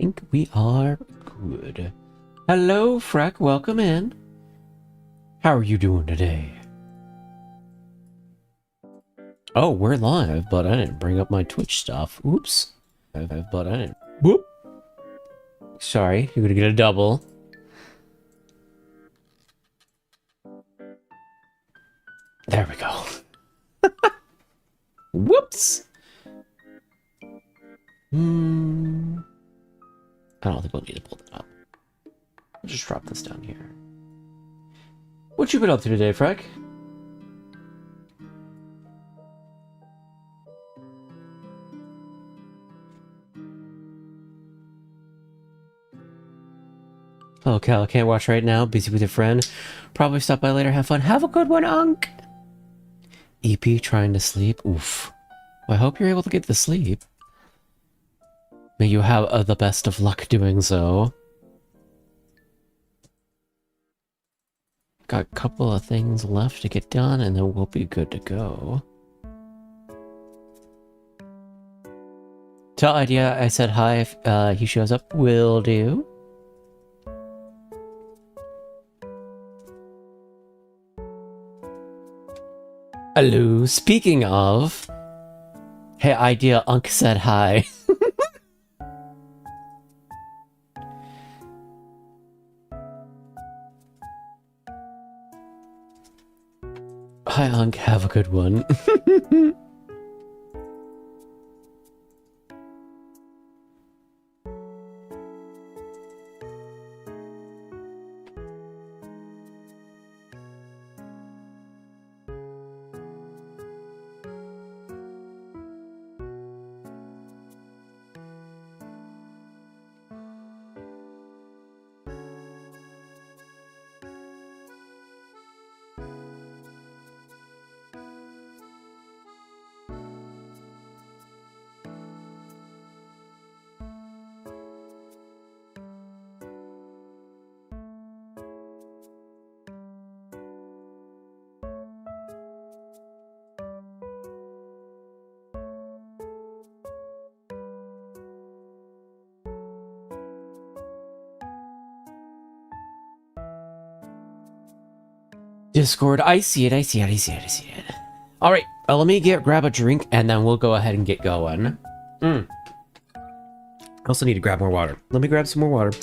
think we are good. Hello, Freck. Welcome in. How are you doing today? Oh, we're live, but I didn't bring up my Twitch stuff. Oops. But I didn't. Whoop. Sorry, you're gonna get a double. There we go. Whoops. I don't think we'll need to pull that up. I'll just drop this down here. What you been up to today, Freck? Oh, Cal, can't watch right now. Busy with your friend. Probably stop by later. Have fun. Have a good one, Unk. EP trying to sleep. Oof. Well, I hope you're able to get to sleep. May you have the best of luck doing so. Got a couple of things left to get done, and then we'll be good to go. Tell Idea I said hi if he shows up. Will do. Hello. Speaking of, hey, Idea, Unk said hi. Hi, Unk. Have a good one. Discord, I see it. All right, let me grab a drink, and then we'll go ahead and get going. I also need to grab more water. Let me grab some more water.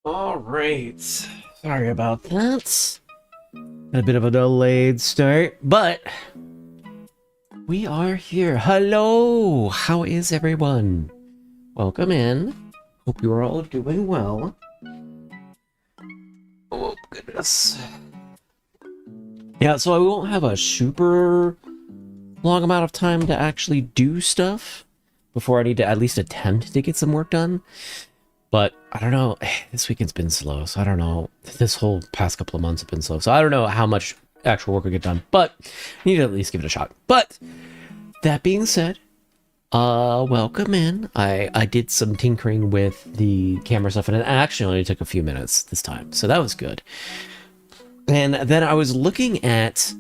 All right. Sorry about that. A bit of a delayed start, but we are here. Hello. How is everyone? Welcome in. Hope you are all doing well. Oh, goodness. Yeah, so I won't have a super long amount of time to actually do stuff before I need to at least attempt to get some work done. But I don't know, this weekend's been slow, so I don't know. This whole past couple of months have been slow, so I don't know how much actual work will get done, but I need to at least give it a shot. But that being said, welcome in. I did some tinkering with the camera stuff, and it actually only took a few minutes this time, so that was good. And then I was looking at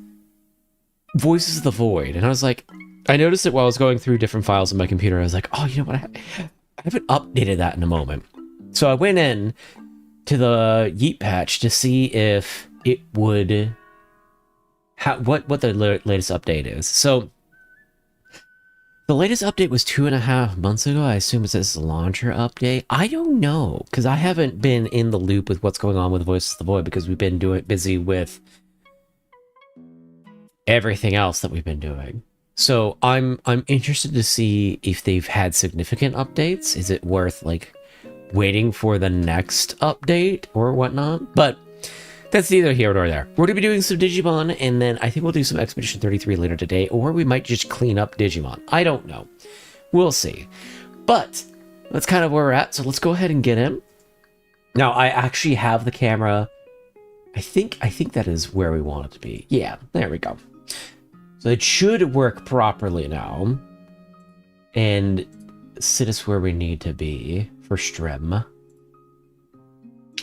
Voices of the Void, and I was like, I noticed it while I was going through different files on my computer. I was like, oh, you know what? I haven't updated that in a moment. So I went in to the Yeet patch to see if it would what the latest update is. So The latest update was 2.5 months ago. I assume it says launcher update. I don't know, because I haven't been in the loop with what's going on with Voices of the Void, because we've been busy with everything else that we've been doing. So I'm interested to see if they've had significant updates. Is it worth like waiting for the next update or whatnot? But that's neither here nor there. We're going to be doing some Digimon, and then I think we'll do some Expedition 33 later today, or we might just clean up Digimon. I don't know. We'll see. But that's kind of where we're at, so let's go ahead and get in. Now, I actually have the camera. I think that is where we want it to be. Yeah, there we go. So it should work properly now. And sit us where we need to be for stream.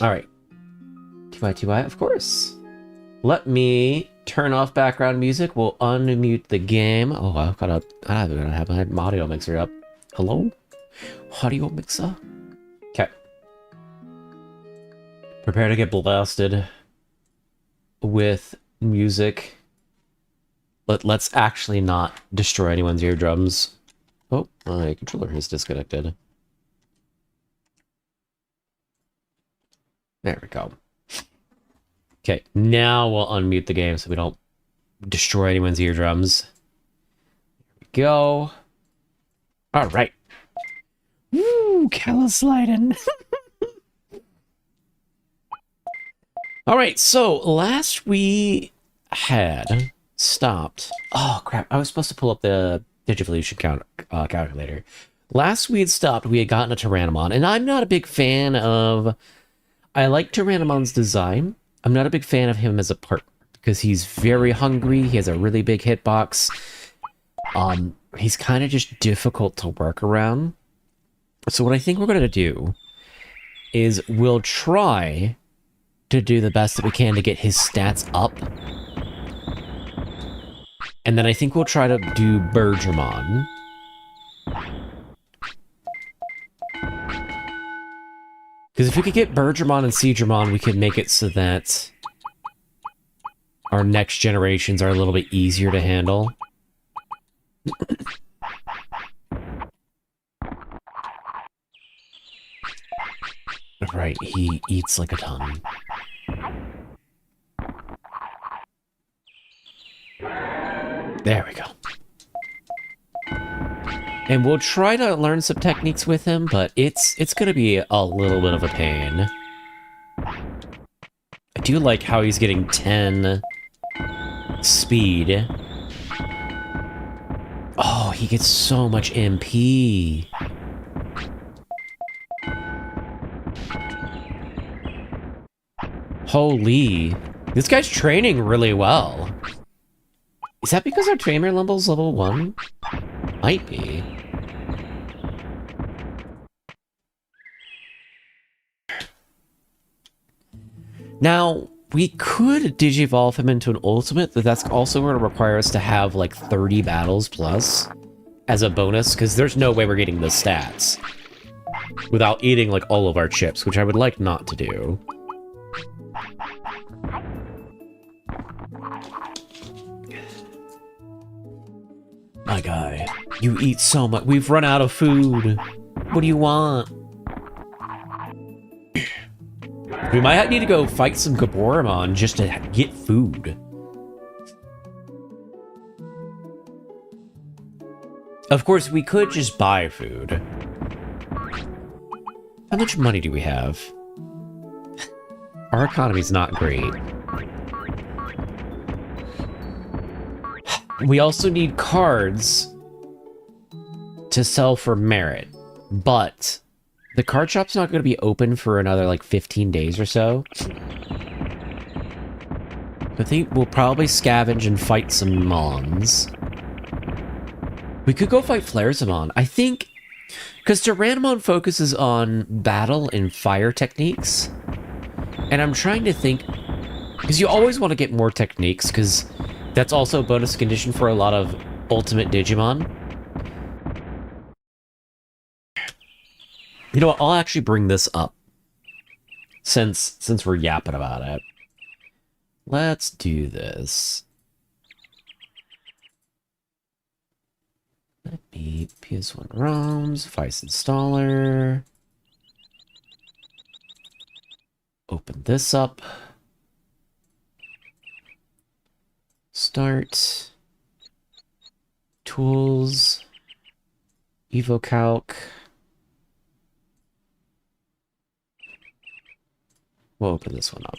Alright. TY, of course. Let me turn off background music. We'll unmute the game. Oh, I'm gonna have my audio mixer up. Hello? Audio mixer? Okay. Prepare to get blasted with music. Let's actually not destroy anyone's eardrums. Oh, my controller is disconnected. There we go. Okay, now we'll unmute the game so we don't destroy anyone's eardrums. There we go. All right. Woo, Callus sliding. All right, so last we had stopped. Oh crap! I was supposed to pull up the Digivolution calculator. Last we had stopped, we had gotten a tyranomon, and I'm not a big fan of. I like Tyrannomon's design. I'm not a big fan of him as a partner because he's very hungry. He has a really big hitbox. He's kind of just difficult to work around. So what I think we're going to do is we'll try to do the best that we can to get his stats up. And then I think we'll try to do Bergermon. Because if we could get Bergermon and Seedramon, we could make it so that our next generations are a little bit easier to handle. Right, he eats like a ton. There we go. And we'll try to learn some techniques with him, but it's gonna be a little bit of a pain. I do like how he's getting 10 speed. Oh, he gets so much MP. Holy. This guy's training really well. Is that because our trainer level's level 1? Might be. Now, we could digivolve him into an ultimate, but that's also going to require us to have like 30 battles plus as a bonus, because there's no way we're getting the stats without eating like all of our chips, which I would like not to do. My guy, you eat so much. We've run out of food. What do you want? We might need to go fight some Gaboramon just to get food. Of course, we could just buy food. How much money do we have? Our economy's not great. We also need cards to sell for merit, but the card shop's not going to be open for another like 15 days or so. I think we'll probably scavenge and fight some Mons. We could go fight Flaresamon. I think, because Tyrannomon focuses on battle and fire techniques, and I'm trying to think, because you always want to get more techniques, because that's also a bonus condition for a lot of Ultimate Digimon. You know what, I'll actually bring this up, since we're yapping about it. Let's do this. Let me PS1 ROMs, Vice installer. Open this up. Start. Tools. EvoCalc. We'll open this one up.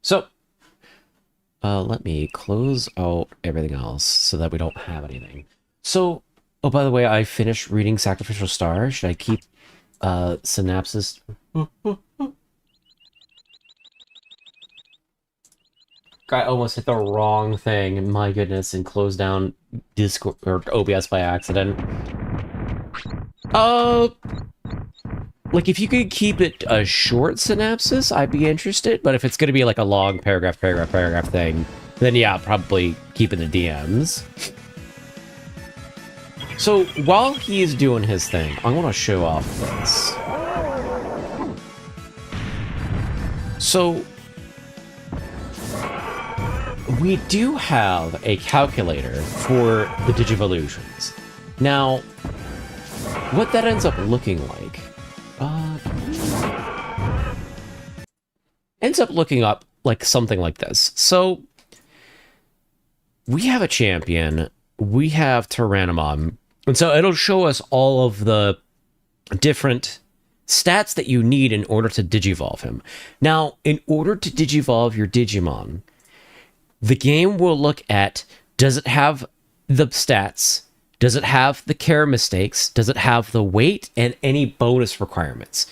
So, let me close out everything else so that we don't have anything. So, oh, by the way, I finished reading Sacrificial Star. Should I keep Synapses? I almost hit the wrong thing, my goodness, and closed down Discord or OBS by accident. Like if you could keep it a short synapses, I'd be interested. But if it's going to be like a long paragraph thing, then yeah, probably keep it in DMs. So while he's doing his thing, I want to show off this. So we do have a calculator for the Digivolutions. Now, what that ends up looking like, ends up looking up like something like this. So we have a champion, we have tyranomon, and so it'll show us all of the different stats that you need in order to digivolve him. Now, in order to digivolve your Digimon, the game will look at, does it have the stats? Does it have the care mistakes? Does it have the weight and any bonus requirements?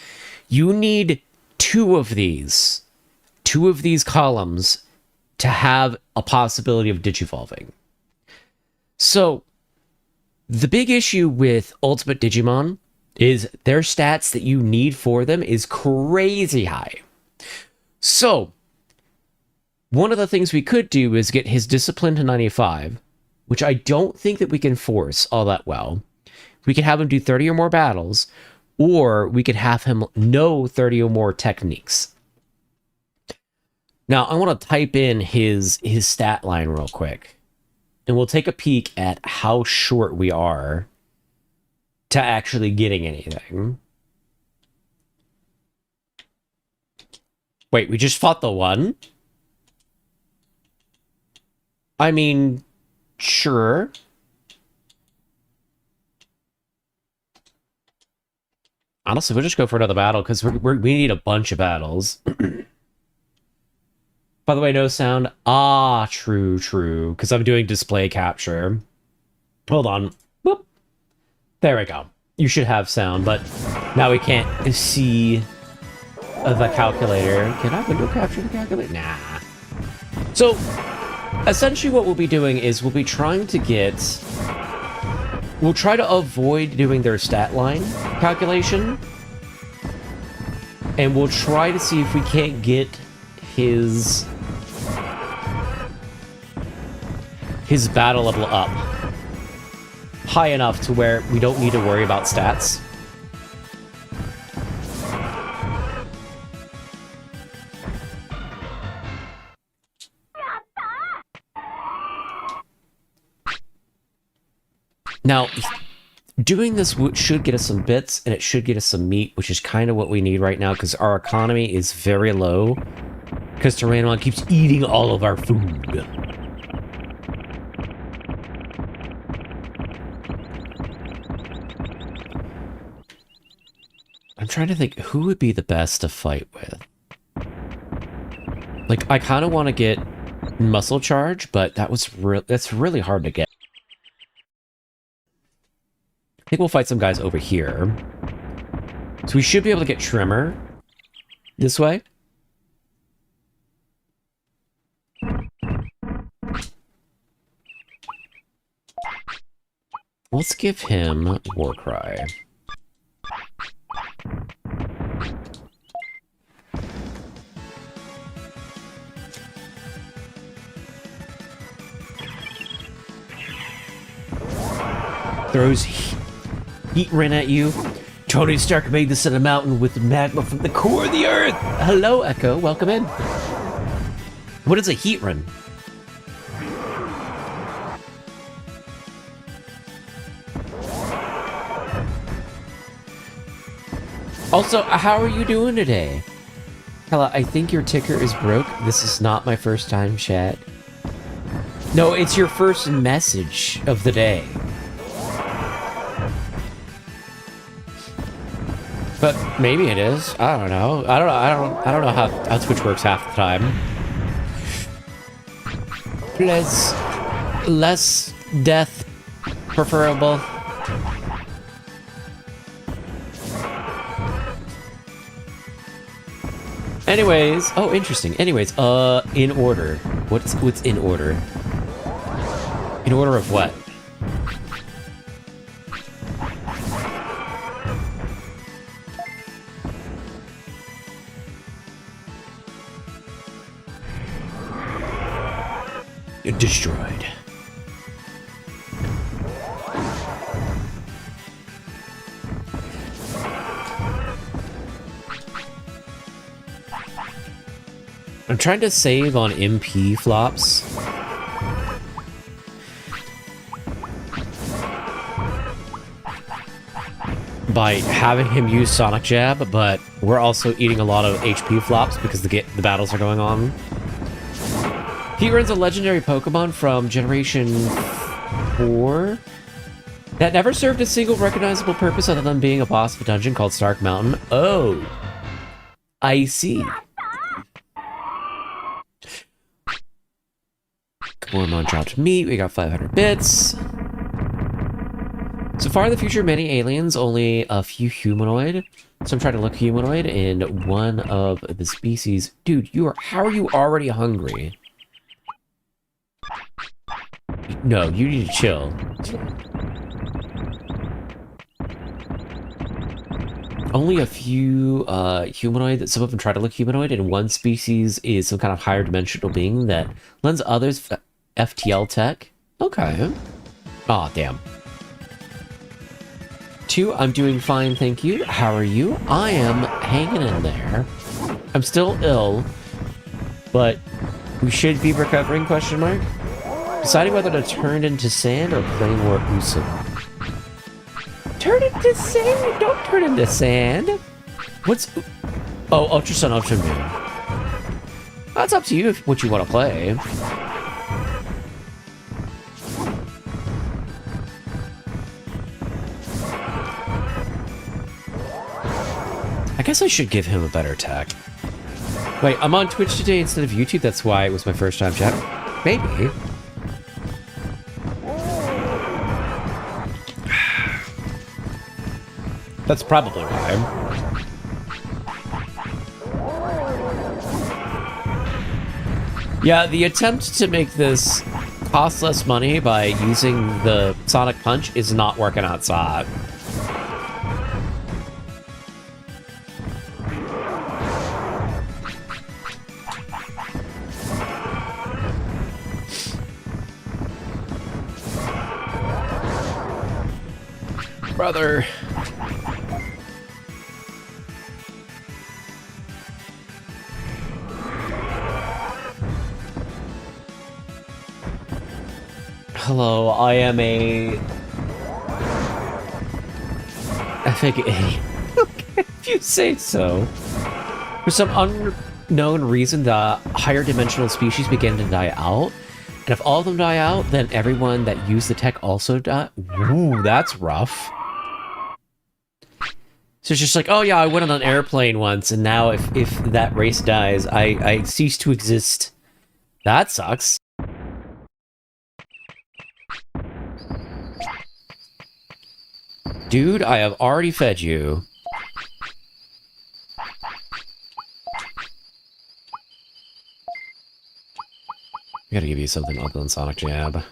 You need two of these columns to have a possibility of digivolving. So, the big issue with Ultimate Digimon is their stats that you need for them is crazy high. So, one of the things we could do is get his discipline to 95, which I don't think that we can force all that well. We could have him do 30 or more battles, or we could have him know 30 or more techniques. Now, I want to type in his stat line real quick, and we'll take a peek at how short we are to actually getting anything. Wait, we just fought the one? I mean, sure. Honestly, we'll just go for another battle, because we need a bunch of battles. By the way, no sound. Ah, true, because I'm doing display capture. Hold on. Whoop. There we go. You should have sound, but now we can't see the calculator. Can I window capture the calculator? Nah. So, essentially what we'll be doing is we'll be trying to get... We'll try to avoid doing their stat line calculation. And we'll try to see if we can't get his battle level up high enough to where we don't need to worry about stats. Now, doing this should get us some bits, and it should get us some meat, which is kind of what we need right now, because our economy is very low, because tyranomon keeps eating all of our food. I'm trying to think, who would be the best to fight with? Like, I kind of want to get Muscle Charge, but that's really hard to get. I think we'll fight some guys over here. So we should be able to get Tremor this way. Let's give him Warcry. Throws heat ran at you. Tony Stark made this in a mountain with magma from the core of the earth. Hello, Echo. Welcome in. What is a heat run? Also, how are you doing today? Hella, I think your ticker is broke. This is not my first time, chat. No, it's your first message of the day. But maybe it is. I don't know. I don't know how Twitch works half the time. Less death preferable. Anyways, oh, interesting. Anyways, in order. What's in order? In order of what? Destroyed. I'm trying to save on MP flops. By having him use Sonic Jab, but we're also eating a lot of HP flops because the battles are going on. He runs a legendary Pokemon from Generation 4 that never served a single recognizable purpose other than being a boss of a dungeon called Stark Mountain. Oh, I see. Gormon dropped meat. We got 500 bits. So far in the future, many aliens, only a few humanoid. So I'm trying to look humanoid in one of the species. Dude, how are you already hungry? No, you need to chill. Only a few humanoid. Some of them try to look humanoid, and one species is some kind of higher dimensional being that lends others FTL tech. Okay. Aw, damn. 2, I'm doing fine, thank you. How are you? I am hanging in there. I'm still ill, but we should be recovering, question mark? Deciding whether to turn into sand or play more Uso. Turn into sand! Don't turn into sand! What's... Oh, Ultra Sun, Ultra Moon. That's up to you if what you want to play. I guess I should give him a better attack. Wait, I'm on Twitch today instead of YouTube, that's why it was my first time chat. Maybe. That's probably why. Yeah, the attempt to make this cost less money by using the Sonic Punch is not working outside. Brother. Hello, I am a... epic idiot. Okay, if you say so. For some unknown reason, the higher dimensional species began to die out. And if all of them die out, then everyone that used the tech also die. Ooh, that's rough. So it's just like, oh yeah, I went on an airplane once, and now if that race dies, I cease to exist. That sucks. Dude, I have already fed you. I gotta give you something other than Sonic Jab. I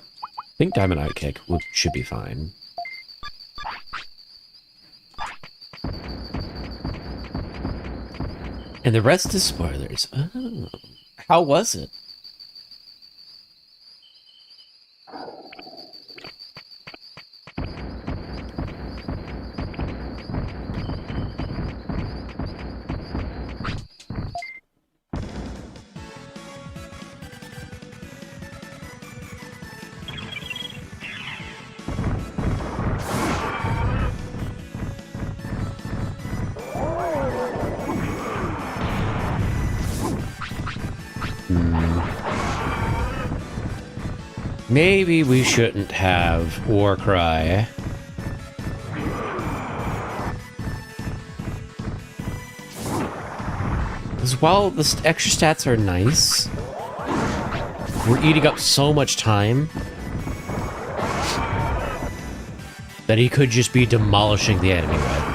think Diamond Eye Kick should be fine. And the rest is spoilers. Oh. How was it? Maybe we shouldn't have Warcry. Because while the extra stats are nice, we're eating up so much time that he could just be demolishing the enemy with.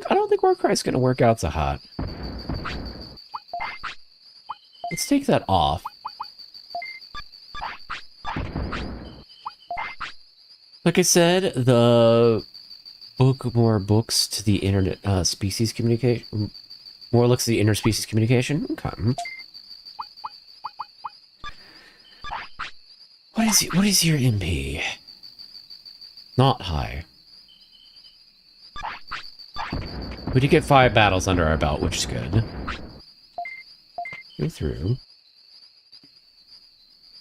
I don't think Warcry's gonna work out so hot. Let's take that off. Like I said, the book more books to the internet species communication. More looks at the interspecies communication. Okay. What is your MP? Not high. We did get 5 battles under our belt, which is good. Go through.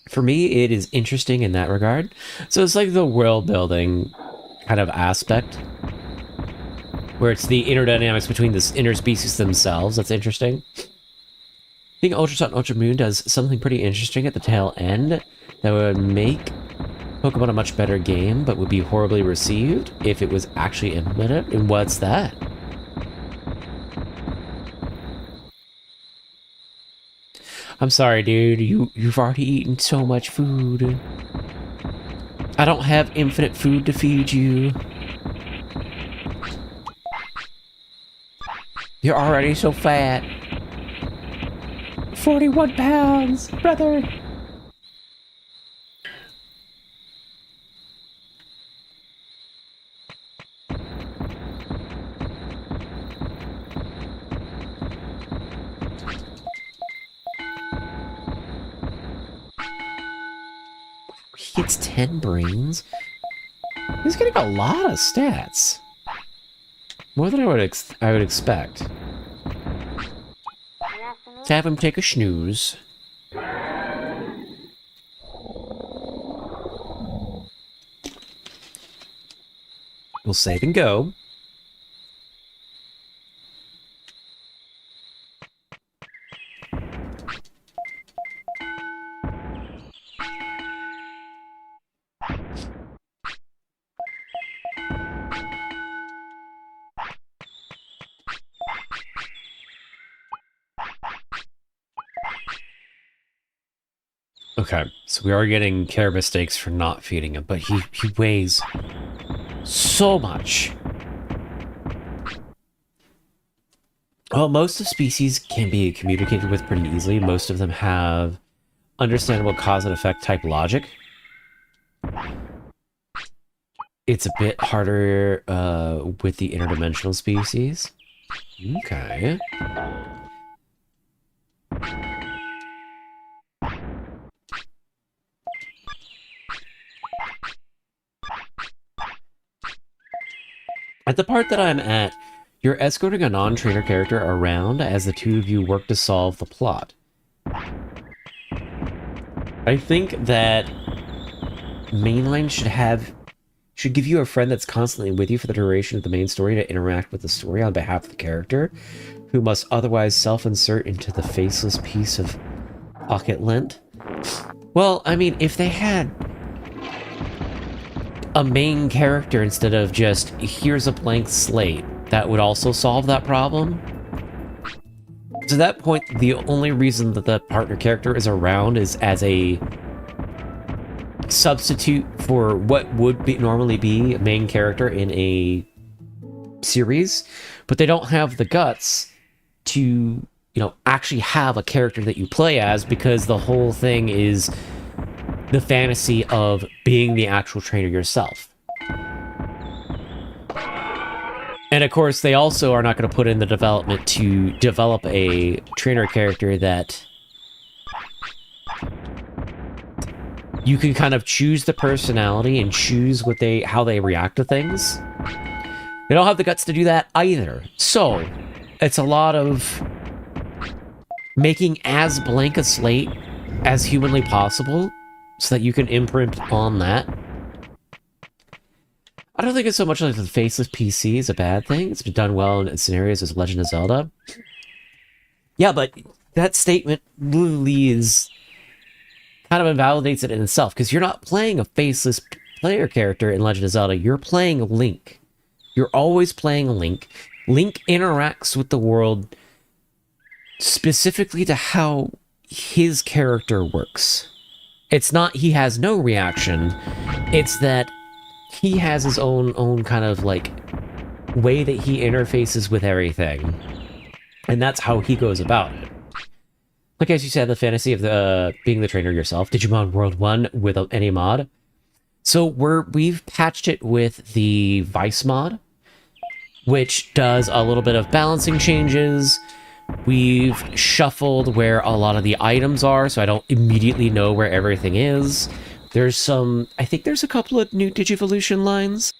For me, it is interesting in that regard. So it's like the world building kind of aspect, where it's the interdynamics between the interspecies themselves that's interesting. I think Ultra Sun Ultra Moon does something pretty interesting at the tail end that would make Pokemon a much better game, but would be horribly received if it was actually implemented. And what's that? I'm sorry, dude. You've already eaten so much food. I don't have infinite food to feed you. You're already so fat. 41 pounds, brother. He gets 10 brains. He's getting a lot of stats. More than I would expect. To have him take a snooze. We'll save and go. Okay, so we are getting care mistakes for not feeding him, but he weighs so much. Well, most of species can be communicated with pretty easily. Most of them have understandable cause and effect type logic. It's a bit harder with the interdimensional species. Okay. At the part that I'm at, you're escorting a non-trainer character around as the two of you work to solve the plot. I think that mainline should give you a friend that's constantly with you for the duration of the main story to interact with the story on behalf of the character, who must otherwise self-insert into the faceless piece of pocket lint. Well, I mean, if they had a main character instead of just, here's a blank slate, that would also solve that problem. To that point, the only reason that the partner character is around is as a substitute for what would normally be a main character in a series, but they don't have the guts to, you know, actually have a character that you play as, because the whole thing is the fantasy of being the actual trainer yourself. And of course, they also are not going to put in the development to develop a trainer character that you can kind of choose the personality and choose how they react to things. They don't have the guts to do that either. So, it's a lot of making as blank a slate as humanly possible so that you can imprint on that. I don't think it's so much like the faceless PC is a bad thing. It's been done well in scenarios as Legend of Zelda. Yeah, but that statement literally is kind of invalidates it in itself, because you're not playing a faceless player character in Legend of Zelda. You're playing Link. You're always playing Link. Link interacts with the world specifically to how his character works. It's not he has no reaction. It's that he has his own kind of like way that he interfaces with everything. And that's how he goes about it. Like as you said, the fantasy of being the trainer yourself, Digimon World 1 with any mod. So we've patched it with the Vice mod, which does a little bit of balancing changes. We've shuffled where a lot of the items are, so I don't immediately know where everything is. There's some... I think there's a couple of new Digivolution lines.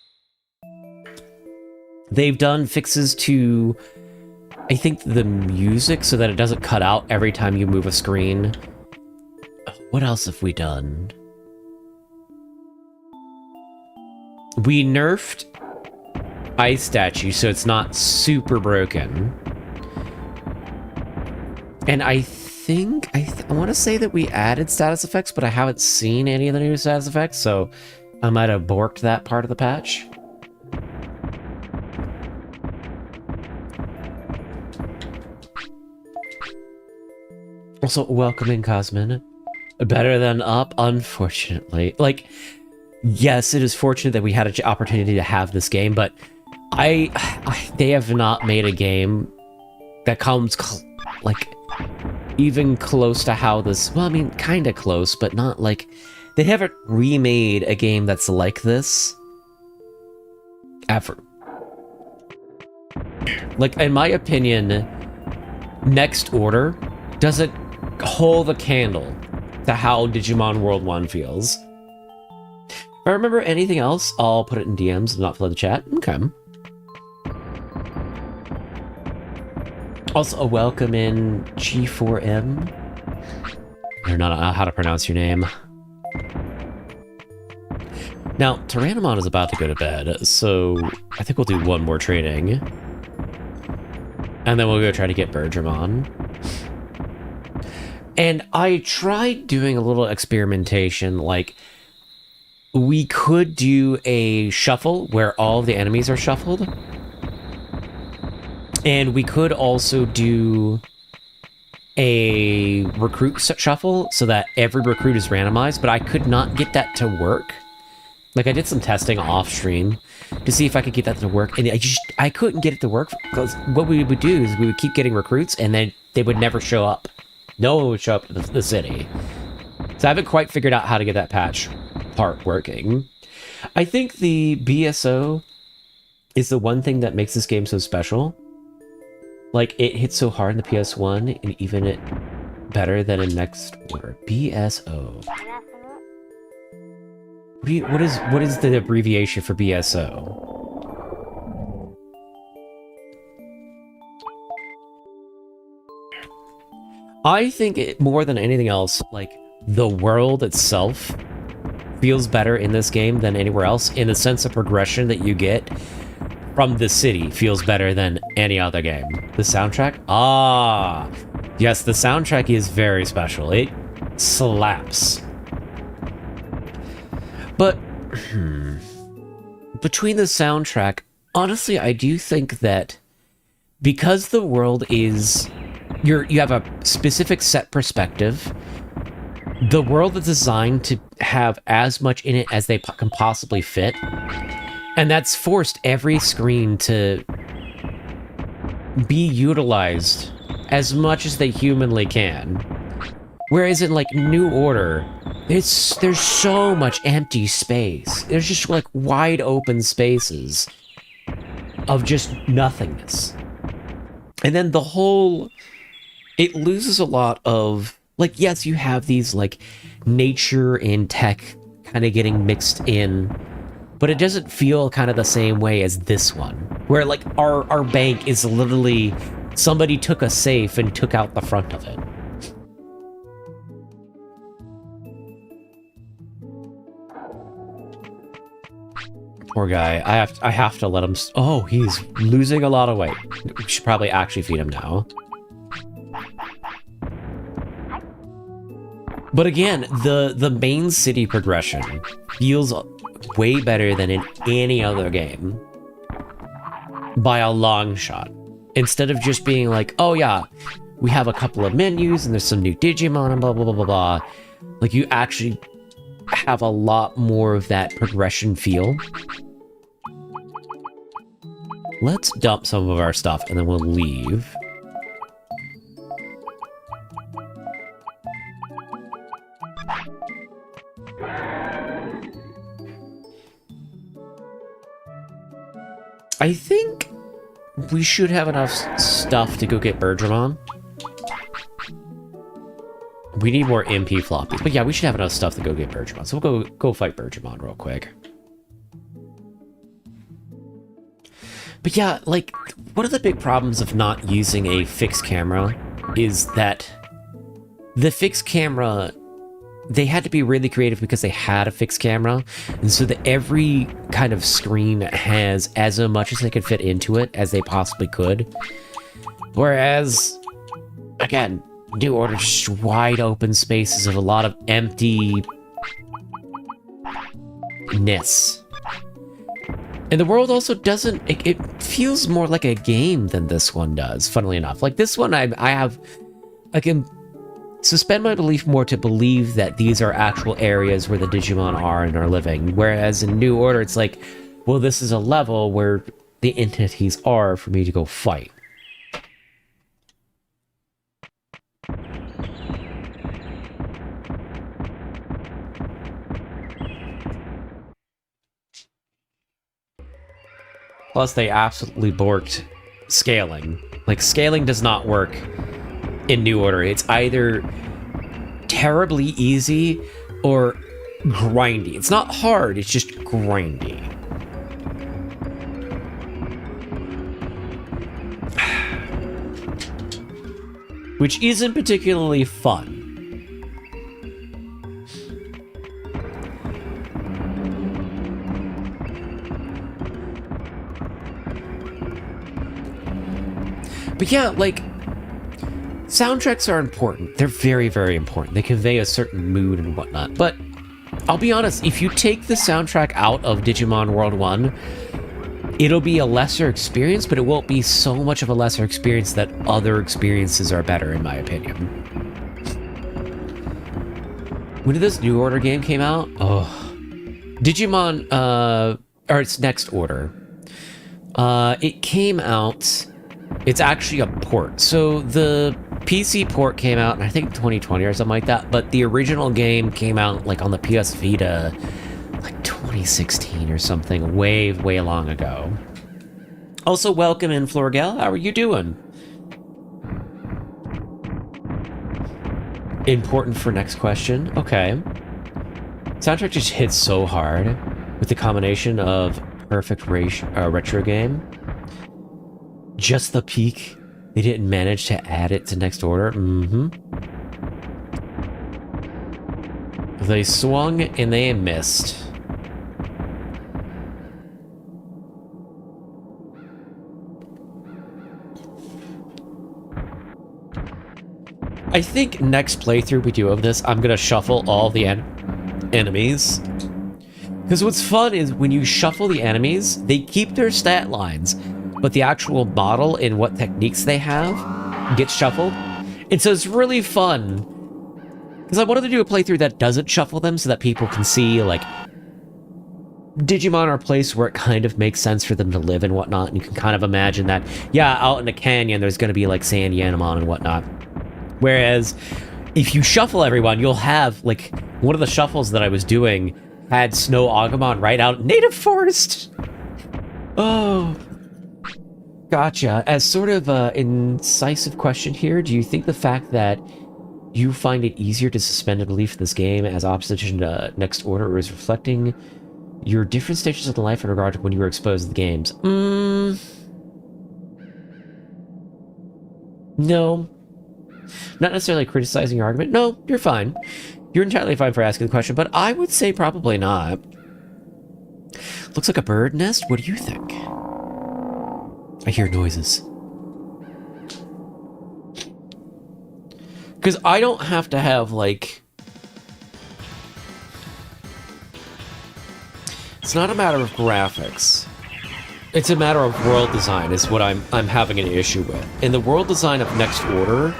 They've done fixes to, I think, the music so that it doesn't cut out every time you move a screen. What else have we done? We nerfed Ice Statue, so it's not super broken. And I think, I want to say that we added status effects, but I haven't seen any of the new status effects, so I might have borked that part of the patch. Also, welcome in, Cosmin. Better than up, unfortunately. Like, yes, it is fortunate that we had an opportunity to have this game, but they have not made a game that comes, like, even close to how this... Well, I mean, kind of close, but not like... They haven't remade a game that's like this ever. Like, in my opinion, Next Order doesn't hold a candle to how Digimon World 1 feels. If I remember anything else, I'll put it in DMs and not flood the chat. Okay. Also, a welcome in G4M. I don't know how to pronounce your name. Now, Tyranomon is about to go to bed, so I think we'll do one more training. And then we'll go try to get Bergermon. And I tried doing a little experimentation, like, we could do a shuffle where all of the enemies are shuffled. And we could also do a recruit shuffle so that every recruit is randomized, but I could not get that to work. Like, I did some testing off stream to see if I could get that to work, and I couldn't get it to work, because what we would do is we would keep getting recruits, and then they would never show up. No one would show up to the city. So I haven't quite figured out how to get that patch part working. I think the BSO is the one thing that makes this game so special. Like, it hits so hard in the PS1, and even it better than in Next Order. BSO. What is the abbreviation for BSO? I think it, more than anything else, like, the world itself feels better in this game than anywhere else, in the sense of progression that you get from the city feels better than any other game. The soundtrack? Ah! Yes, the soundtrack is very special. It slaps. But, between the soundtrack, honestly, I do think that because the world is... You have a specific set perspective, the world is designed to have as much in it as they can possibly fit. And that's forced every screen to be utilized as much as they humanly can. Whereas in, like, New Order, there's so much empty space. There's just, like, wide open spaces of just nothingness. And then the whole... It loses a lot of... Like, yes, you have these, like, nature and tech kind of getting mixed in. but it doesn't feel kind of the same way as this one, where like our bank is literally somebody took a safe and took out the front of it. Poor guy. I have to let him. Oh, he's losing a lot of weight. We should probably actually feed him now. But again, the main city progression feels way better than in any other game. By a long shot. Instead of just being like, oh yeah, we have a couple of menus and there's some new Digimon and blah, blah, blah, blah, blah. Like, you actually have a lot more of that progression feel. Let's dump some of our stuff and then we'll leave. I think we should have enough stuff to go get Bergermon. We need more MP floppies. But yeah, we should have enough stuff to go get Bergermon. So we'll go fight Bergermon real quick. But yeah, like, one of the big problems of not using a fixed camera is that the fixed camera, they had to be really creative because they had a fixed camera, and so that every kind of screen has as much as they could fit into it as they possibly could. Whereas, again, New Order, just wide open spaces of a lot of emptiness. And the world also doesn't, it feels more like a game than this one does, funnily enough. Like this one, I can suspend my belief more to believe that these are actual areas where the Digimon are and are living. Whereas in New Order, it's like, well, this is a level where the entities are for me to go fight. Plus, they absolutely borked scaling. Like, scaling does not work in New Order. It's either terribly easy or grindy. It's not hard, it's just grindy. Which isn't particularly fun. But yeah, like, soundtracks are important. They're very, very important. They convey a certain mood and whatnot. But I'll be honest, if you take the soundtrack out of Digimon World 1, it'll be a lesser experience, but it won't be so much of a lesser experience that other experiences are better, in my opinion. When did this New Order game came out? Oh. Digimon, or its next order. It came out... It's actually a port. So the PC port came out in, I think, 2020 or something like that, but the original game came out like on the PS Vita like 2016 or something, way, way long ago. Also, welcome in, Florgel. How are you doing? Important for next question. Okay. Soundtrack just hits so hard with the combination of perfect retro game. Just the peak. They didn't manage to add it to next order. They swung and they missed. I think next playthrough we do of this, I'm gonna shuffle all the enemies. Because what's fun is when you shuffle the enemies, they keep their stat lines, but the actual model and what techniques they have gets shuffled. And so it's really fun. Because I wanted to do a playthrough that doesn't shuffle them so that people can see, like, Digimon are a place where it kind of makes sense for them to live and whatnot. And you can kind of imagine that, yeah, out in a canyon, there's going to be, like, Sanyanamon and whatnot. Whereas, if you shuffle everyone, you'll have, like, one of the shuffles that I was doing had Snow Agumon right out in Native Forest. Oh... Gotcha. As sort of an incisive question here, do you think the fact that you find it easier to suspend a belief in this game as opposition to Next Order is reflecting Your different stages of the life in regard to when you were exposed to the games. No. Not necessarily criticizing your argument. No, you're fine. You're entirely fine for asking the question, but I would say probably not. Looks like a bird nest. What do you think? I hear noises. Because I don't have to have, like... It's not a matter of graphics. It's a matter of world design is what I'm having an issue with. And the world design of Next Order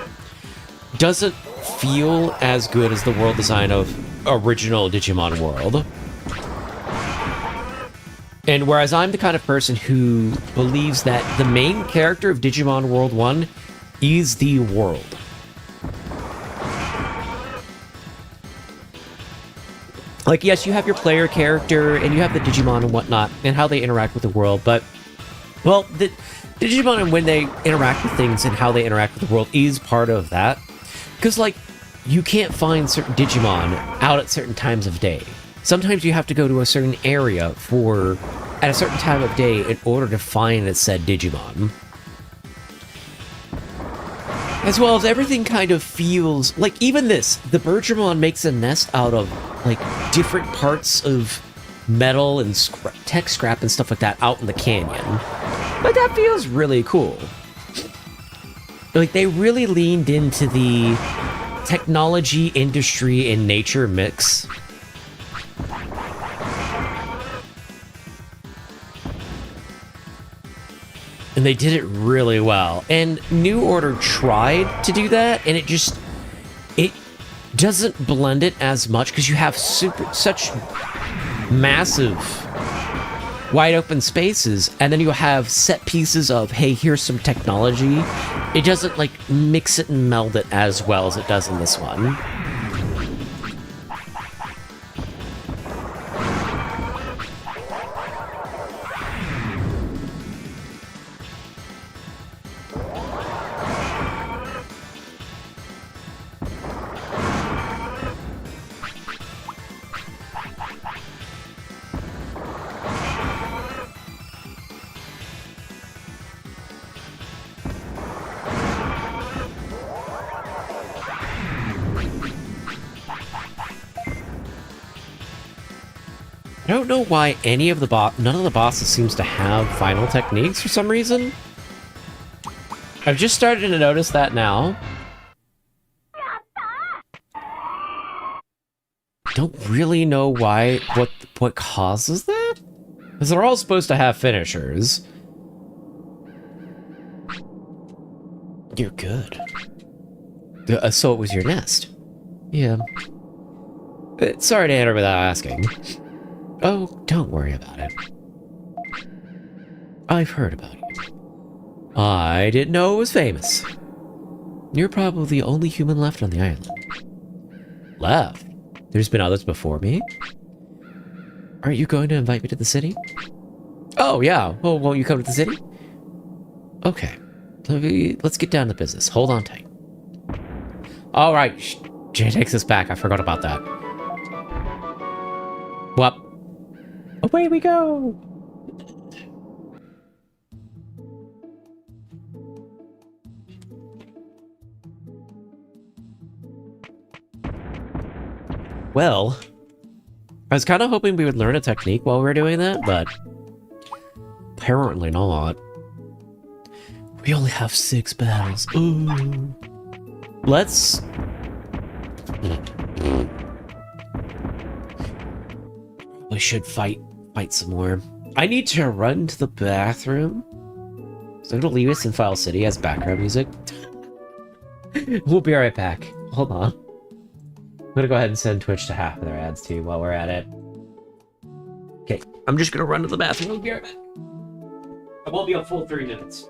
doesn't feel as good as the world design of original Digimon World. And whereas I'm the kind of person who believes that the main character of Digimon World 1 is the world. Like, yes, you have your player character, and you have the Digimon and whatnot, and how they interact with the world, but, well, the Digimon and when they interact with things and how they interact with the world is part of that. Because, like, you can't find certain Digimon out at certain times of day. Sometimes you have to go to a certain area at a certain time of day in order to find a said Digimon. As well as everything kind of feels like, even this, the Birdramon makes a nest out of, like, different parts of metal and tech scrap and stuff like that out in the canyon. But that feels really cool. Like, they really leaned into the technology, industry, and nature mix. And they did it really well. And New Order tried to do that, and it doesn't blend it as much because you have such massive wide open spaces, and then you have set pieces of, hey, here's some technology. It doesn't, like, mix it and meld it as well as it does in this one. I don't know why none of the bosses seems to have final techniques for some reason. I've just started to notice that now. Don't really know what causes that? Because they're all supposed to have finishers. You're good. So it was your nest. Yeah. Sorry to enter without asking. Oh, don't worry about it. I've heard about you. I didn't know it was famous. You're probably the only human left on the island. Left? There's been others before me? Aren't you going to invite me to the city? Oh, yeah. Well, won't you come to the city? Okay. Let's get down to business. Hold on tight. All right. Jay takes us back. I forgot about that. Well, away we go! Well, I was kind of hoping we would learn a technique while we were doing that, but apparently not. We only have 6 battles. Ooh. Let's... We should fight some more. I need to run to the bathroom. So I'm gonna leave us in File City as background music. We'll be right back. Hold on. I'm gonna go ahead and send Twitch to half of their ads too while we're at it. Okay, I'm just gonna run to the bathroom. We'll be right back. I won't be a full 3 minutes.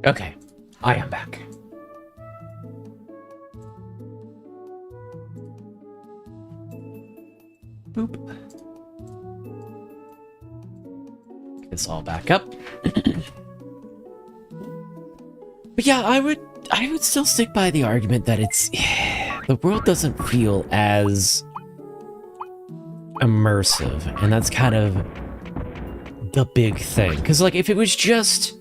Okay, I am back. Boop. Get this all back up. But yeah, I would still stick by the argument that the world doesn't feel as immersive, and that's kind of the big thing. Because, like, if it was just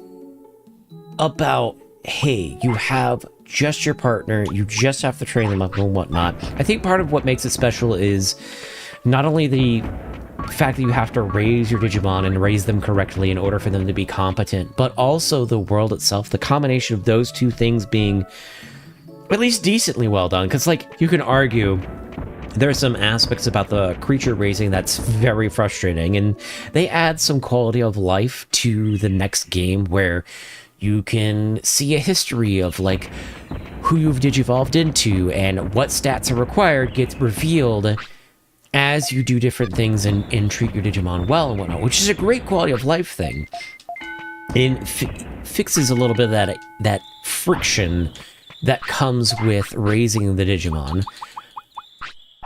about, hey, you have just your partner, you just have to train them up and whatnot, I think part of what makes it special is not only the fact that you have to raise your Digimon and raise them correctly in order for them to be competent, but also the world itself, the combination of those two things being at least decently well done. Because, like, you can argue there are some aspects about the creature raising that's very frustrating, and they add some quality of life to the next game where you can see a history of, like, who you've digivolved into and what stats are required gets revealed as you do different things and treat your Digimon well and whatnot, which is a great quality of life thing. It fixes a little bit of that friction that comes with raising the Digimon.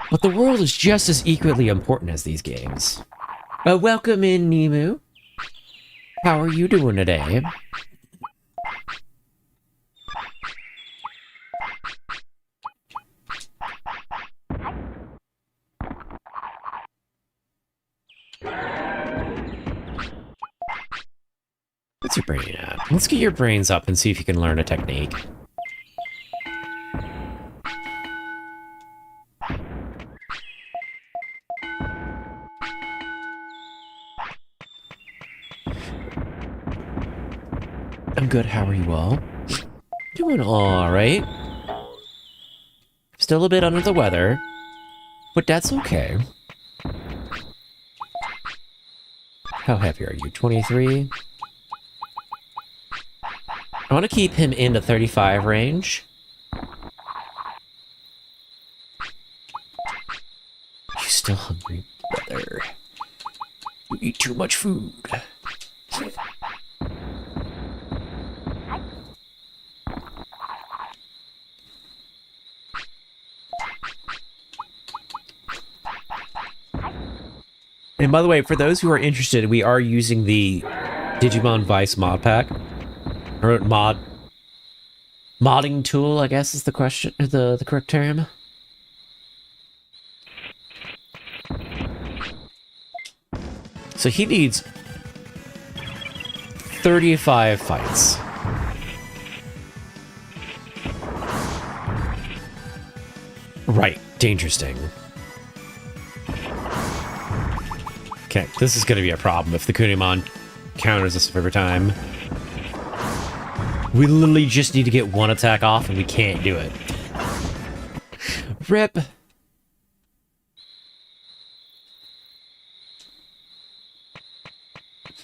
But the world is just as equally important as these games. Welcome in, Nemu. How are you doing today? What's your brain at? Let's get your brains up and see if you can learn a technique. I'm good, how are you all? Doing alright. Still a bit under the weather, but that's okay. How heavy are you? 23? I want to keep him in the 35 range. You still hungry, brother? You eat too much food. And by the way, for those who are interested, we are using the Digimon Vice mod pack. Or modding tool, I guess is the question, the correct term. So he needs 35 fights. Right, dangerousing. Okay, this is gonna be a problem if the Kunimon counters us every time. We literally just need to get one attack off and we can't do it. RIP.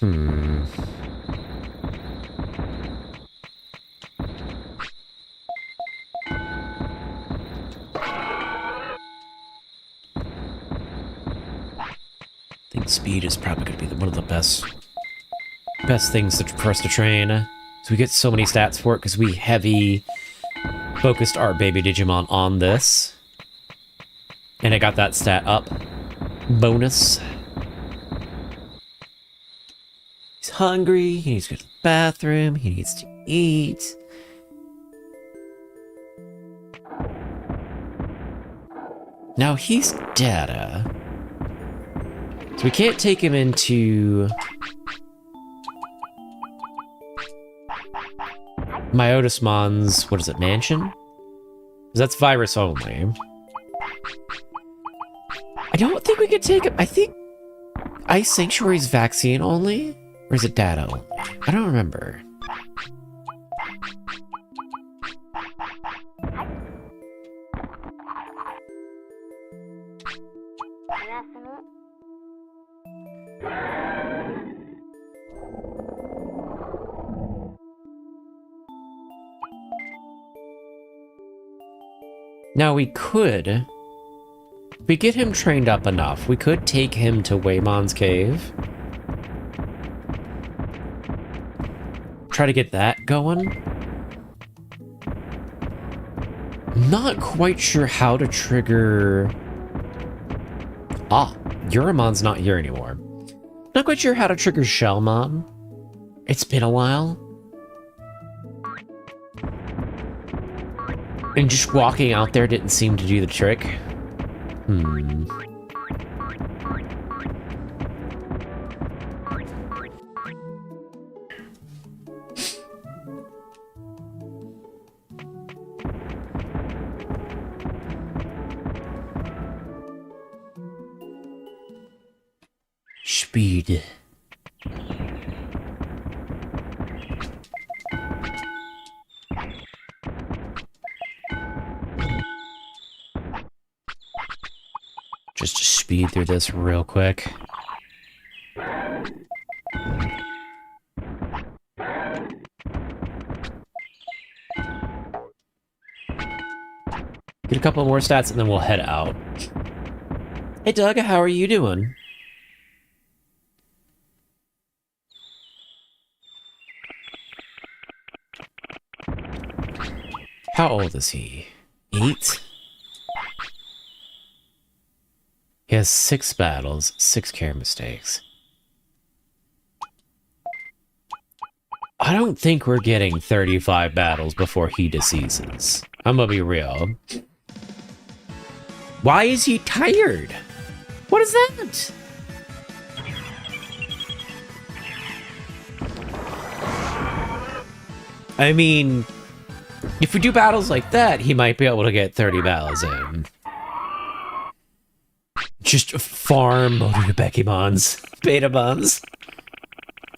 I think speed is probably going to be one of the best things for us to train. So we get so many stats for it because we heavy focused our baby Digimon on this. And I got that stat up. Bonus. He's hungry, he needs to go to the bathroom, he needs to eat. Now he's data. So we can't take him into Myotismon's, what is it, mansion? 'Cause that's virus only. I don't think we could take him. I think Ice Sanctuary's vaccine only? Or is it data only? I don't remember. Now we could, if we get him trained up enough, we could take him to Waymon's cave. try to get that going. Not quite sure how to trigger... Ah, Uramon's not here anymore. Not quite sure how to trigger Shellmon. It's been a while. And just walking out there didn't seem to do the trick. Speed. Just to speed through this real quick. Get a couple more stats and then we'll head out. Hey Doug, how are you doing? How old is he? 8? He has 6 battles, 6 care mistakes. I don't think we're getting 35 battles before he deceases. I'm gonna be real. Why is he tired? What is that? I mean, if we do battles like that, he might be able to get 30 battles in. Just farm Begimons, Betamons.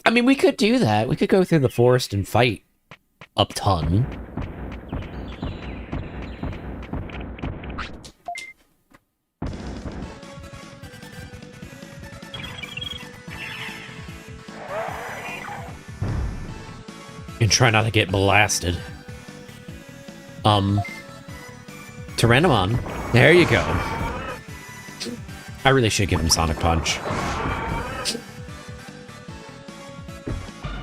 I mean, we could do that. We could go through the forest and fight a ton. And try not to get blasted. Tyranomon. There you go. I really should give him Sonic Punch.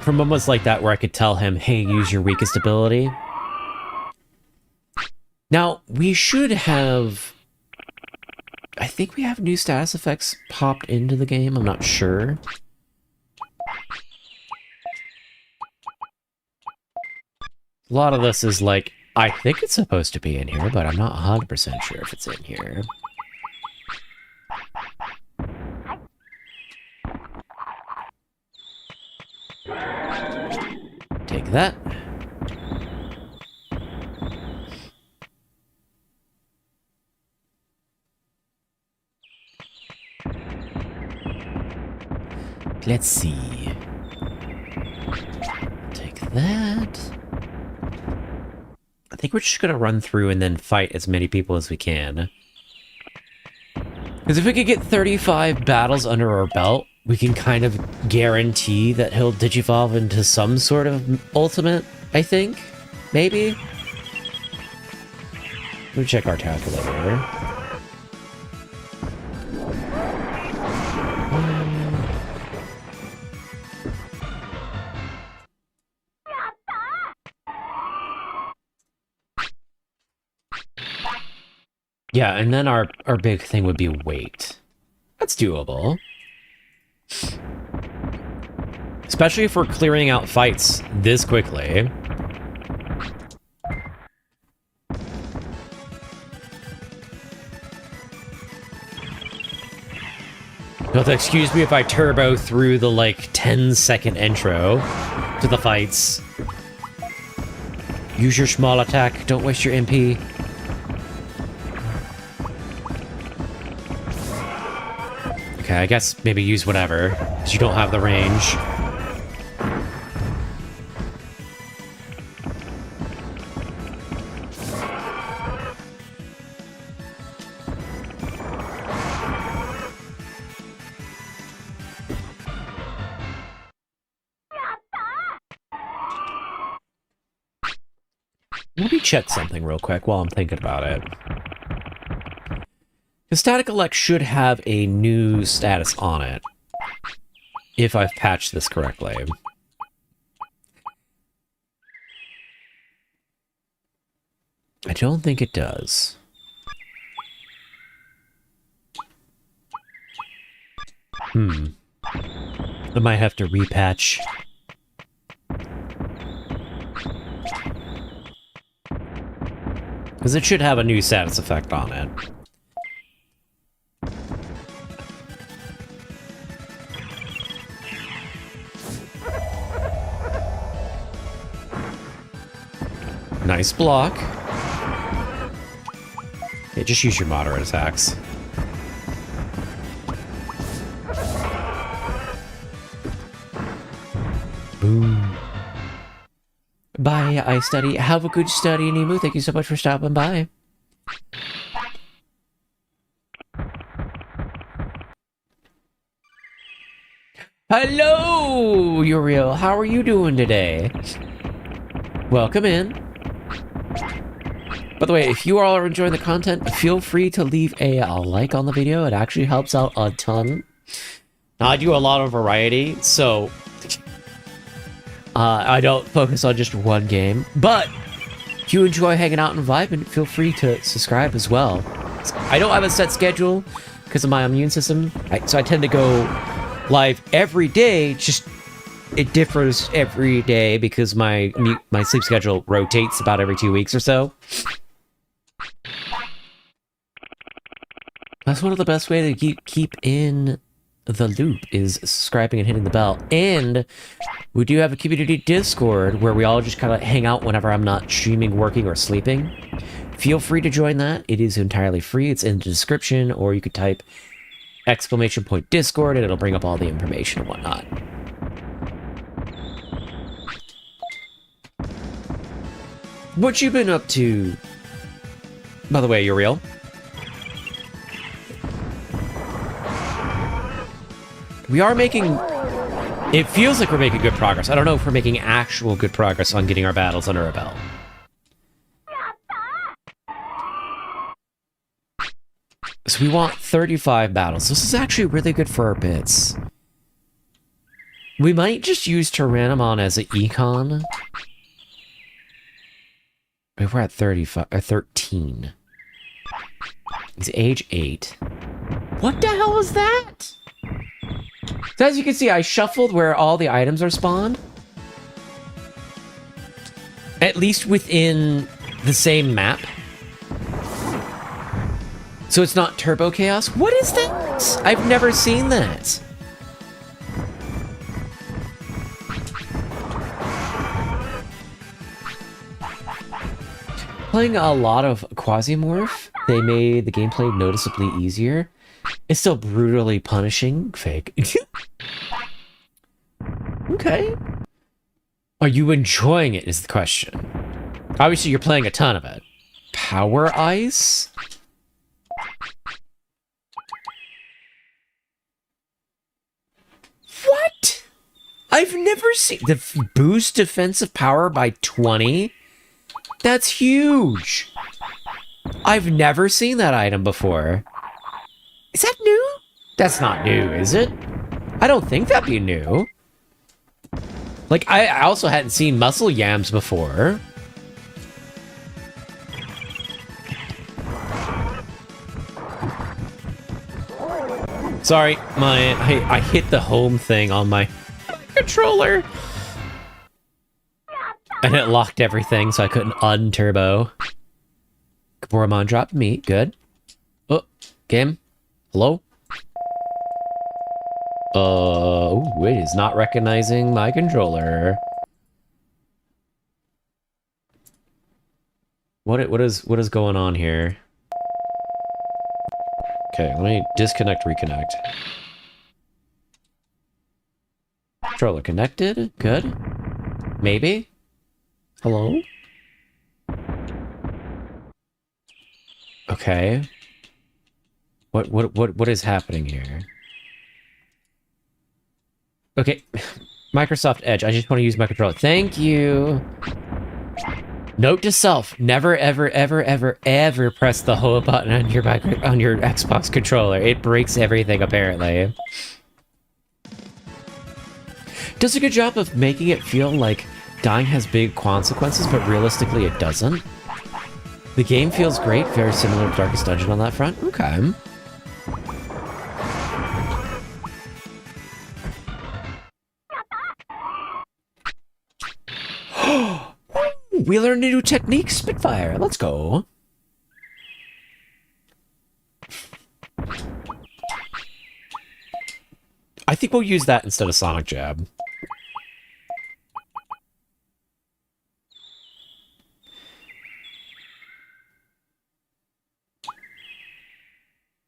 For moments like that where I could tell him, hey, use your weakest ability. Now, we should have... I think we have new status effects popped into the game. I'm not sure. A lot of this is like, I think it's supposed to be in here, but I'm not 100% sure if it's in here. Take that. Let's see. Take that. I think we're just gonna run through and then fight as many people as we can. Because if we could get 35 battles under our belt, we can kind of guarantee that he'll digivolve into some sort of ultimate, I think. Maybe? Let me check our calculator. Yeah, and then our big thing would be weight. That's doable. Especially if we're clearing out fights this quickly. You'll have to excuse me if I turbo through the, like, 10-second intro to the fights. Use your small attack, don't waste your MP. Okay, I guess maybe use whatever, because you don't have the range. Let me check something real quick while I'm thinking about it. The Static Elect should have a new status on it, if I've patched this correctly. I don't think it does. I might have to repatch. Because it should have a new status effect on it. Nice block. Yeah, just use your moderate attacks. Boom. Bye, I study. Have a good study, Nemu. Thank you so much for stopping by. Hello, Uriel. How are you doing today? Welcome in. By the way, if you all are enjoying the content, feel free to leave a like on the video. It actually helps out a ton. Now, I do a lot of variety, so I don't focus on just one game. But if you enjoy hanging out and vibing, feel free to subscribe as well. I don't have a set schedule because of my immune system, so I tend to go live every day. Just it differs every day because my sleep schedule rotates about every 2 weeks or so. That's one of the best ways to keep in the loop is subscribing and hitting the bell. And we do have a community Discord where we all just kind of hang out whenever I'm not streaming, working, or sleeping. Feel free to join that. It is entirely free. It's in the description, or you could type !Discord and it'll bring up all the information and whatnot. What you been up to? By the way, you're real. We are making... It feels like we're making good progress. I don't know if we're making actual good progress on getting our battles under our belt. So we want 35 battles. This is actually really good for our bits. We might just use tyranomon as an econ. If we're at 35 or 13. He's age 8. What the hell is that? So as you can see, I shuffled where all the items are spawned. At least within the same map. So it's not Turbo Chaos? What is that? I've never seen that. Playing a lot of Quasimorph, they made the gameplay noticeably easier. It's still brutally punishing. Fake. Okay. Are you enjoying it is the question. Obviously, you're playing a ton of it. Power Ice? What? I've never seen... The boost defensive power by 20? That's huge. I've never seen that item before. Is that new? That's not new, is it? I don't think that'd be new. Like, I also hadn't seen muscle yams before. Sorry, I hit the home thing on my controller. And it locked everything, so I couldn't unturbo. Kaboramon dropped meat, good. Oh, game. Hello? Ooh, it is not recognizing my controller. What is going on here? Okay, let me disconnect, reconnect. Controller connected, good. Maybe? Hello? Okay. What is happening here? Okay. Microsoft Edge, I just want to use my controller. Thank you. Note to self, never ever ever ever ever press the hold button on your Xbox controller. It breaks everything apparently. Does a good job of making it feel like dying has big consequences, but realistically it doesn't. The game feels great, very similar to Darkest Dungeon on that front. Okay. We learned a new technique, Spitfire. Let's go. I think we'll use that instead of Sonic Jab.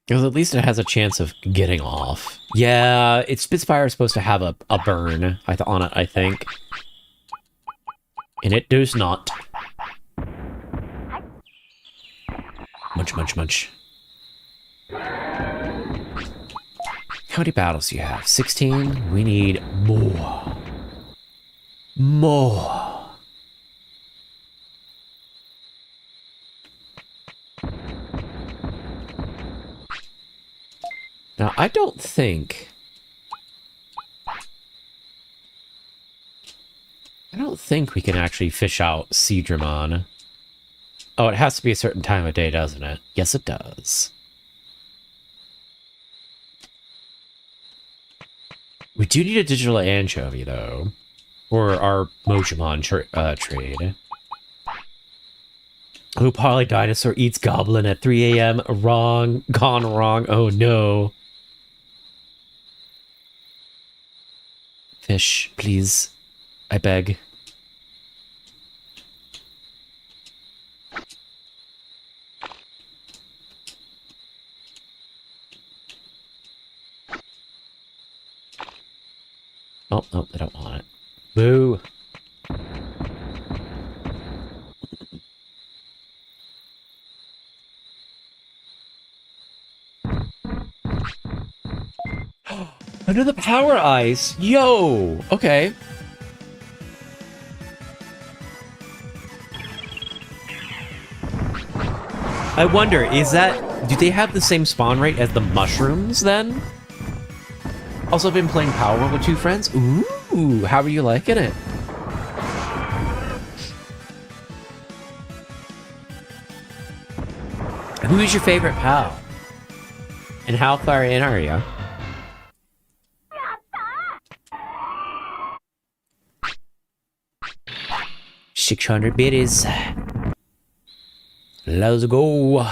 Because at least it has a chance of getting off. Yeah, it's Spitfire is supposed to have a burn on it, I think. And it does not. Munch, munch, munch. How many battles do you have? 16? We need more. More. Now, I don't think we can actually fish out Digimon. Oh, it has to be a certain time of day, doesn't it? Yes, it does. We do need a digital anchovy, though. Or our Mojimon trade. Oh, Poly Dinosaur eats Goblin at 3 a.m. Wrong. Gone wrong. Oh, no. Fish, please. I beg. Oh, no, they don't want it. Boo. Another power ice. Yo. Okay. I wonder, do they have the same spawn rate as the mushrooms then? Also been playing Power World with 2 friends. Ooh, how are you liking it? Who is your favorite pal? And how far in are you? $600 biddies. Let's go.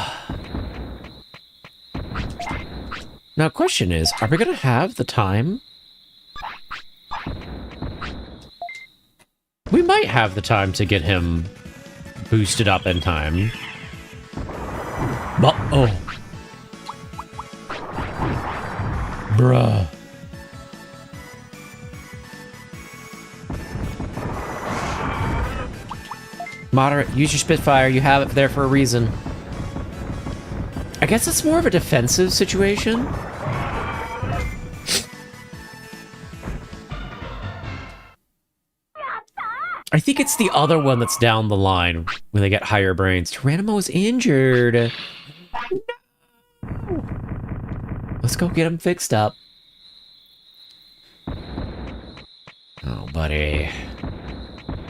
Now, question is, are we gonna have the time? We might have the time to get him boosted up in time. But, oh. Bruh. Moderate, use your Spitfire, you have it there for a reason. I guess it's more of a defensive situation. I think it's the other one that's down the line when they get higher brains. Tyranomon is injured. No. Let's go get him fixed up. Oh, buddy.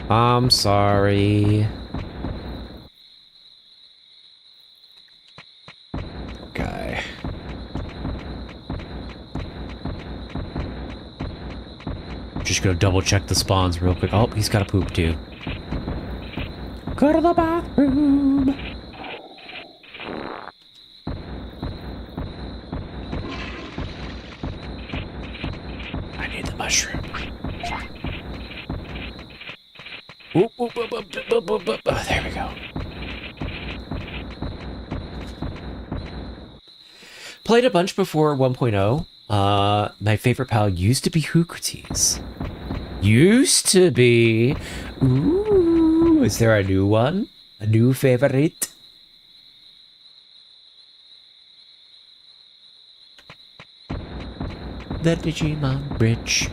I'm sorry. Okay. Just gonna double check the spawns real quick. Oh, he's got to poop too. Go to the bathroom. I need the mushroom. Whoop, whoop, whoop, whoop, whoop, whoop, whoop. Oh, there we go. Played a bunch before 1.0. My favorite pal used to be Hookrates. Used to be. Ooh, is there a new one? A new favorite? The Digimon Bridge.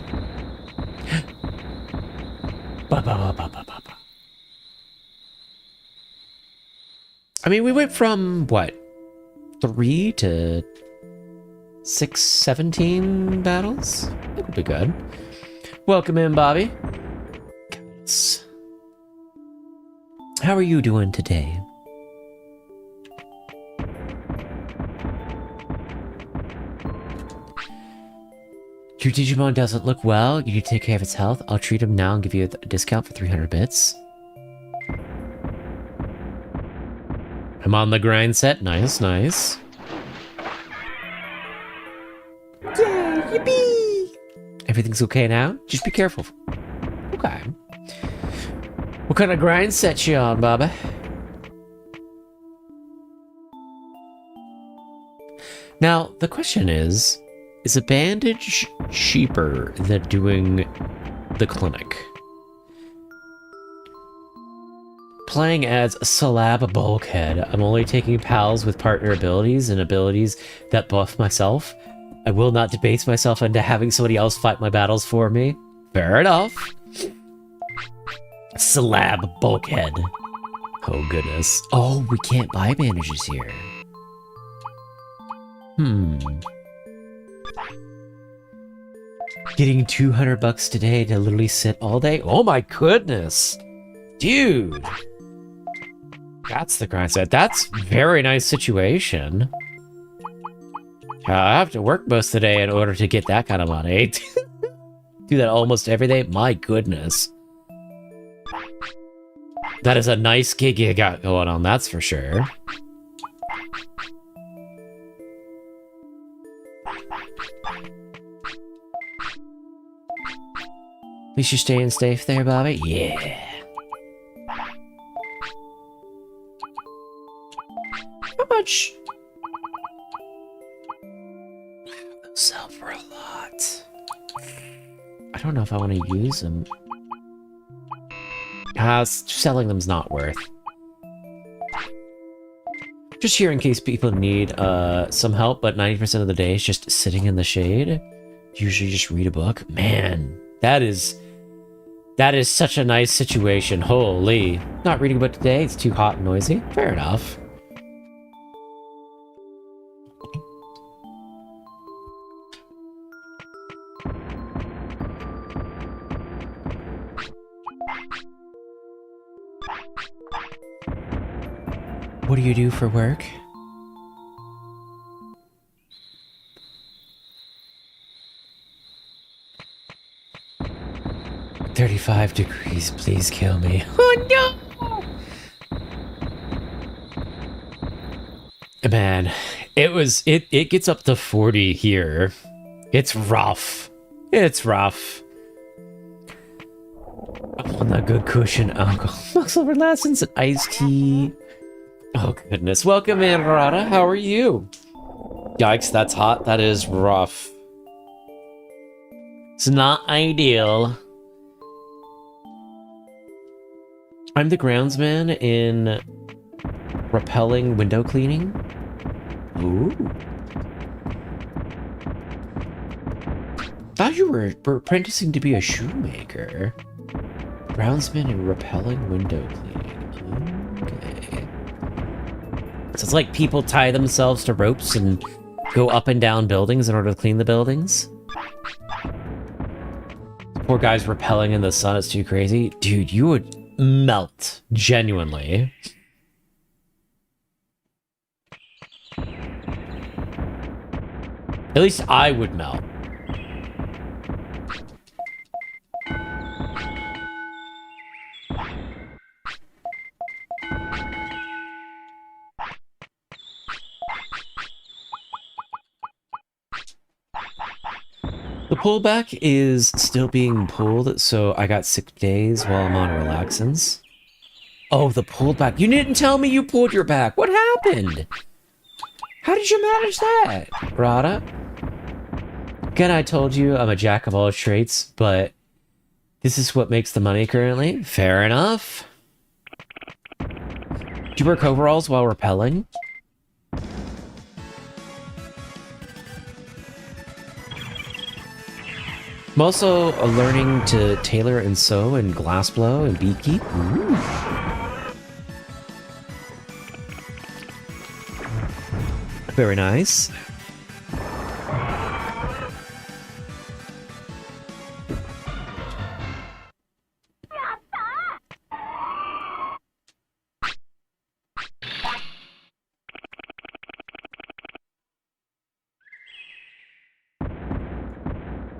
Ba, ba, ba, ba, ba, ba, ba. I mean, we went from, what, 3 to 6, 17 battles? That would be good. Welcome in, Bobby. How are you doing today? Your Digimon doesn't look well. You need to take care of its health. I'll treat him now and give you a discount for 300 bits. I'm on the grind set. Nice, nice. Yay, yippee! Everything's okay now? Just be careful. Okay. What kind of grind set you on, Baba? Now, the question is a bandage cheaper than doing the clinic? Playing as Slab Bulkhead, I'm only taking pals with partner abilities and abilities that buff myself. I will not debase myself into having somebody else fight my battles for me. Fair enough. Slab Bulkhead. Oh goodness. Oh, we can't buy bandages here. Getting 200 bucks today to literally sit all day? Oh my goodness. Dude. That's the grind set. That's a very nice situation. I have to work most of the day in order to get that kind of money. Do that almost every day? My goodness. That is a nice gig you got going on, that's for sure. At least you're staying safe there, Bobby? Yeah. How much? Wow, those sell for a lot. I don't know if I want to use them. Selling them's not worth. Just here in case people need some help, but 90% of the day is just sitting in the shade. Usually just read a book. Man, that is such a nice situation. Holy. Not reading a book today, it's too hot and noisy. Fair enough. What do you do for work? "35 degrees, please kill me." Oh no! Man, it gets up to 40 here. It's rough. It's rough. I want that good cushion alcohol. Muscle relaxants and iced tea. Oh goodness. Welcome in, Rada. How are you? Yikes, that's hot. That is rough. It's not ideal. I'm the groundsman in repelling window cleaning. Ooh. Thought you were apprenticing to be a shoemaker. Groundsman in repelling window cleaning. Okay. So it's like people tie themselves to ropes and go up and down buildings in order to clean the buildings. Poor guy's repelling in the sun, it's too crazy. Dude, you would melt. Genuinely. At least I would melt. The pullback is still being pulled, so I got 6 days while I'm on relaxins. Oh, the pulled back. You didn't tell me you pulled your back. What happened? How did you manage that, Rada? Again, I told you I'm a jack of all trades, but this is what makes the money currently. Fair enough. Do you wear coveralls while rappelling? I'm also learning to tailor and sew and glass blow and beadkeep. Ooh. Very nice.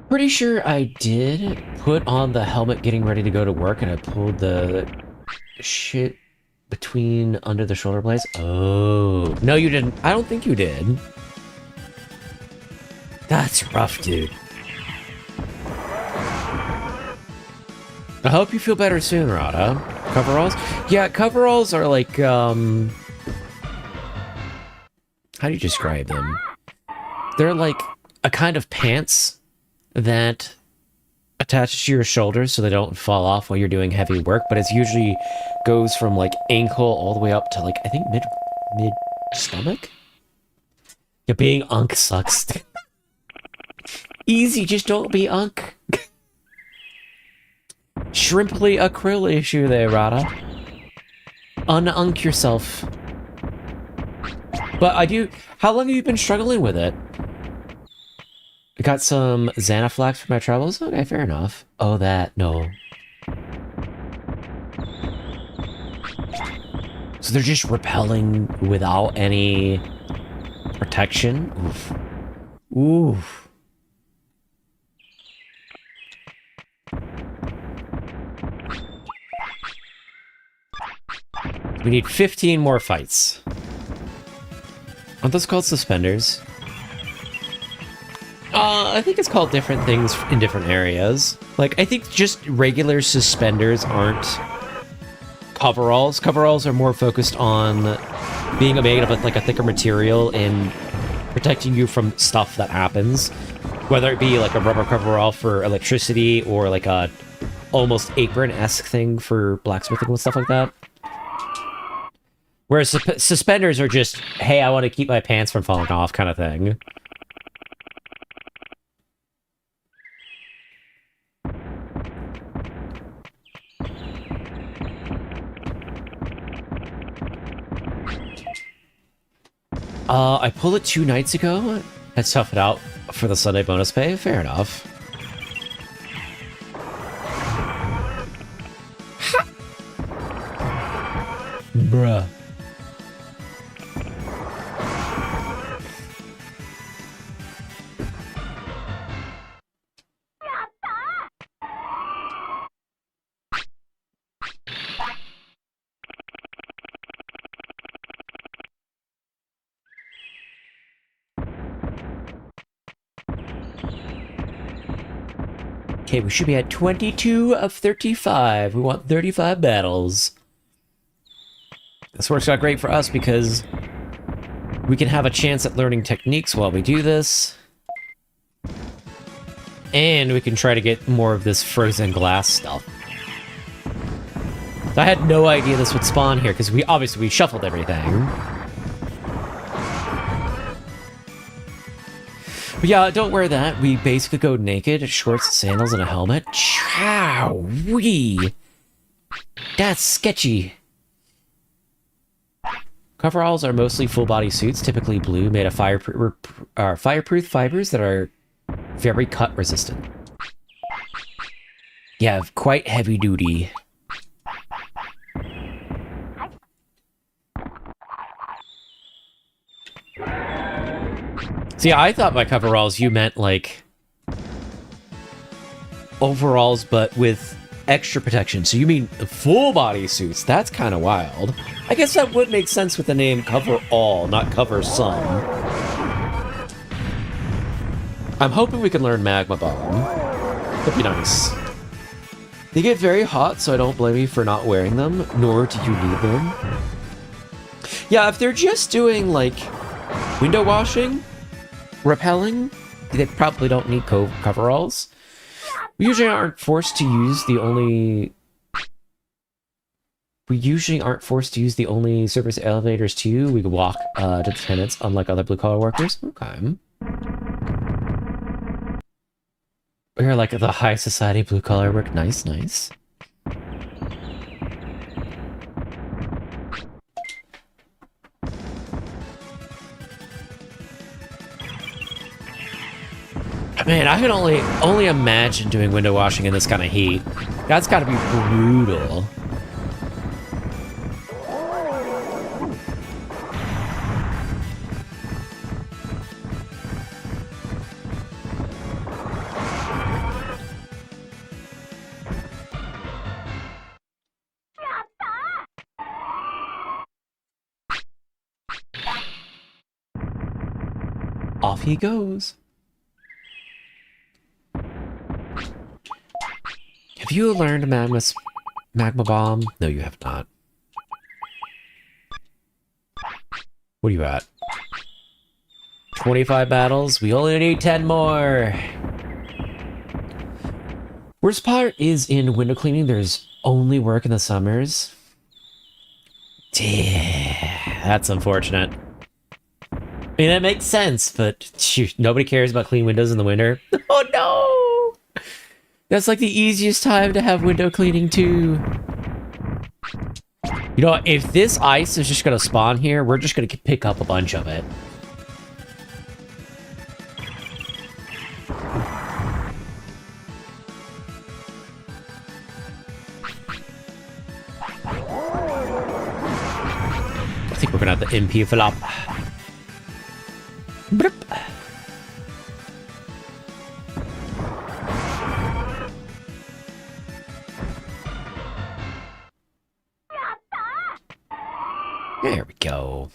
Pretty sure I did put on the helmet getting ready to go to work, and I pulled the shit between under the shoulder blades. Oh, no, you didn't. I don't think you did. That's rough, dude. I hope you feel better soon, Rada. Coveralls? Yeah, coveralls are like, how do you describe them? They're like a kind of pants that attach to your shoulders so they don't fall off while you're doing heavy work, but it's usually goes from like ankle all the way up to like, I think mid stomach? Yeah, being unk sucks. Easy, just don't be unk. Shrimply acryl issue there, Rada. Un-unk yourself. But I do... How long have you been struggling with it? I got some Xanaflax for my travels? Okay, fair enough. Oh, that. No. So they're just repelling without any protection? Oof. Oof. We need 15 more fights. Aren't those called suspenders? I think it's called different things in different areas. Like, I think just regular suspenders aren't coveralls. Coveralls are more focused on being made of like a thicker material and protecting you from stuff that happens. Whether it be like a rubber coverall for electricity or like a almost apron-esque thing for blacksmithing and stuff like that. Whereas suspenders are just, hey, I want to keep my pants from falling off kind of thing. I pulled it 2 nights ago. I toughed it out for the Sunday bonus pay. Fair enough. Ha! Bruh. Okay, we should be at 22 of 35. We want 35 battles. This works out great for us because we can have a chance at learning techniques while we do this. And we can try to get more of this frozen glass stuff. I had no idea this would spawn here because we shuffled everything. But yeah, don't wear that. We basically go naked, shorts, sandals, and a helmet. Chow-wee! That's sketchy. Coveralls are mostly full-body suits, typically blue, made of fireproof fibers that are very cut-resistant. Yeah, quite heavy-duty. See, I thought by coveralls you meant, like, overalls, but with extra protection. So you mean full body suits? That's kind of wild. I guess that would make sense with the name Cover All, not Cover Some. I'm hoping we can learn Magma Bomb. That'd be nice. They get very hot, so I don't blame you for not wearing them, nor do you need them. Yeah, if they're just doing, like, window washing, repelling, they probably don't need coveralls. We usually aren't forced to use the only... We usually aren't forced to use the only service elevators too. We can walk to the tenants, unlike other blue-collar workers. Okay. We're like the high society blue-collar work. Nice, nice. Man, I can only imagine doing window washing in this kind of heat. That's got to be brutal. off he goes. Have you learned magma bomb? No, you have not. What are you at? 25 battles? We only need 10 more. Worst part is in window cleaning, there's only work in the summers. Damn, that's unfortunate. I mean, that makes sense, but shoot, nobody cares about clean windows in the winter. Oh no! That's like the easiest time to have window cleaning too. You know what? If this ice is just gonna spawn here, we're just gonna pick up a bunch of it. I think we're gonna have the MP flop. Brip. There we go.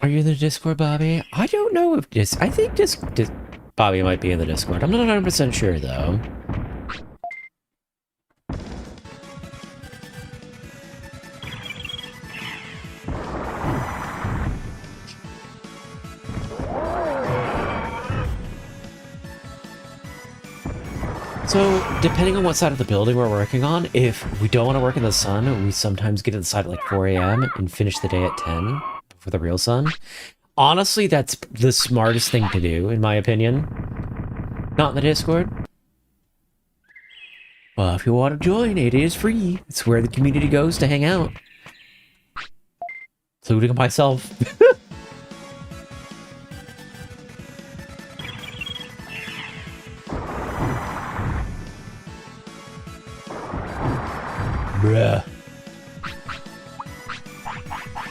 Are you in the Discord, Bobby? I don't know if I think Bobby might be in the Discord. I'm not 100% sure though. So, depending on what side of the building we're working on, if we don't want to work in the sun, we sometimes get inside at like 4 a.m. and finish the day at 10 for the real sun. Honestly, that's the smartest thing to do, in my opinion. Not in the Discord. Well, if you want to join, it is free. It's where the community goes to hang out. Including myself. Bruh.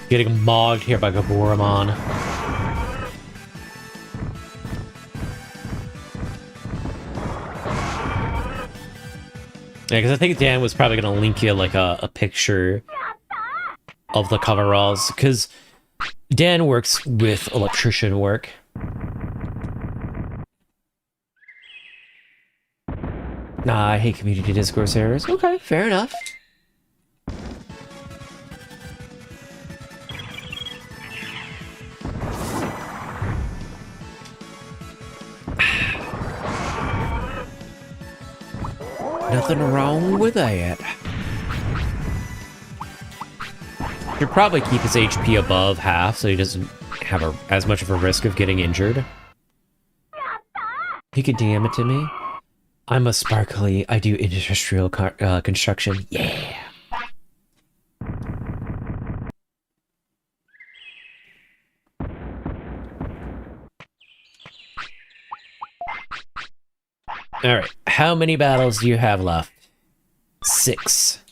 Getting mogged here by Gaboramon. Yeah, because I think Dan was probably going to link you like a picture of the coveralls, because Dan works with electrician work. Nah, I hate community Discord servers. Okay, fair enough. Nothing wrong with that. Should probably keep his HP above half so he doesn't have as much of a risk of getting injured. He could DM it to me. I'm a sparkly. I do industrial construction. Yeah. All right. How many battles do you have left? 6.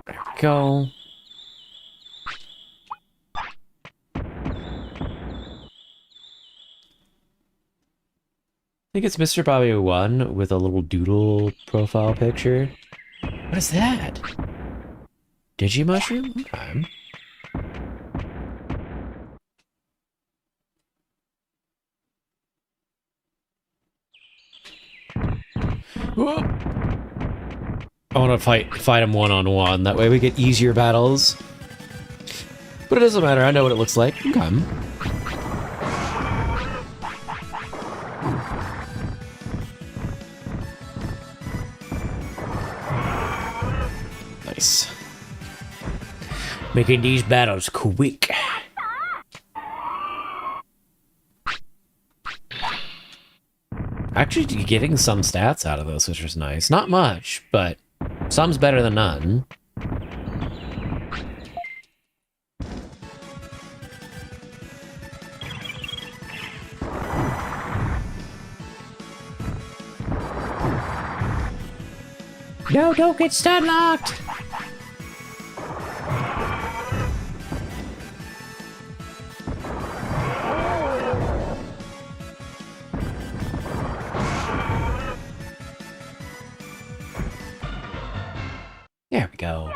There we go. I think it's Mr. Bobby 1 with a little doodle profile picture. What is that? Digimushroom? Okay. Whoa. I want to fight him one-on-one. That way we get easier battles. But it doesn't matter. I know what it looks like. Okay. Nice. Making these battles quick. Actually getting some stats out of this, which is nice. Not much, but some's better than none. No, don't get stun locked! There we go.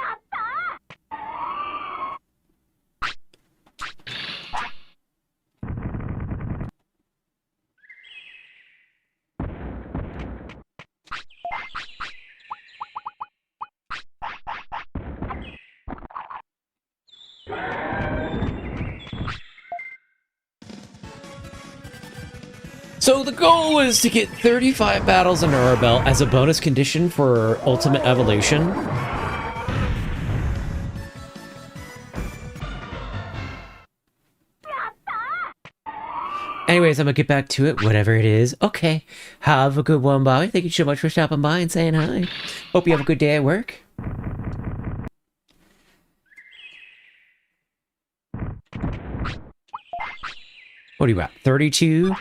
So the goal is to get 35 battles under our belt as a bonus condition for Ultimate Evolution. Anyways, I'm gonna get back to it, whatever it is. Okay, have a good one, Bobby. Thank you so much for stopping by and saying hi. Hope you have a good day at work. What are you at, 32?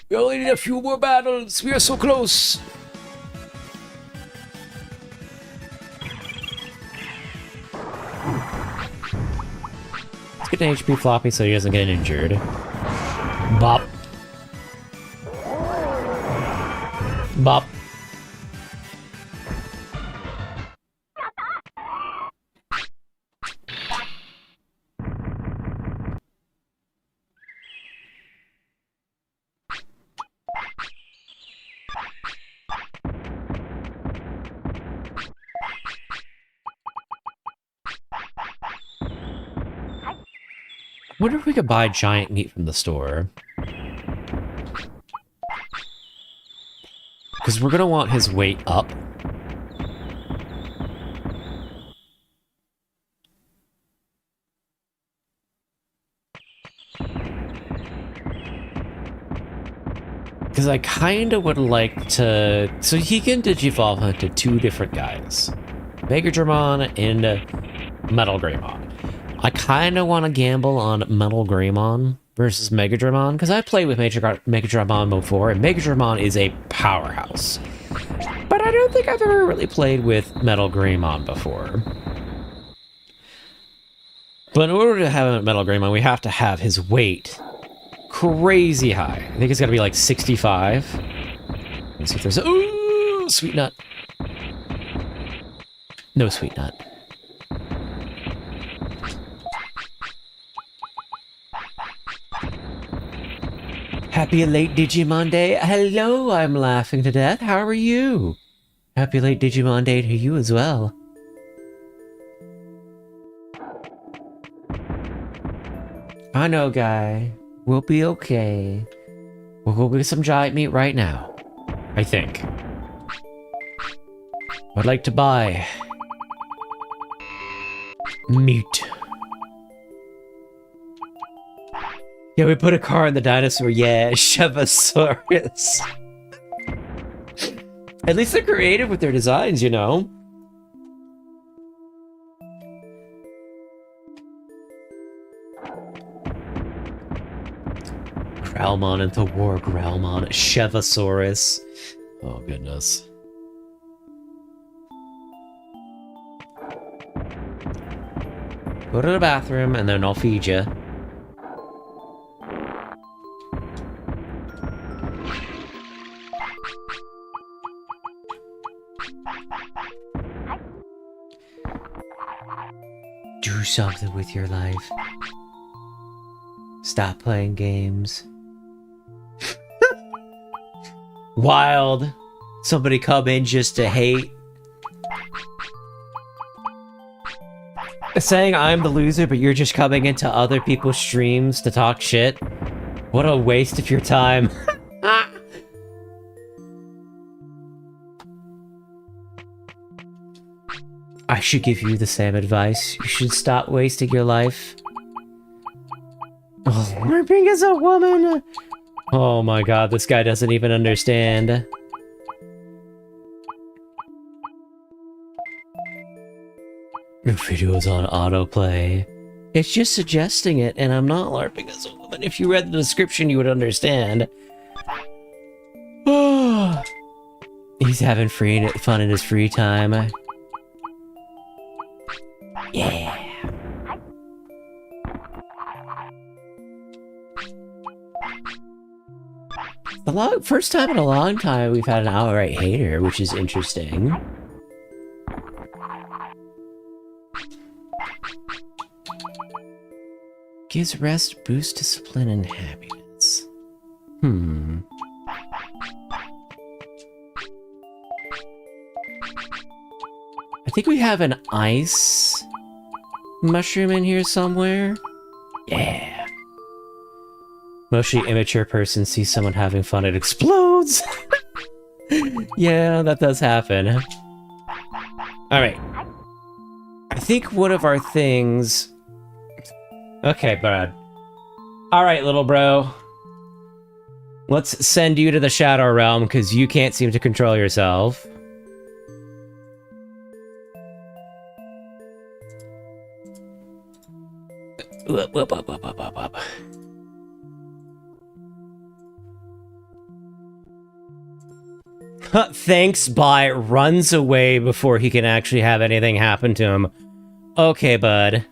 We only need a few more battles. We are so close. Let's get an HP floppy so he doesn't get injured. Bop. Bop. I wonder if we could buy giant meat from the store. Because we're going to want his weight up. Because I kind of would like to... So he can Digivolve into two different guys. Mega Dramon and Metal Greymon. I kind of want to gamble on Metal Greymon versus Mega Dramon, because I played with Mega Dramon before, and Mega Dramon is a powerhouse. But I don't think I've ever really played with Metal Greymon before. But in order to have Metal Greymon, we have to have his weight crazy high. I think it's got to be like 65. Let's see if there's... Ooh, sweet nut. No sweet nut. Happy late Digimon Day. Hello, I'm laughing to death. How are you? Happy late Digimon Day to you as well. I know, guy. We'll be okay. We'll go get some giant meat right now. I think. I'd like to buy meat. Yeah, we put a car in the dinosaur. Yeah, Chevosaurus. At least they're creative with their designs, you know? Growlmon into War Growlmon. Chevosaurus. Oh, goodness. Go to the bathroom and then I'll feed you. Do something with your life. Stop playing games. Wild. Somebody come in just to hate. Saying I'm the loser, but you're just coming into other people's streams to talk shit. What a waste of your time. I should give you the same advice. You should stop wasting your life. Oh, LARPing as a woman! Oh my god, this guy doesn't even understand. Your video's on autoplay. It's just suggesting it, and I'm not LARPing as a woman. If you read the description, you would understand. He's having fun in his free time. Yeah. First time in a long time we've had an outright hater, which is interesting. Gives rest, boosts discipline, and happiness. I think we have an ice mushroom in here somewhere. Yeah. Mostly immature person sees someone having fun, it explodes. Yeah, that does happen. Alright. I think one of our things... Okay, bud. Alright, little bro. Let's send you to the Shadow Realm, because you can't seem to control yourself. Up. Thanks, bye. Runs away before he can actually have anything happen to him. Okay, bud.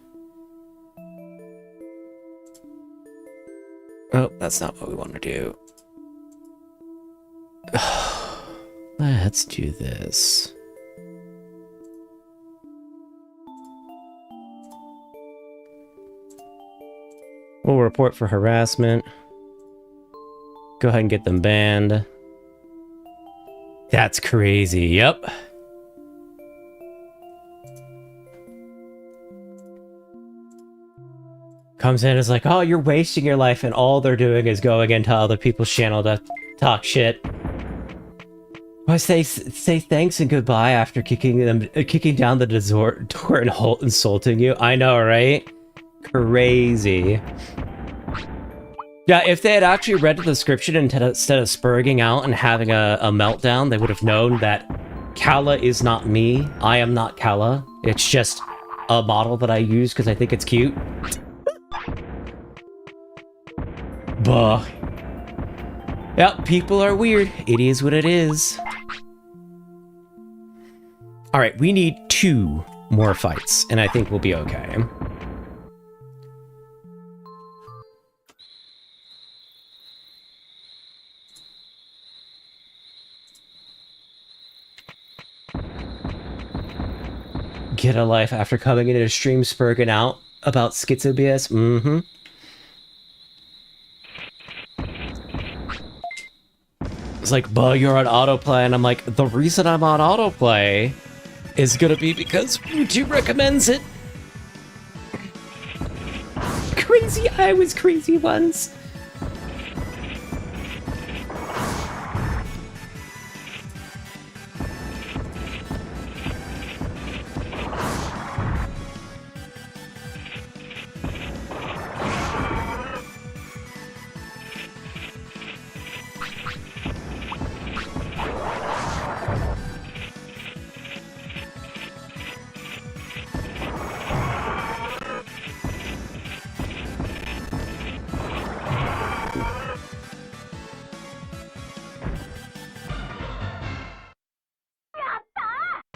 Oh, that's not what we want to do. Let's do this. We'll report for harassment. Go ahead and get them banned. That's crazy, yep. Comes in and is like, oh, you're wasting your life, and all they're doing is going into other people's channel to talk shit. Why say thanks and goodbye after kicking down the door and insulting you? I know, right? Crazy. Yeah, if they had actually read the description instead of spurging out and having a meltdown, they would have known that Kala is not me. I am not Kala. It's just a model that I use because I think it's cute. Bah. Yep, people are weird. It is what it is. Alright, we need 2 more fights, and I think we'll be okay. Get a life after coming into a stream spurging out about schizo BS? Mm-hmm. It's like, but you're on autoplay, and I'm like, the reason I'm on autoplay is gonna be because YouTube recommends it. Crazy, I was crazy once.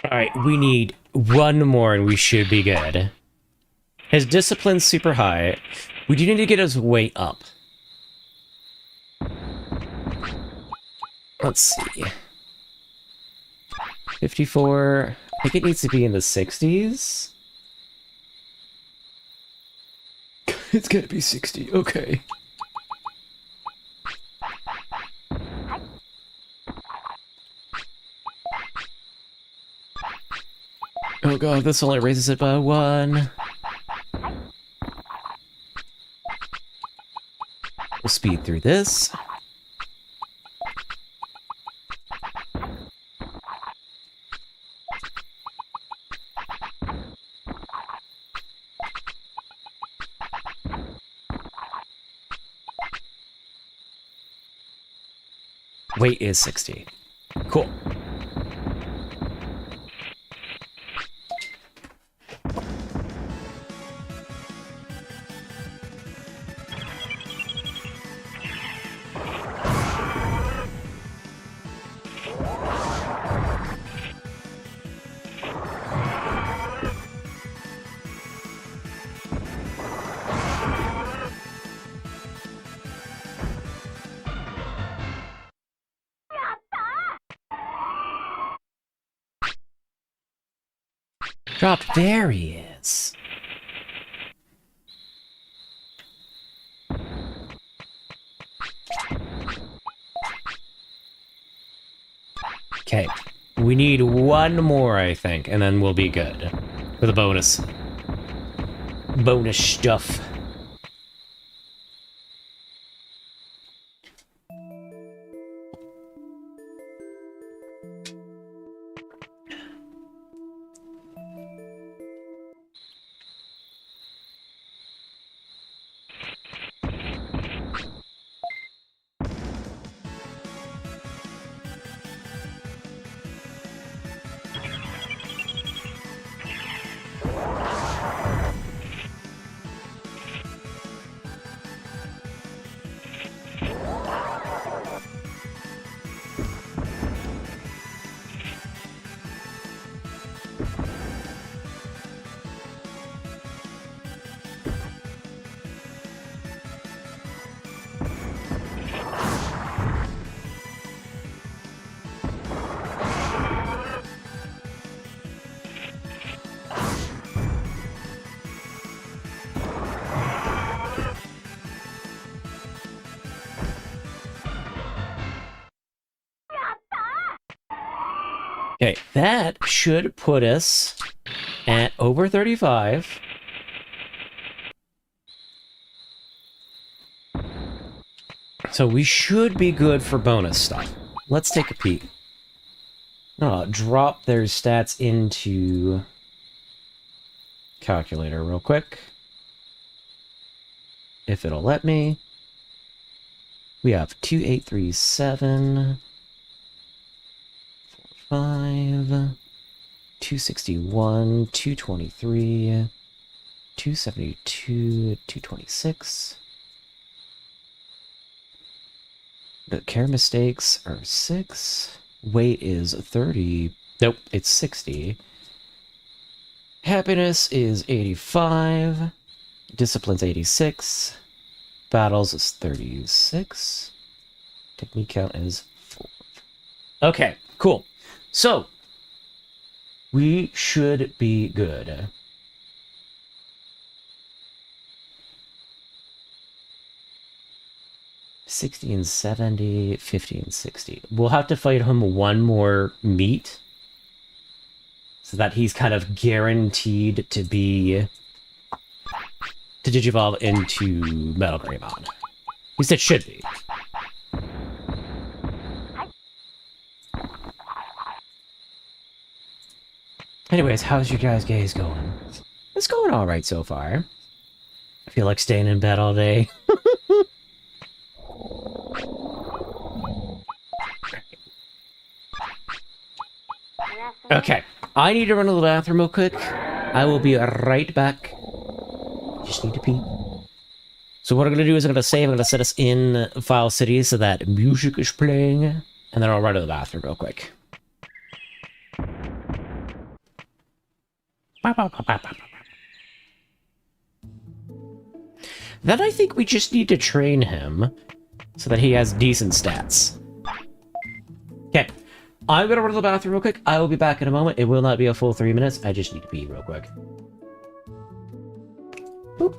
Alright, we need 1 more and we should be good. His discipline's super high. We do need to get his weight up. Let's see. 54. I think it needs to be in the 60s. It's gonna be 60, okay. Oh god, this only raises it by 1. We'll speed through this. Weight is 60. Cool. Dropped. There he is. Okay. We need one more, I think, and then we'll be good. For the bonus. Bonus stuff. Okay, that should put us at over 35. So we should be good for bonus stuff. Let's take a peek. Drop their stats into calculator real quick. If it'll let me. We have 2837, 45, 261, 223, 272, 226. The care mistakes are 6. Weight is 30. Nope, it's 60. Happiness is 85. Discipline's 86. Battles is 36. Technique count is 4. Okay, cool. So, we should be good. $60 and $70, $50 and $60. We'll have to fight him one more meet, so that he's kind of guaranteed to be... to digivolve into Metal Greymon. At least it should be. Anyways, how's your guys' gaze going? It's going alright so far. I feel like staying in bed all day. Okay, I need to run to the bathroom real quick. I will be right back. Just need to pee. So what I'm going to do is I'm going to save, I'm going to set us in File City so that music is playing, and then I'll run to the bathroom real quick. Then I think we just need to train him so that he has decent stats. Okay, I'm going to run to the bathroom real quick. I will be back in a moment. It will not be a full 3 minutes. I just need to pee real quick. Boop.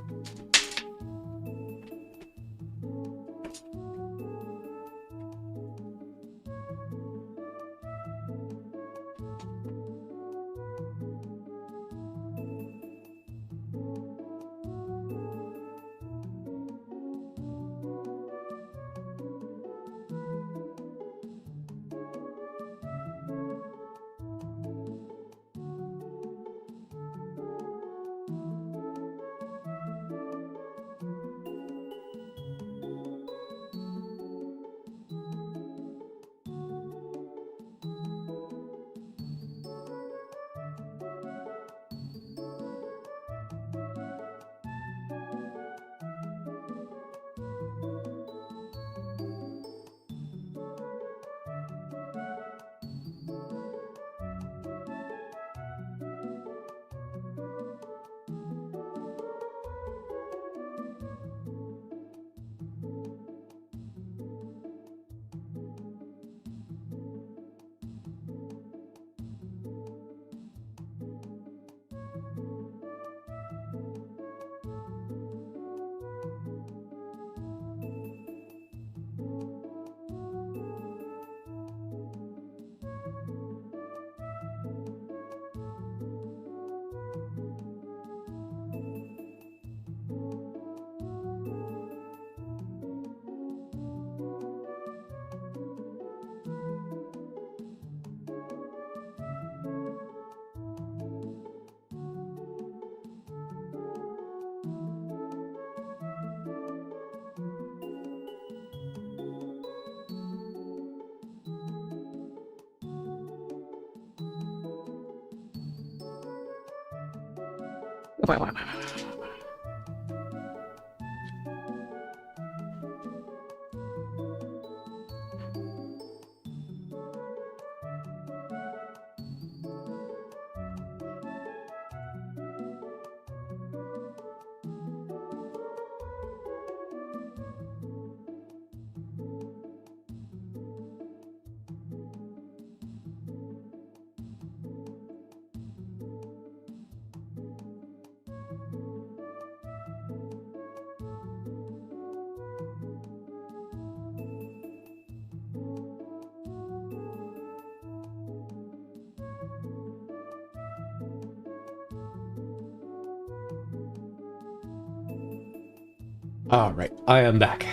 Alright, I am back.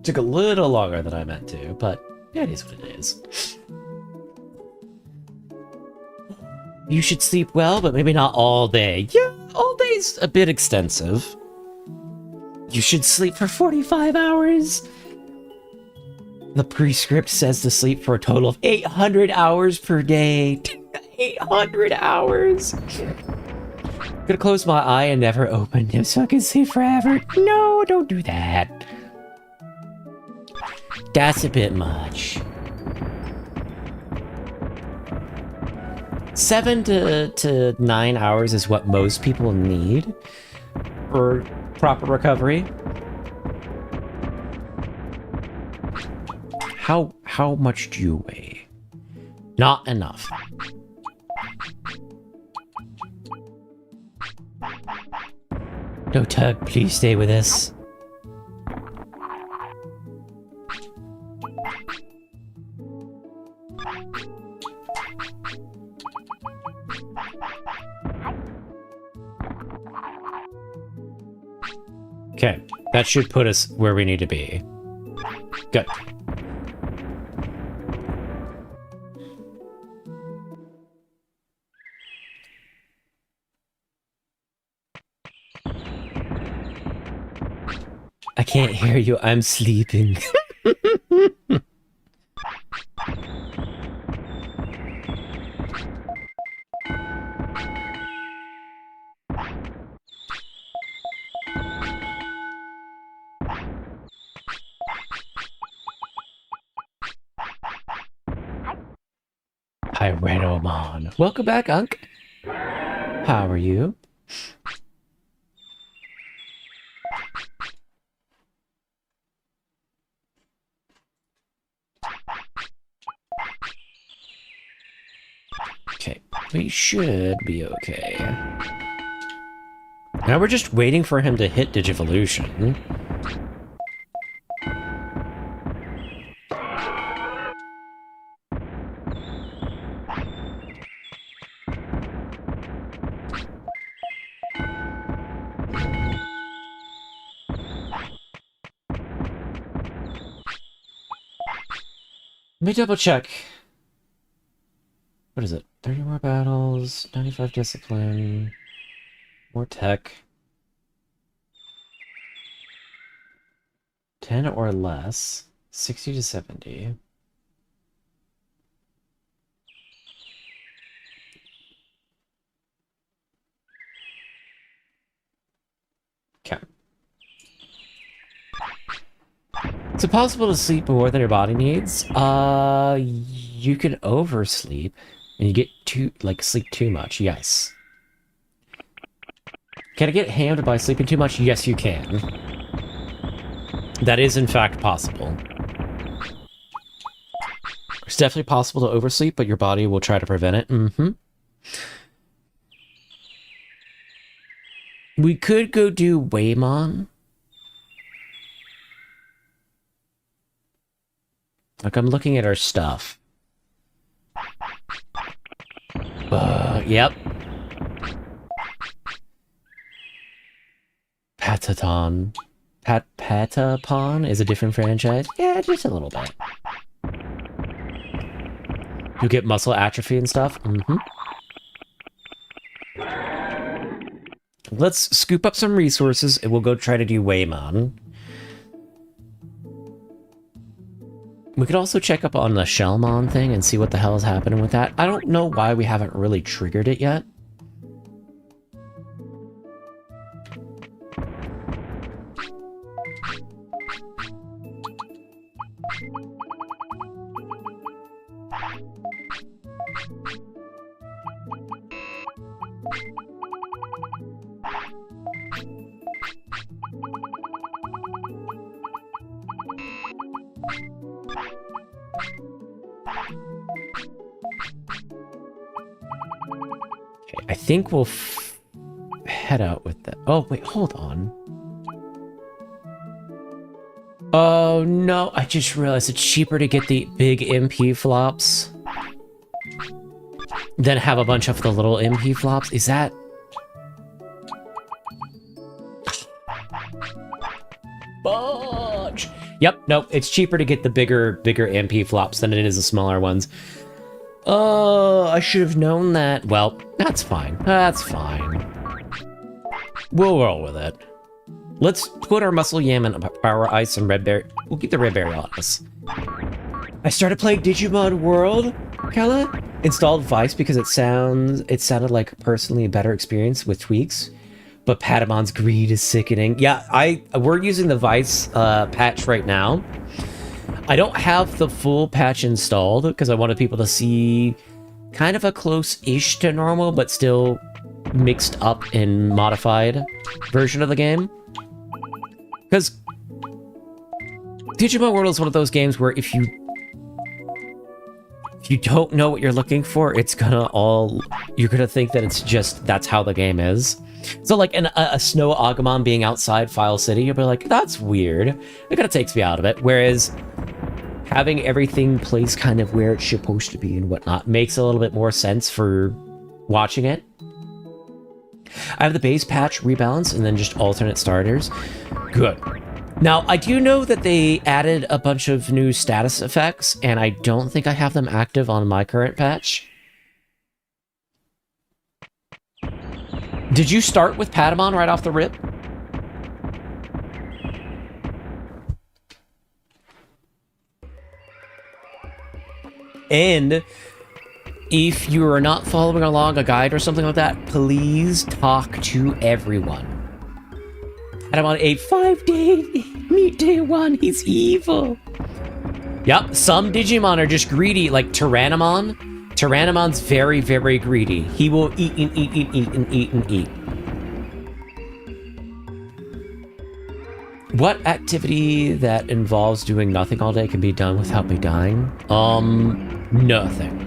Took a little longer than I meant to, but yeah, it is what it is. You should sleep well, but maybe not all day. Yeah, all day's a bit extensive. You should sleep for 45 hours. The prescript says to sleep for a total of 800 hours per day. 800 hours! Gonna close my eye and never open them so I can sleep forever. No, don't do that. That's a bit much. 7 to 9 hours is what most people need for proper recovery. How much do you weigh? Not enough. No, Tug, please stay with us. Okay, that should put us where we need to be. Good. I can't hear you, I'm sleeping. tyranomon. Welcome back, Unk. How are you? Okay, we should be okay. Now we're just waiting for him to hit Digivolution. Let me double check. What is it? 30 more battles, 95 discipline, more tech. 10 or less, 60 to 70. Okay. Is it possible to sleep more than your body needs? You can oversleep and you get sleep too much, yes. Can I get hammed by sleeping too much? Yes, you can. That is in fact possible. It's definitely possible to oversleep, but your body will try to prevent it. We could go do Waymon. Like, I'm looking at our stuff. Yep. Patapon. Patapon is a different franchise? Yeah, just a little bit. You get muscle atrophy and stuff? Let's scoop up some resources and we'll go try to do Waymon. We could also check up on the Shellmon thing and see what the hell is happening with that. I don't know why we haven't really triggered it yet. I think we'll head out with that. Oh, wait, hold on. Oh, no, I just realized it's cheaper to get the big MP flops than have a bunch of the little MP flops. Is that... Fudge! Yep, nope, it's cheaper to get the bigger MP flops than it is the smaller ones. Oh, I should have known that. Well, that's fine. That's fine. We'll roll with it. Let's put our muscle yam and power ice and red berry. We'll keep the red berry on us. I started playing Digimon World, Kella. Installed Vice because it sounded like a personally better experience with tweaks. But Patamon's greed is sickening. Yeah, we're using the Vice patch right now. I don't have the full patch installed because I wanted people to see kind of a close-ish to normal, but still mixed up and modified version of the game. Because Digimon World is one of those games where if you don't know what you're looking for, you're gonna think that it's just, that's how the game is. So like a Snow Agumon being outside File City, you'll be like, that's weird. It kind of takes me out of it. Whereas having everything placed kind of where it's supposed to be and whatnot makes a little bit more sense for watching it. I have the base patch rebalance and then just alternate starters. Good. Now, I do know that they added a bunch of new status effects, and I don't think I have them active on my current patch. Did you start with Patamon right off the rip? And if you are not following along a guide or something like that, please talk to everyone. Patamon ate 5-day meat day 1. He's evil. Yep, some Digimon are just greedy, like Tyranomon. Tyraноmon's very, very greedy. He will eat and eat and eat and eat and eat. What activity that involves doing nothing all day can be done without me dying? Nothing.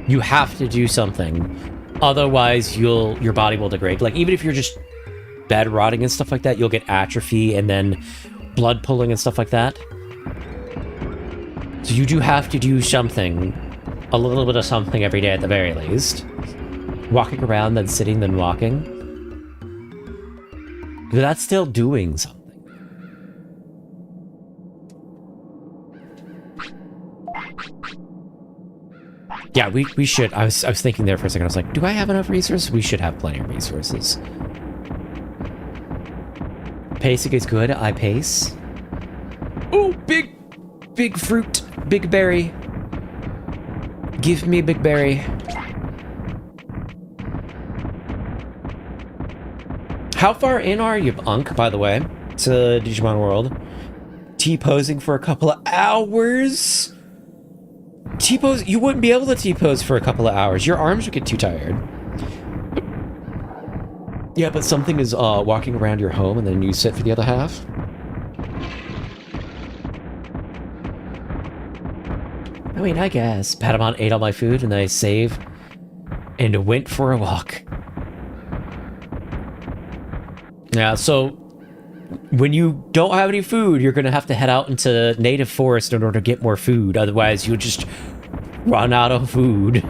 You have to do something. Otherwise, your body will degrade. Like, even if you're just bed rotting and stuff like that, you'll get atrophy and then blood pulling and stuff like that. So you do have to do something. A little bit of something every day at the very least. Walking around, then sitting, then walking. But that's still doing something. Yeah, we should. I was thinking there for a second. I was like, do I have enough resources? We should have plenty of resources. Pacing is good. I pace. Oh, big fruit. Big berry. Give me big berry. How far in are you, Unk, by the way, to Digimon World? T-posing for a couple of hours? T-pose? You wouldn't be able to T-pose for a couple of hours. Your arms would get too tired. Yeah, but something is walking around your home and then you sit for the other half. I mean, I guess. Patamon ate all my food and then I saved and went for a walk. Yeah, so when you don't have any food, you're going to have to head out into native forest in order to get more food. Otherwise, you'll just run out of food.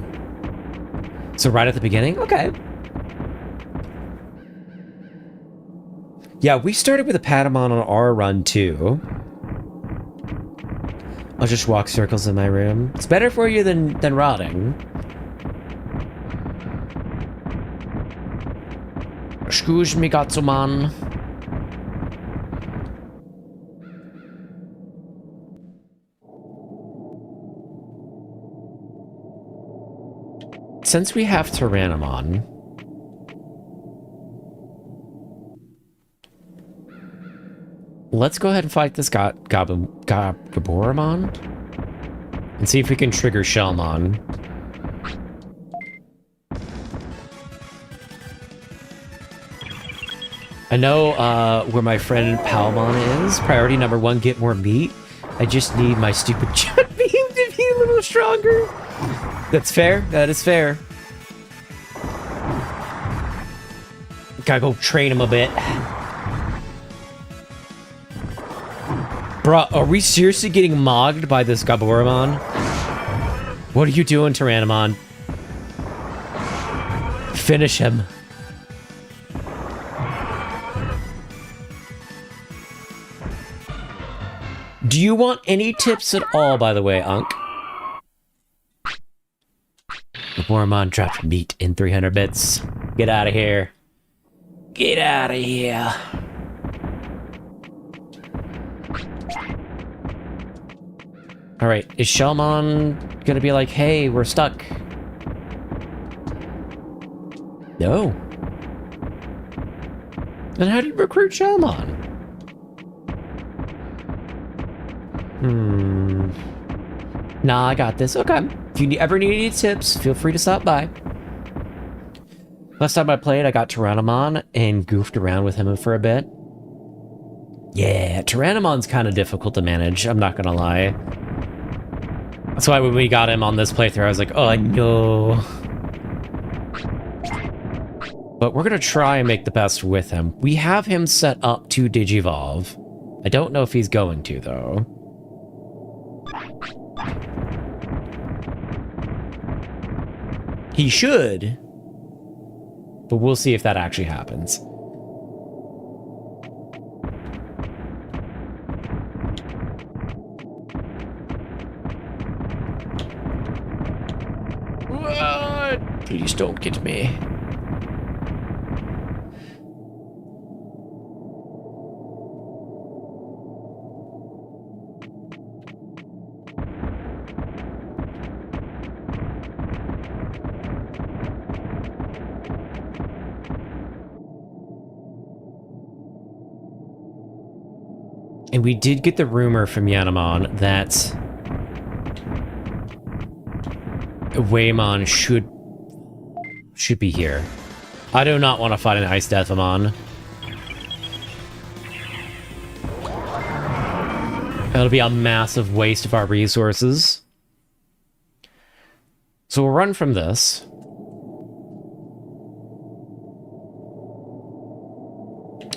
So right at the beginning? Okay. Yeah, we started with a Patamon on our run, too. I'll just walk circles in my room. It's better for you than rotting. Excuse me, Gatsuman. Since we have Tyranomon, let's go ahead and fight this Gaboromon and see if we can trigger Shellmon. I know where my friend Palmon is. Priority number 1, get more meat. I just need my stupid jet beam to be a little stronger. That's fair. That is fair. Gotta go train him a bit. Bruh, are we seriously getting mogged by this Gaburimon? What are you doing, Tyranomon? Finish him. Do you want any tips at all, by the way, Unk? Gaburimon dropped meat in 300 bits. Get out of here. Get out of here. Alright, is Shellmon gonna be like, hey, we're stuck? No. Then how do you recruit Shellmon? Nah, I got this. Okay. If you ever need any tips, feel free to stop by. Last time I played, I got Tyranomon and goofed around with him for a bit. Yeah, Tyrannomon's kind of difficult to manage, I'm not gonna lie. That's why when we got him on this playthrough, I was like, oh no. But we're gonna try and make the best with him. We have him set up to Digivolve. I don't know if he's going to, though. He should. But we'll see if that actually happens. What? Please don't get me. And we did get the rumor from Yanamon that Waymon should be here. I do not want to fight an Ice Deathmon. That'll be a massive waste of our resources. So we'll run from this.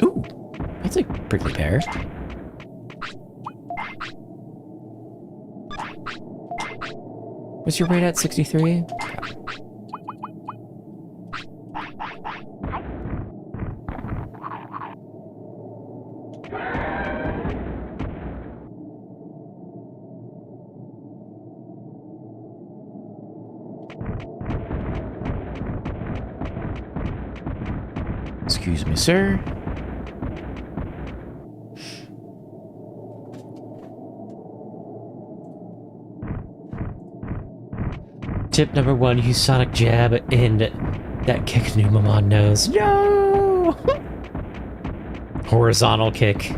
Ooh, that's a prickly pear. What's your rate at? 63? Excuse me, sir. Tip number 1, use Sonic Jab and that kick Numamon knows. No! Horizontal kick.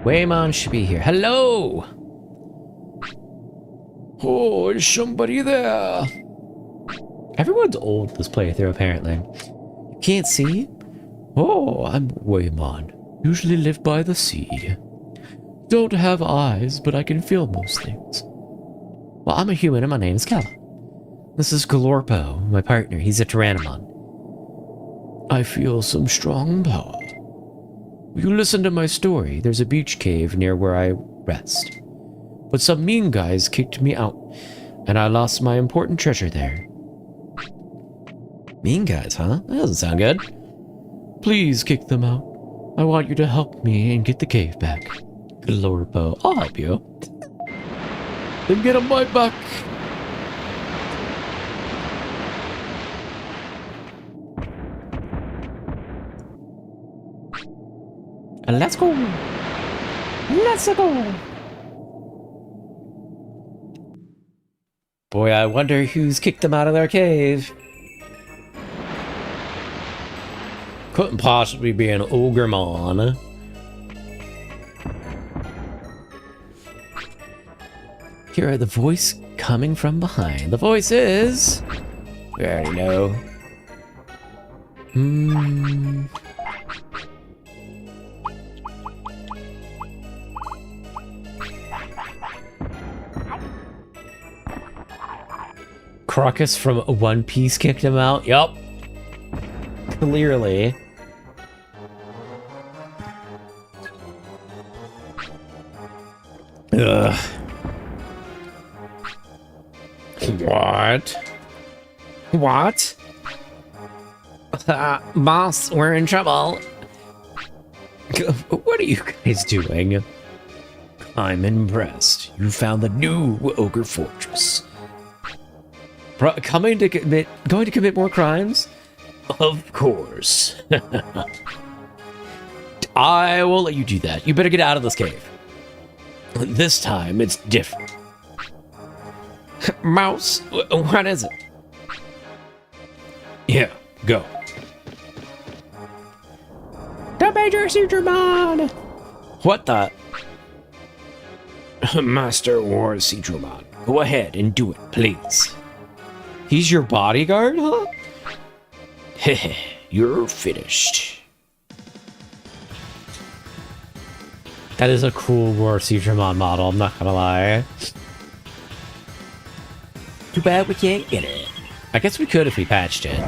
Waymon should be here. Hello! Oh, is somebody there? Everyone's old this playthrough, apparently. You can't see? Oh, I'm Waymon. Usually live by the sea. Don't have eyes, but I can feel most things. Well, I'm a human and my name is Kella. This is Galorpo, my partner. He's a tyranomon. I feel some strong power. You listen to my story. There's a beach cave near where I rest. But some mean guys kicked me out, and I lost my important treasure there. Mean guys, huh? That doesn't sound good. Please kick them out. I want you to help me and get the cave back. Glorpo, I'll help you. Then get on my back. Let's go! Let's go! Boy, I wonder who's kicked them out of their cave. Couldn't possibly be an Ogremon. Hear the voice coming from behind. The voice is... We already know. Crocus from One Piece kicked him out? Yup. Clearly. Ugh. What? What? Boss, we're in trouble. What are you guys doing? I'm impressed. You found the new Ogre Fortress. Going to commit more crimes? Of course. I will let you do that. You better get out of this cave. This time, it's different. Mouse, what is it? Yeah, go. The Major Digimon! What the? Master War Digimon, go ahead and do it, please. He's your bodyguard, huh? Heh, you're finished. That is a cool War Digimon model, I'm not gonna lie. Too bad we can't get it. I guess we could if we patched it.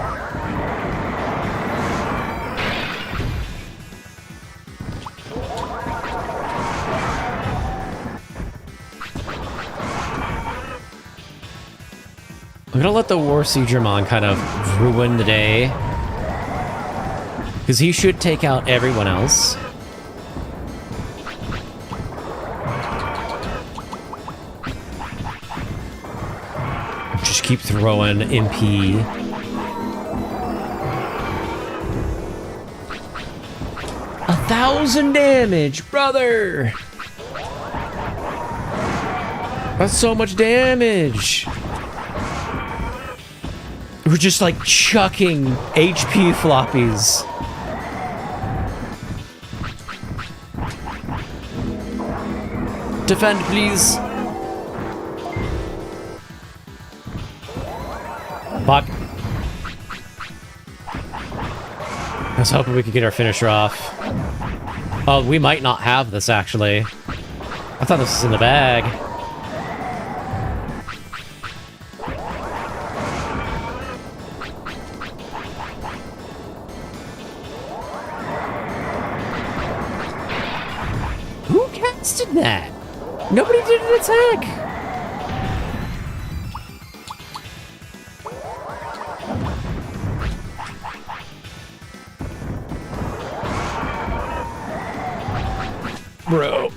I'm gonna let the War Digimon kind of ruin the day. Because he should take out everyone else. Just keep throwing MP. A 1,000 damage, brother! That's so much damage! We're just like chucking HP floppies. Defend, please. Fuck. I was hoping we could get our finisher off. Oh, we might not have this, actually. I thought this was in the bag. Who casted that? Nobody did an attack! Bro.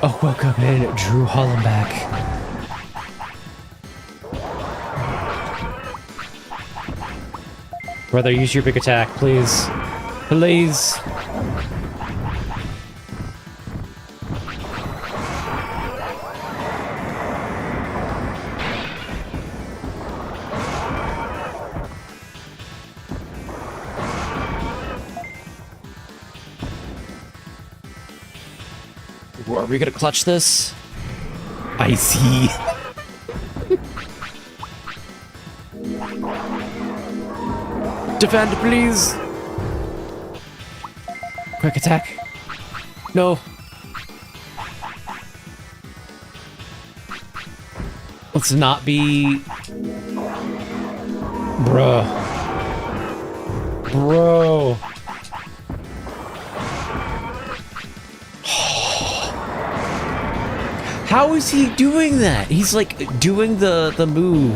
Oh, welcome in, Drew Hollenbeck. Brother, use your big attack, please. Please. Are we gonna clutch this? I see. Defend, please. Quick attack. No. Let's not be... Bruh. Bro. How is he doing that? He's like doing the move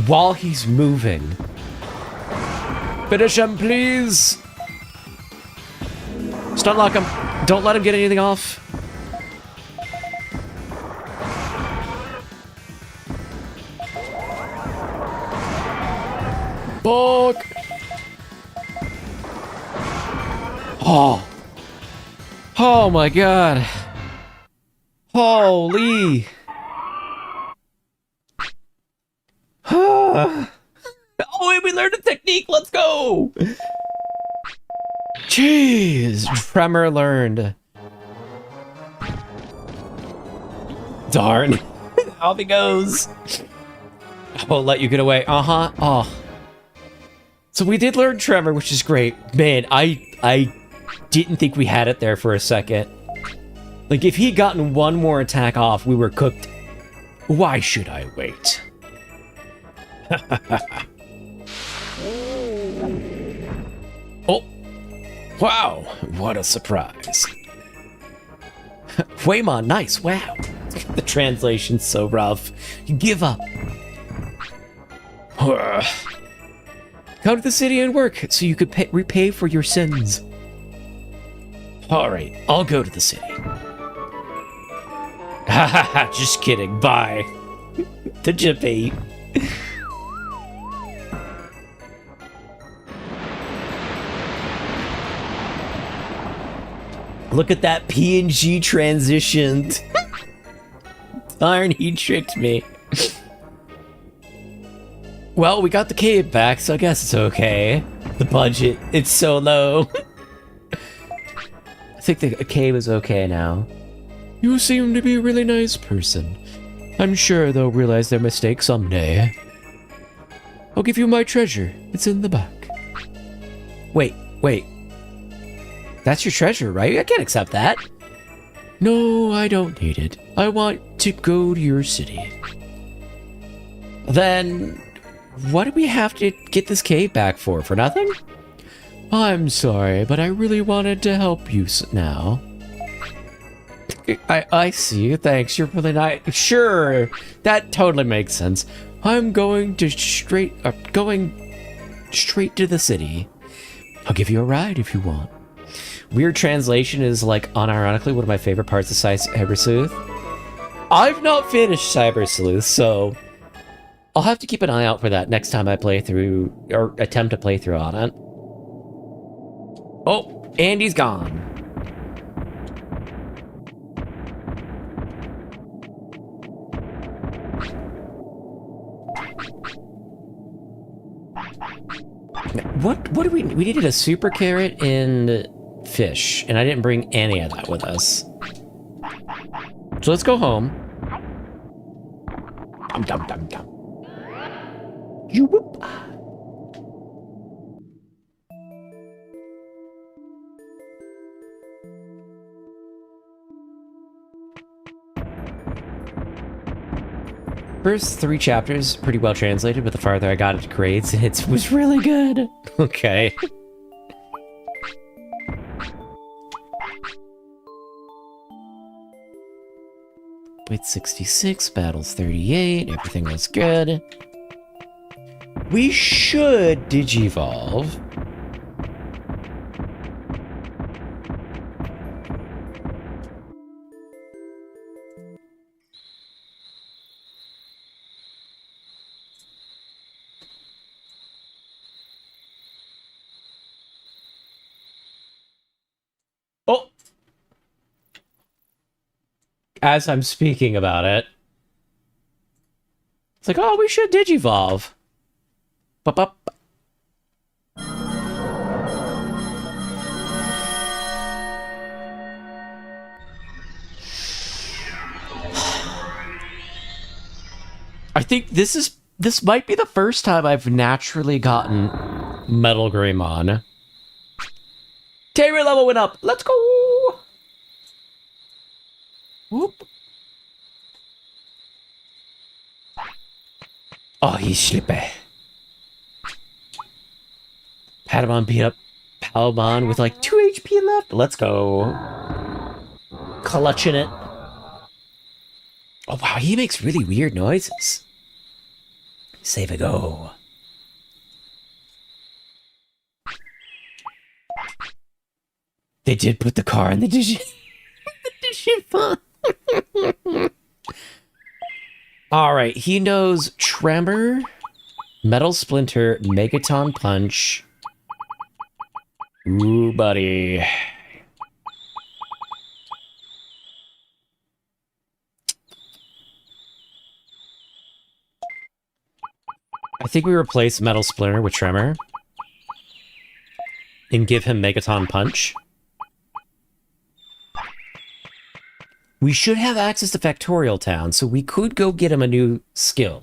while he's moving. Finish him, please. Stun lock him. Don't let him get anything off. Fuck. Oh. Oh my god. Holy! Oh, wait, we learned a technique! Let's go! Jeez! Tremor learned. Darn. Off he goes. I won't let you get away. Uh-huh. Oh. So we did learn Tremor, which is great. Man, I didn't think we had it there for a second. Like, if he'd gotten one more attack off, we were cooked. Why should I wait? Oh. Wow. What a surprise. Waymon, nice. Wow. The translation's so rough. You give up. Come to the city and work so you could repay for your sins. Alright, I'll go to the city. Hahaha, just kidding. Bye. The Jippy. Look at that PNG transitioned. Darn, he tricked me. Well, we got the cave back, so I guess it's okay. The budget, it's so low. I think the cave is okay now. You seem to be a really nice person. I'm sure they'll realize their mistake someday. I'll give you my treasure. It's in the back. Wait. That's your treasure, right? I can't accept that. No, I don't need it. I want to go to your city. Then, what do we have to get this cave back for? For nothing? I'm sorry, but I really wanted to help you now. I see. Thanks. You're really nice. Sure, that totally makes sense. I'm going straight to the city. I'll give you a ride if you want. Weird translation is, like, unironically one of my favorite parts of Cyber Sleuth. I've not finished Cyber Sleuth, so I'll have to keep an eye out for that next time I play through, or attempt to play through on it. Oh, Andy's gone. What do we needed a super carrot and fish, and I didn't bring any of that with us. So let's go home. Dum. You whoop. First 3 chapters, pretty well translated, but the farther I got into grades, it was really good. Okay. With 66, battles 38, everything was good. We should digivolve. Oh! As I'm speaking about it, it's like, oh, we should digivolve. Bup. I think this might be the first time I've naturally gotten Metal Greymon. Terry level went up. Let's go. Whoop. Oh, he's sleepy. Patamon beat up Palmon with like 2 HP left. Let's go. Clutching it. Oh, wow, he makes really weird noises. Save a go. They did put the car in the Digimon. Alright, he knows Tremor, Metal Splinter, Megaton Punch. Ooh, buddy. I think we replace Metal Splinter with Tremor. And give him Megaton Punch. We should have access to Factorial Town, so we could go get him a new skill.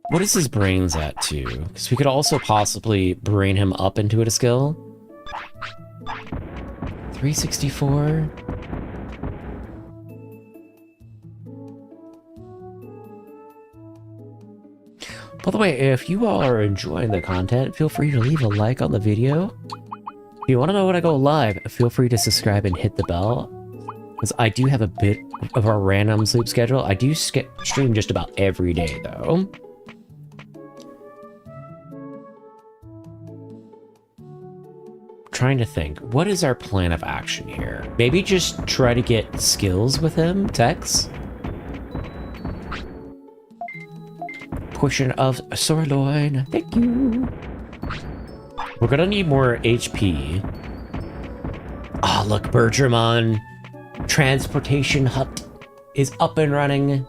What is his brains at, too? Because we could also possibly brain him up into a skill. 364. By the way, if you all are enjoying the content, feel free to leave a like on the video. If you want to know when I go live, feel free to subscribe and hit the bell. Because I do have a bit of a random sleep schedule. I do stream just about every day, though. Trying to think, what is our plan of action here? Maybe just try to get skills with him, Tex? Portion of sirloin, thank you. We're gonna need more HP. Ah, oh, look, Bergermon transportation hut is up and running.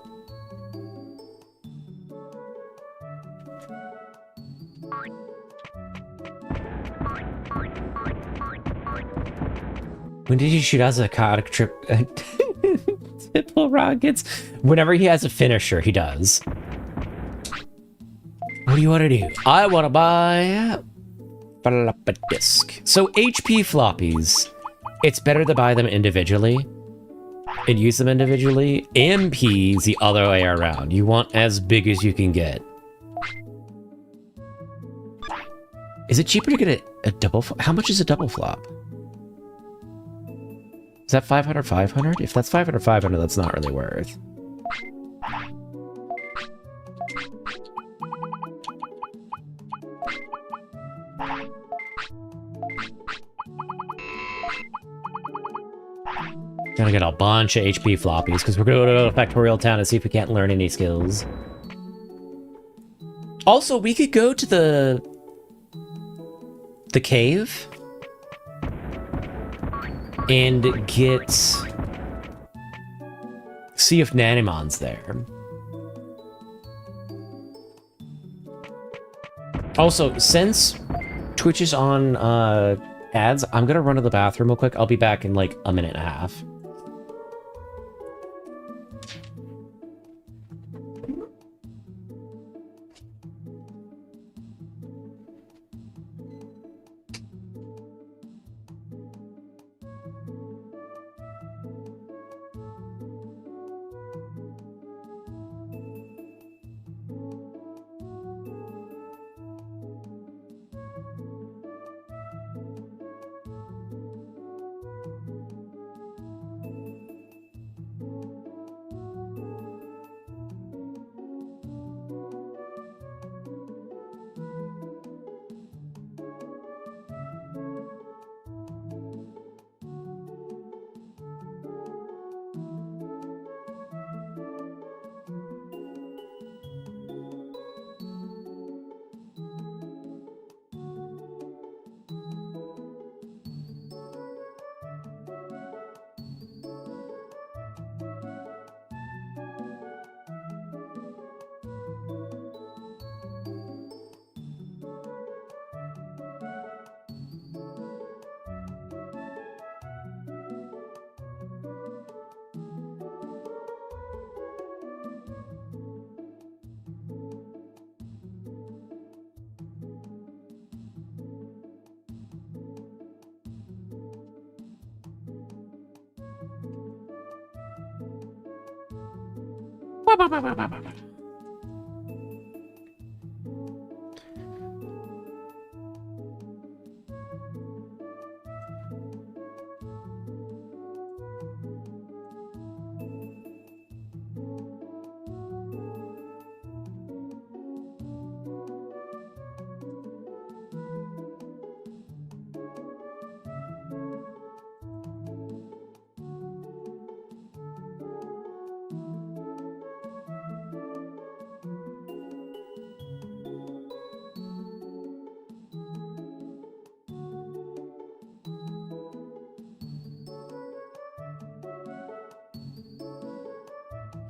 When did he shoot out a psychotic trip? Tipple rockets? Whenever he has a finisher, he does. What do you want to do? I want to buy a disc. So HP floppies, it's better to buy them individually and use them individually. MPs the other way around. You want as big as you can get. Is it cheaper to get a double flop? How much is a double flop? Is that 500, 500? If that's 500, 500, that's not really worth. Gonna get a bunch of HP floppies, because we're gonna go to Factorial Town and see if we can't learn any skills. Also, we could go to the cave and see if Nanomon's there. Also, since Twitch is on ads, I'm gonna run to the bathroom real quick. I'll be back in like a minute and a half.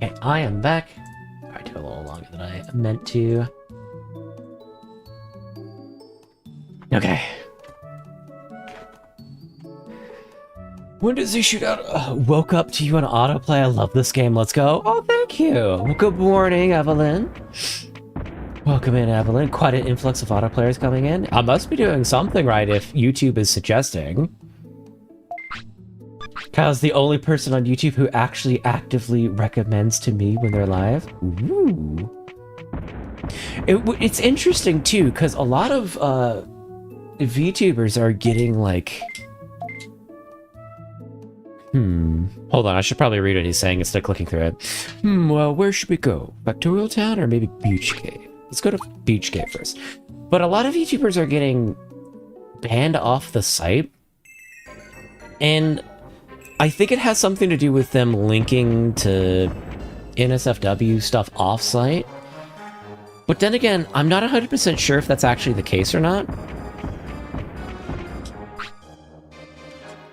Okay, I am back. I took a little longer than I meant to. Okay. When does he shoot out? Woke up to you on autoplay. I love this game. Let's go. Oh, thank you. Well, good morning, Evelyn. Welcome in, Evelyn. Quite an influx of autoplayers coming in. I must be doing something right if YouTube is suggesting. Kyle's the only person on YouTube who actually actively recommends to me when they're live. Ooh. It's interesting, too, because a lot of VTubers are getting, like... Hold on, I should probably read what he's saying instead of clicking through it. Well, where should we go? Factorial Town or maybe Beach Cave? Let's go to Beach Cave first. But a lot of YouTubers are getting banned off the site. And I think it has something to do with them linking to NSFW stuff off-site. But then again, I'm not 100% sure if that's actually the case or not.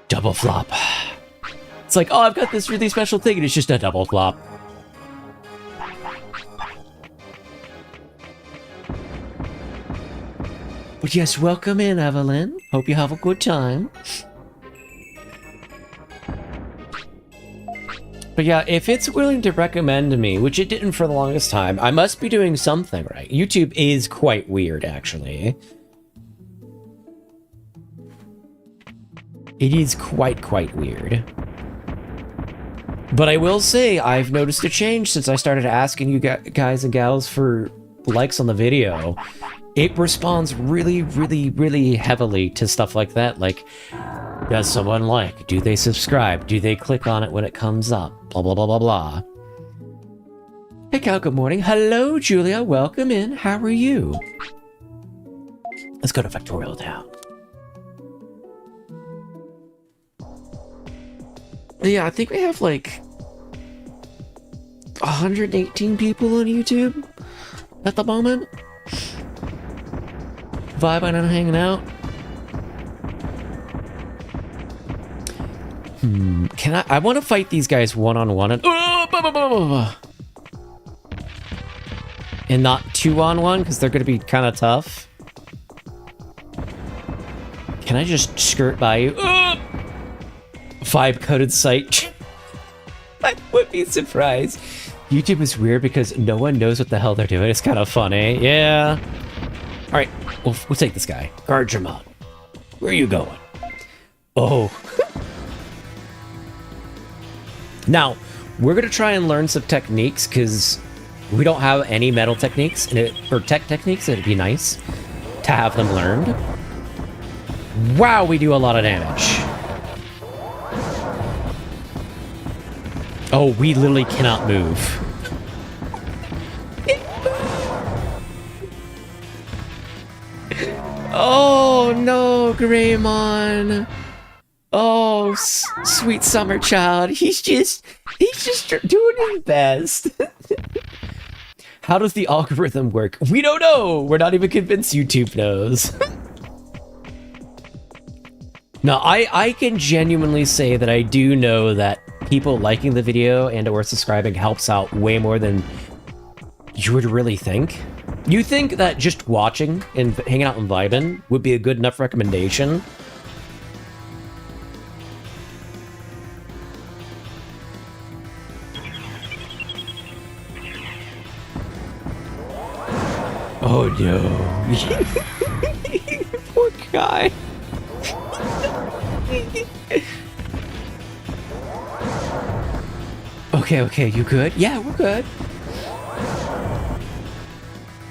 Double flop. It's like, oh, I've got this really special thing, and it's just a double flop. But yes, welcome in, Evelyn. Hope you have a good time. But yeah, if it's willing to recommend to me, which it didn't for the longest time, I must be doing something right. YouTube is quite weird, actually. It is quite weird. But I will say, I've noticed a change since I started asking you guys and gals for likes on the video. It responds really heavily to stuff like that. Like, does someone like? Do they subscribe? Do they click on it when it comes up? Blah, blah, blah, blah, blah. Hey, Cal, good morning. Hello, Julia. Welcome in. How are you? Let's go to Factorial Town. Yeah, I think we have like 118 people on YouTube at the moment. Vibing and hanging out. Can I want to fight these guys one-on-one and and not two-on-one because they're going to be kind of tough. Can I just skirt by you? Vibe-coded site. I would be surprised. YouTube is weird because no one knows what the hell they're doing. It's kind of funny. Yeah. All right, we'll take this guy. Digimon. Where are you going? Oh. Now, we're going to try and learn some techniques because we don't have any metal techniques or tech techniques. It'd be nice to have them learned. Wow, we do a lot of damage. Oh, we literally cannot move. Oh no, Greymon. Oh, sweet summer child. He's just doing his best. How does the algorithm work? We don't know. We're not even convinced YouTube knows. No, I can genuinely say that I do know that people liking the video and or subscribing helps out way more than you would really think. You think that just watching and hanging out and vibing would be a good enough recommendation? Oh no. Poor guy. Okay, you good? Yeah, we're good.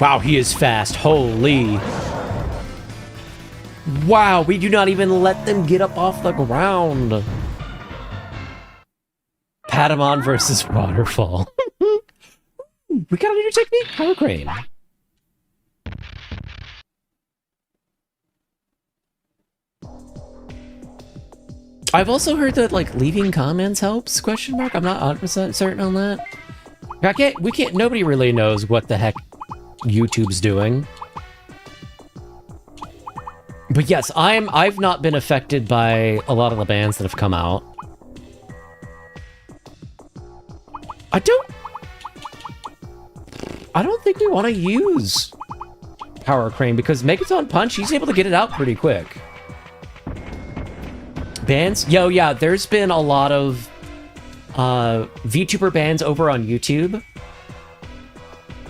Wow, he is fast. Holy. Wow, we do not even let them get up off the ground. Patamon versus Waterfall. We got a new technique. Power crane. I've also heard that, like, leaving comments helps, question mark? I'm not 100% certain on that. Nobody really knows what the heck YouTube's doing. But yes, I've not been affected by a lot of the bans that have come out. I don't think we want to use Power Crane because Megaton Punch, he's able to get it out pretty quick. Bans? Yo, yeah, there's been a lot of VTuber bans over on YouTube.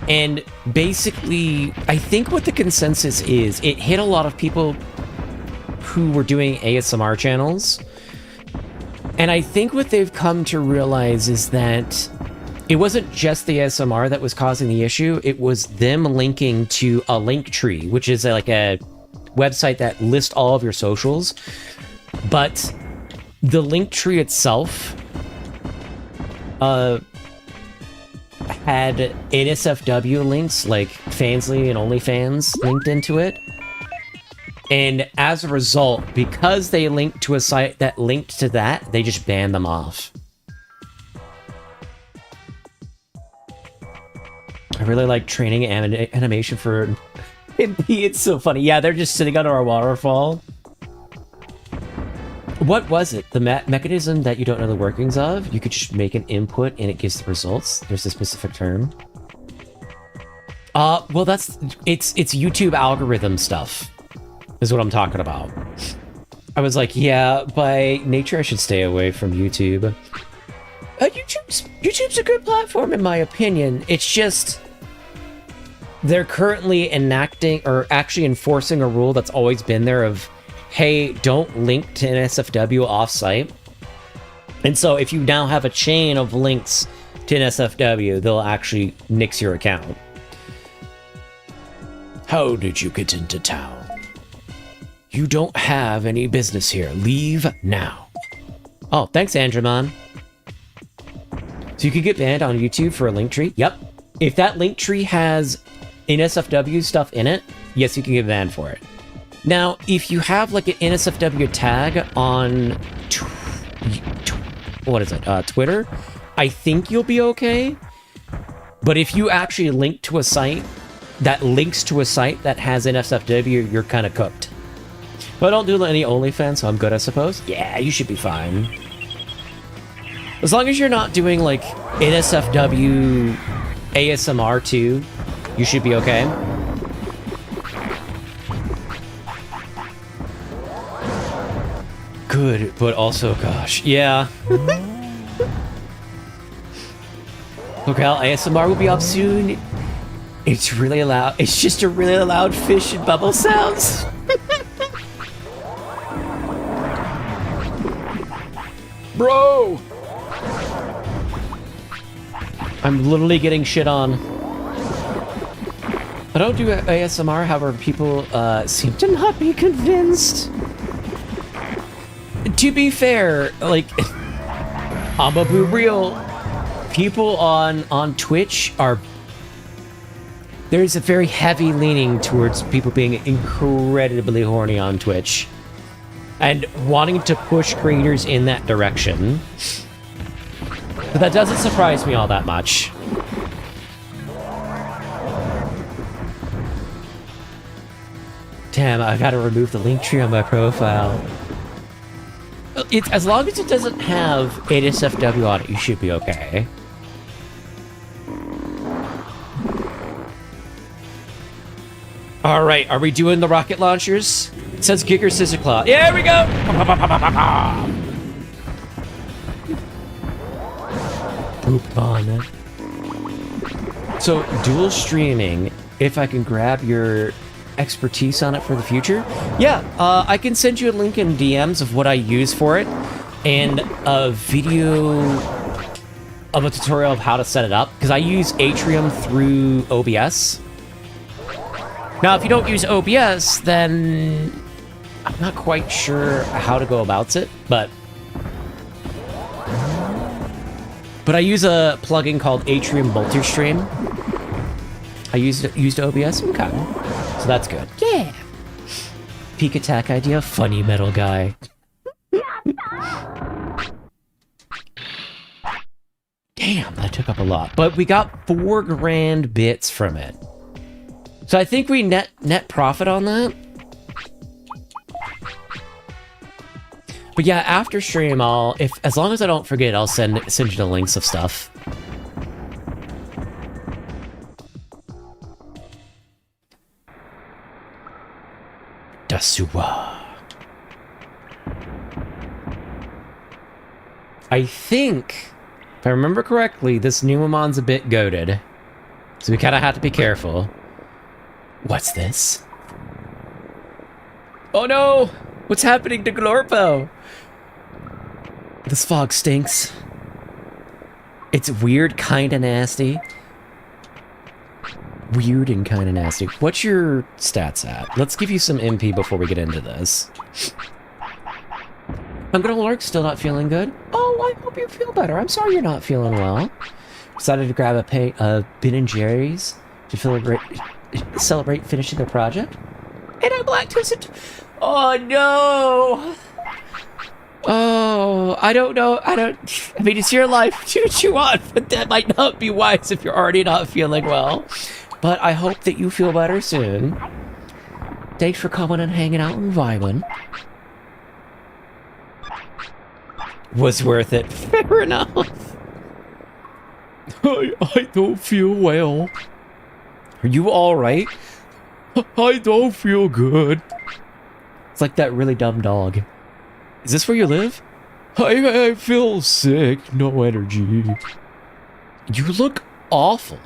And basically, I think what the consensus is, it hit a lot of people who were doing ASMR channels. And I think what they've come to realize is that it wasn't just the ASMR that was causing the issue, it was them linking to a link tree, which is like a website that lists all of your socials. But the link tree itself had NSFW links, like Fansly and OnlyFans linked into it. And as a result, because they linked to a site that linked to that, they just banned them off. I really like training animation for MP. It's so funny. Yeah, they're just sitting under a waterfall. What was it? The mechanism that you don't know the workings of? You could just make an input and it gives the results. There's a specific term. Well, it's YouTube algorithm stuff, is what I'm talking about. I was like, yeah, by nature I should stay away from YouTube. YouTube's a good platform in my opinion. It's just they're currently enacting or actually enforcing a rule that's always been there of, hey, don't link to NSFW off-site. And so if you now have a chain of links to NSFW, they'll actually nix your account. How did you get into town? You don't have any business here. Leave now. Oh, thanks, Andromon. So you could get banned on YouTube for a link tree? Yep. If that link tree has NSFW stuff in it, yes, you can get banned for it. Now, if you have like an NSFW tag on Twitter, I think you'll be okay. But if you actually link to a site that links to a site that has NSFW, you're kind of cooked. But I don't do any OnlyFans, so I'm good, I suppose. Yeah, you should be fine. As long as you're not doing like NSFW ASMR too, you should be okay. Good, but also, gosh, yeah. Look how ASMR will be up soon. It's really loud. It's just a really loud fish and bubble sounds. Bro! I'm literally getting shit on. I don't do ASMR, however, people seem to not be convinced. To be fair, like, I'm a boo real. People on Twitch are... There's a very heavy leaning towards people being incredibly horny on Twitch. And wanting to push creators in that direction. But that doesn't surprise me all that much. Damn, I gotta remove the link tree on my profile. It's, as long as it doesn't have NSFW on it, you should be okay. Alright, are we doing the rocket launchers? It says Giger Scissor Claw. Yeah, here we go! Poop on. So, dual streaming, if I can grab your expertise on it for the future? Yeah, I can send you a link in DMs of what I use for it, and a video of a tutorial of how to set it up, because I use Atrium through OBS. Now, if you don't use OBS, then I'm not quite sure how to go about it, but I use a plugin called Atrium Multistream. I used OBS. Okay, so that's good. Yeah. Peak attack idea, funny metal guy. Damn, that took up a lot, but we got 4 grand bits from it. So I think we net profit on that. But yeah, after stream, as long as I don't forget, I'll send you the links of stuff. Dasuwa. I think, if I remember correctly, this Numamon's a bit goated. So we kind of have to be careful. What's this? Oh no! What's happening to Glorpo? This fog stinks. It's weird, kinda nasty. Weird and kinda nasty. What's your stats at? Let's give you some MP before we get into this. I'm gonna lark, still not feeling good. Oh, I hope you feel better. I'm sorry you're not feeling well. Decided to grab a Ben & Jerry's to celebrate finishing the project. And I'm lactose. Oh no! Oh, I don't know. I mean, it's your life. Do what you want, but that might not be wise if you're already not feeling well. But I hope that you feel better soon. Thanks for coming and hanging out and vibing. Was worth it. Fair enough. I don't feel well. Are you alright? I don't feel good. It's like that really dumb dog. Is this where you live? I feel sick. No energy. You look awful.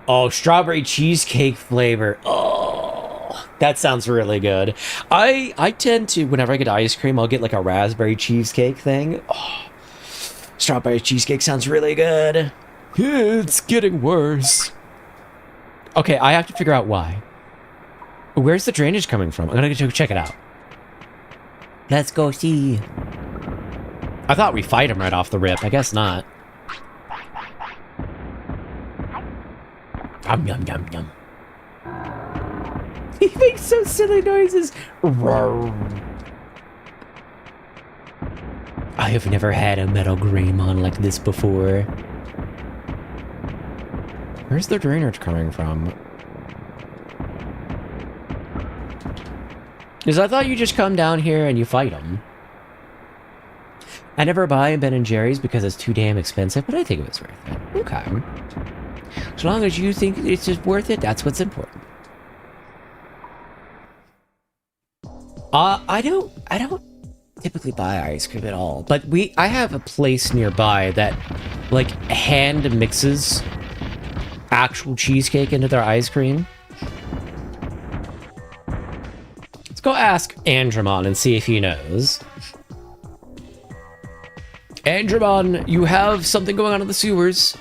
Oh, strawberry cheesecake flavor. Oh, that sounds really good. I tend to, whenever I get ice cream, I'll get like a raspberry cheesecake thing. Oh, strawberry cheesecake sounds really good. It's getting worse. Okay, I have to figure out why. Where's the drainage coming from? I'm gonna go check it out. Let's go see. I thought we fight him right off the rip. I guess not. Yum, yum, yum, yum. He makes so silly noises. Roar. I have never had a metal Greymon like this before. Where's the drainage coming from? Because I thought you just come down here and you fight them. I never buy Ben & Jerry's because it's too damn expensive, but I think it was worth it. Okay. As long as you think it's just worth it, that's what's important. I don't typically buy ice cream at all, but I have a place nearby that like hand mixes actual cheesecake into their ice cream. Let's go ask Andromon and see if he knows. Andromon, you have something going on in the sewers.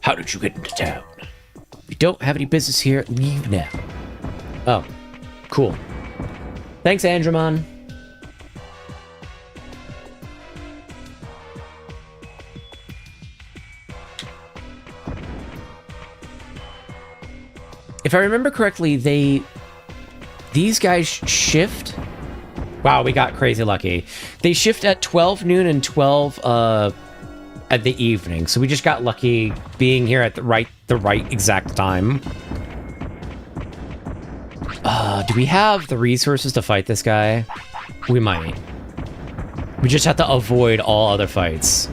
How did you get into town? If you don't have any business here, leave now. Oh, cool. Thanks, Andromon. If I remember correctly, these guys shift. Wow, we got crazy lucky. They shift at 12 noon and 12 at the evening. So we just got lucky being here at the right exact time. Do we have the resources to fight this guy? We might. We just have to avoid all other fights.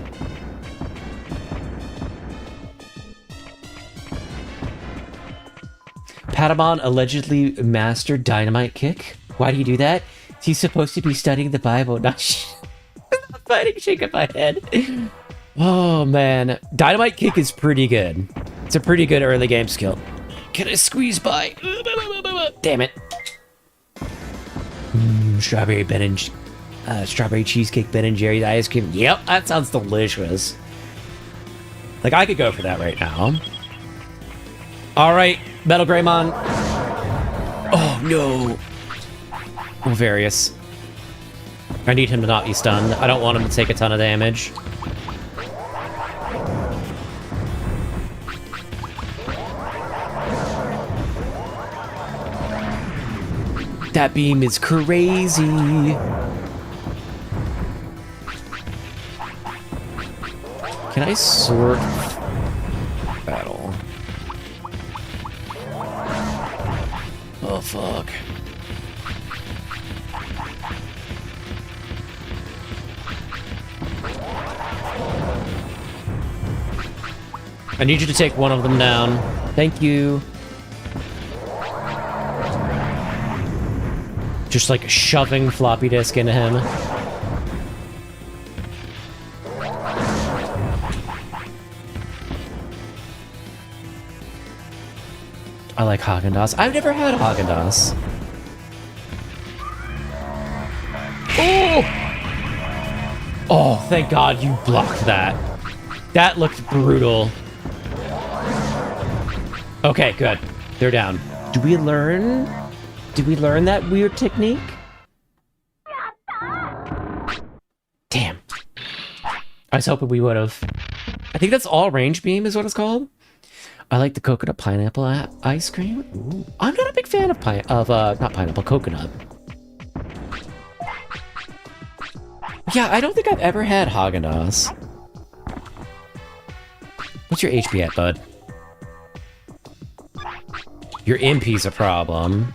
Patamon allegedly mastered Dynamite Kick. Why do you do that? He's supposed to be studying the Bible, not fighting, shaking my head. Oh man, Dynamite Kick is pretty good. It's a pretty good early game skill. Can I squeeze by? Damn it. Strawberry cheesecake Ben & Jerry's ice cream. Yep, that sounds delicious. Like I could go for that right now. All right, Metal Greymon. Oh no. Oh, Various. I need him to not be stunned. I don't want him to take a ton of damage. That beam is crazy. Can I sort battle? Oh, fuck. I need you to take one of them down. Thank you. Just like shoving floppy disk into him. I like Haagen-Dazs. I've never had Haagen-Dazs. Oh! Oh, thank God you blocked that. That looked brutal. Okay, good. They're down. Do we learn that weird technique? Damn. I was hoping we would have. I think that's all range beam is what it's called. I like the coconut pineapple ice cream. Ooh. I'm not a big fan of not pineapple, coconut. Yeah, I don't think I've ever had Haagen-Dazs. What's your HP at, bud? Your MP's a problem.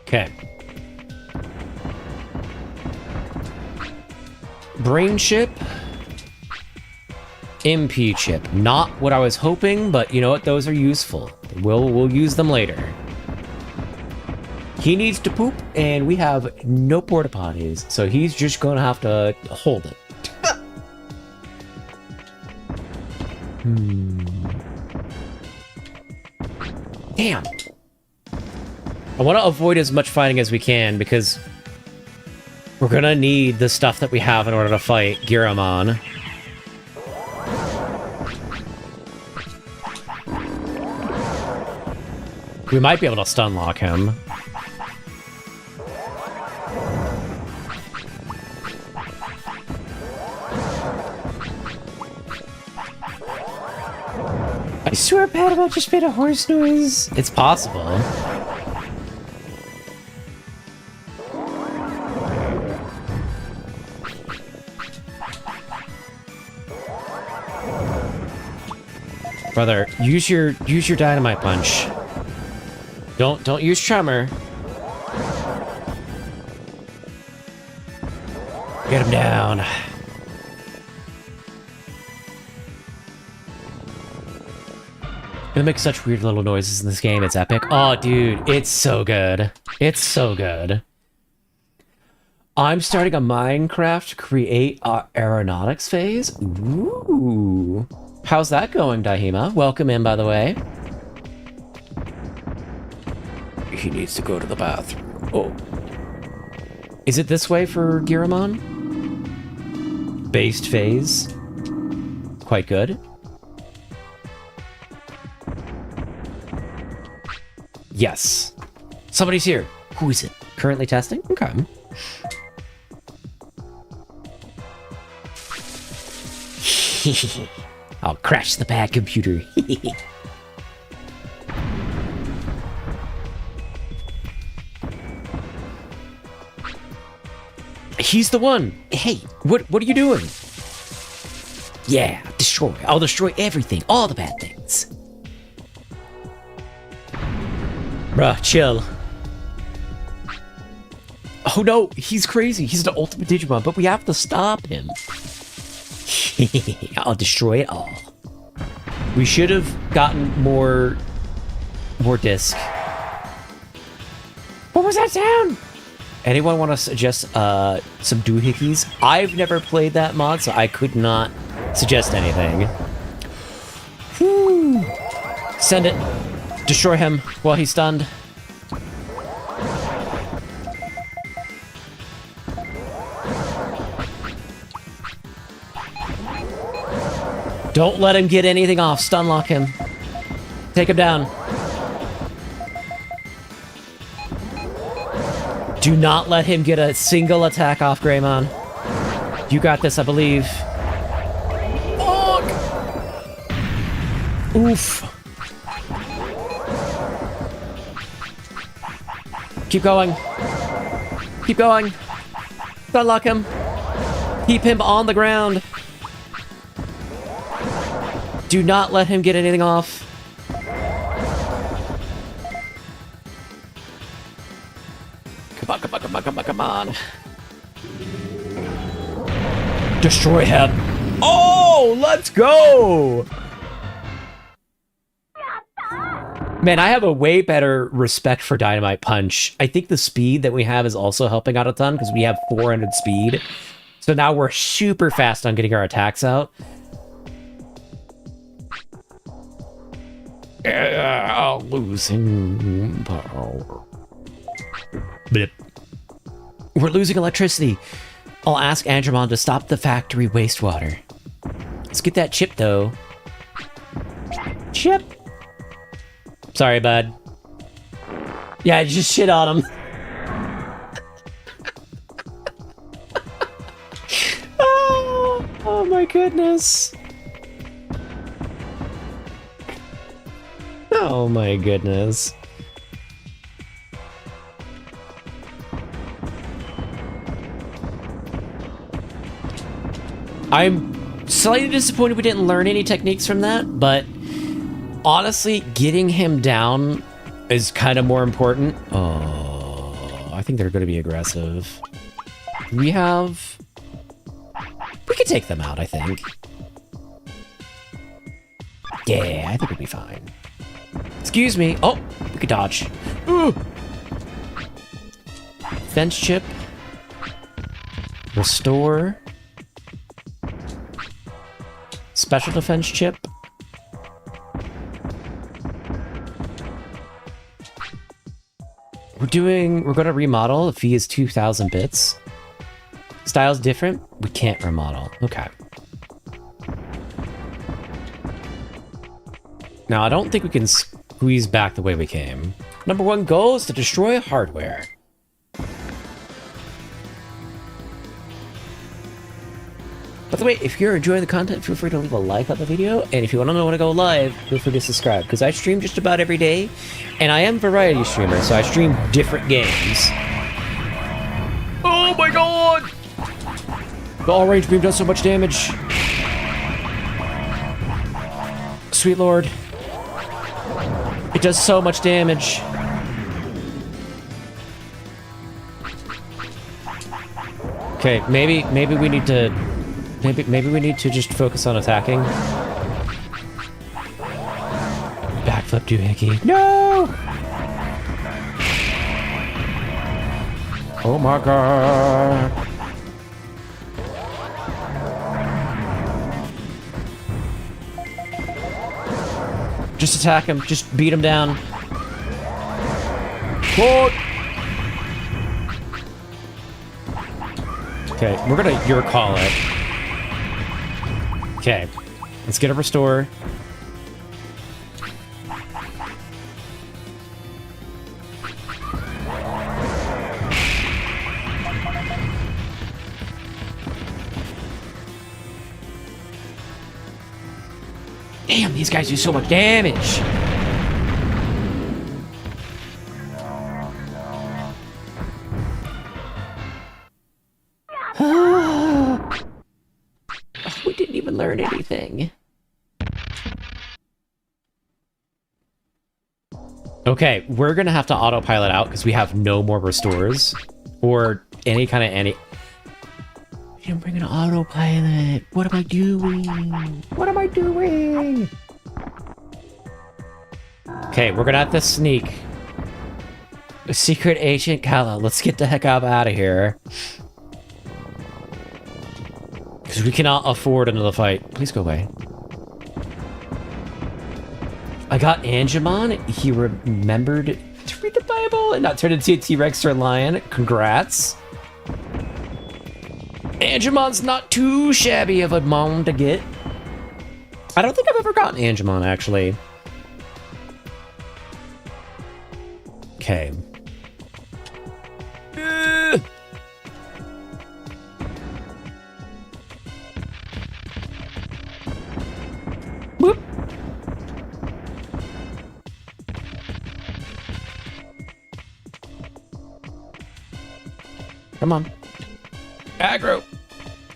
Okay. Brain chip. MP chip. Not what I was hoping, but you know what? Those are useful. We'll use them later. He needs to poop, and we have no porta potties, so he's just gonna have to hold it. Damn. I want to avoid as much fighting as we can, because we're gonna need the stuff that we have in order to fight Giramon. We might be able to stun lock him. I swear Panama just made a horse noise. It's possible. Brother, use your dynamite punch. Don't use tremor. Get him down. They make such weird little noises in this game. It's epic. Oh, dude, it's so good. It's so good. I'm starting a Minecraft to create our aeronautics phase. Ooh. How's that going, Dahima? Welcome in, by the way. He needs to go to the bathroom. Oh. Is it this way for Giramon? Based phase. Quite good. Yes. Somebody's here. Who is it? Currently testing? Okay. I'll crash the bad computer. He's the one. Hey, what are you doing? Yeah, destroy. I'll destroy everything. All the bad things. Bruh, chill. Oh no, he's crazy. He's the ultimate Digimon, but we have to stop him. I'll destroy it all. We should have gotten more disc. What was that sound? Anyone want to suggest some doohickeys? I've never played that mod, so I could not suggest anything. Whew. Send it. Destroy him while he's stunned. Don't let him get anything off. Stun lock him. Take him down. Do not let him get a single attack off, Greymon. You got this, I believe. Fuck! Oof. Keep going. Keep going. Stun lock him. Keep him on the ground. Do not let him get anything off. Come on, come on, come on, come on, come on. Destroy him. Oh, let's go! Man, I have a way better respect for Dynamite Punch. I think the speed that we have is also helping out a ton because we have 400 speed. So now we're super fast on getting our attacks out. Losing power. Blip. We're losing electricity. I'll ask Andromon to stop the factory wastewater. Let's get that chip, though. Chip. Sorry, bud. Yeah, I just shit on him. Oh my goodness. Oh my goodness. I'm slightly disappointed we didn't learn any techniques from that, but honestly, getting him down is kind of more important. Oh, I think they're going to be aggressive. We can take them out, I think. Yeah, I think we'll be fine. Excuse me. Oh, we could dodge. Ooh. Fence chip. Restore. Special defense chip. We're gonna remodel. The fee is 2,000 bits. Style's different. We can't remodel. Okay. Now, I don't think we can squeeze back the way we came. Number 1 goal is to destroy hardware. By the way, if you're enjoying the content, feel free to leave a like on the video, and if you want to know when I go live, feel free to subscribe, because I stream just about every day, and I am a variety streamer, so I stream different games. Oh my god! The all-range beam does so much damage. Sweet lord. It does so much damage. Okay, maybe we need to... Maybe we need to just focus on attacking. Backflip doohickey. No! Oh my god. Just attack him. Just beat him down. What? Okay, we're gonna your call it. Okay, let's get a restore. Damn, these guys do so much damage. We didn't even learn anything. Okay, we're gonna have to autopilot out because we have no more restores or any kind of You didn't bring an autopilot. What am I doing? What am I doing? Okay, we're gonna have to sneak. Secret Agent Kala, let's get the heck out of here. Because we cannot afford another fight. Please go away. I got Angemon. He remembered to read the Bible and not turn into a T-Rex or a lion. Congrats. Angemon's not too shabby of a mon to get. I don't think I've ever gotten Angemon, actually. Okay. Whoop. Come on. Aggro.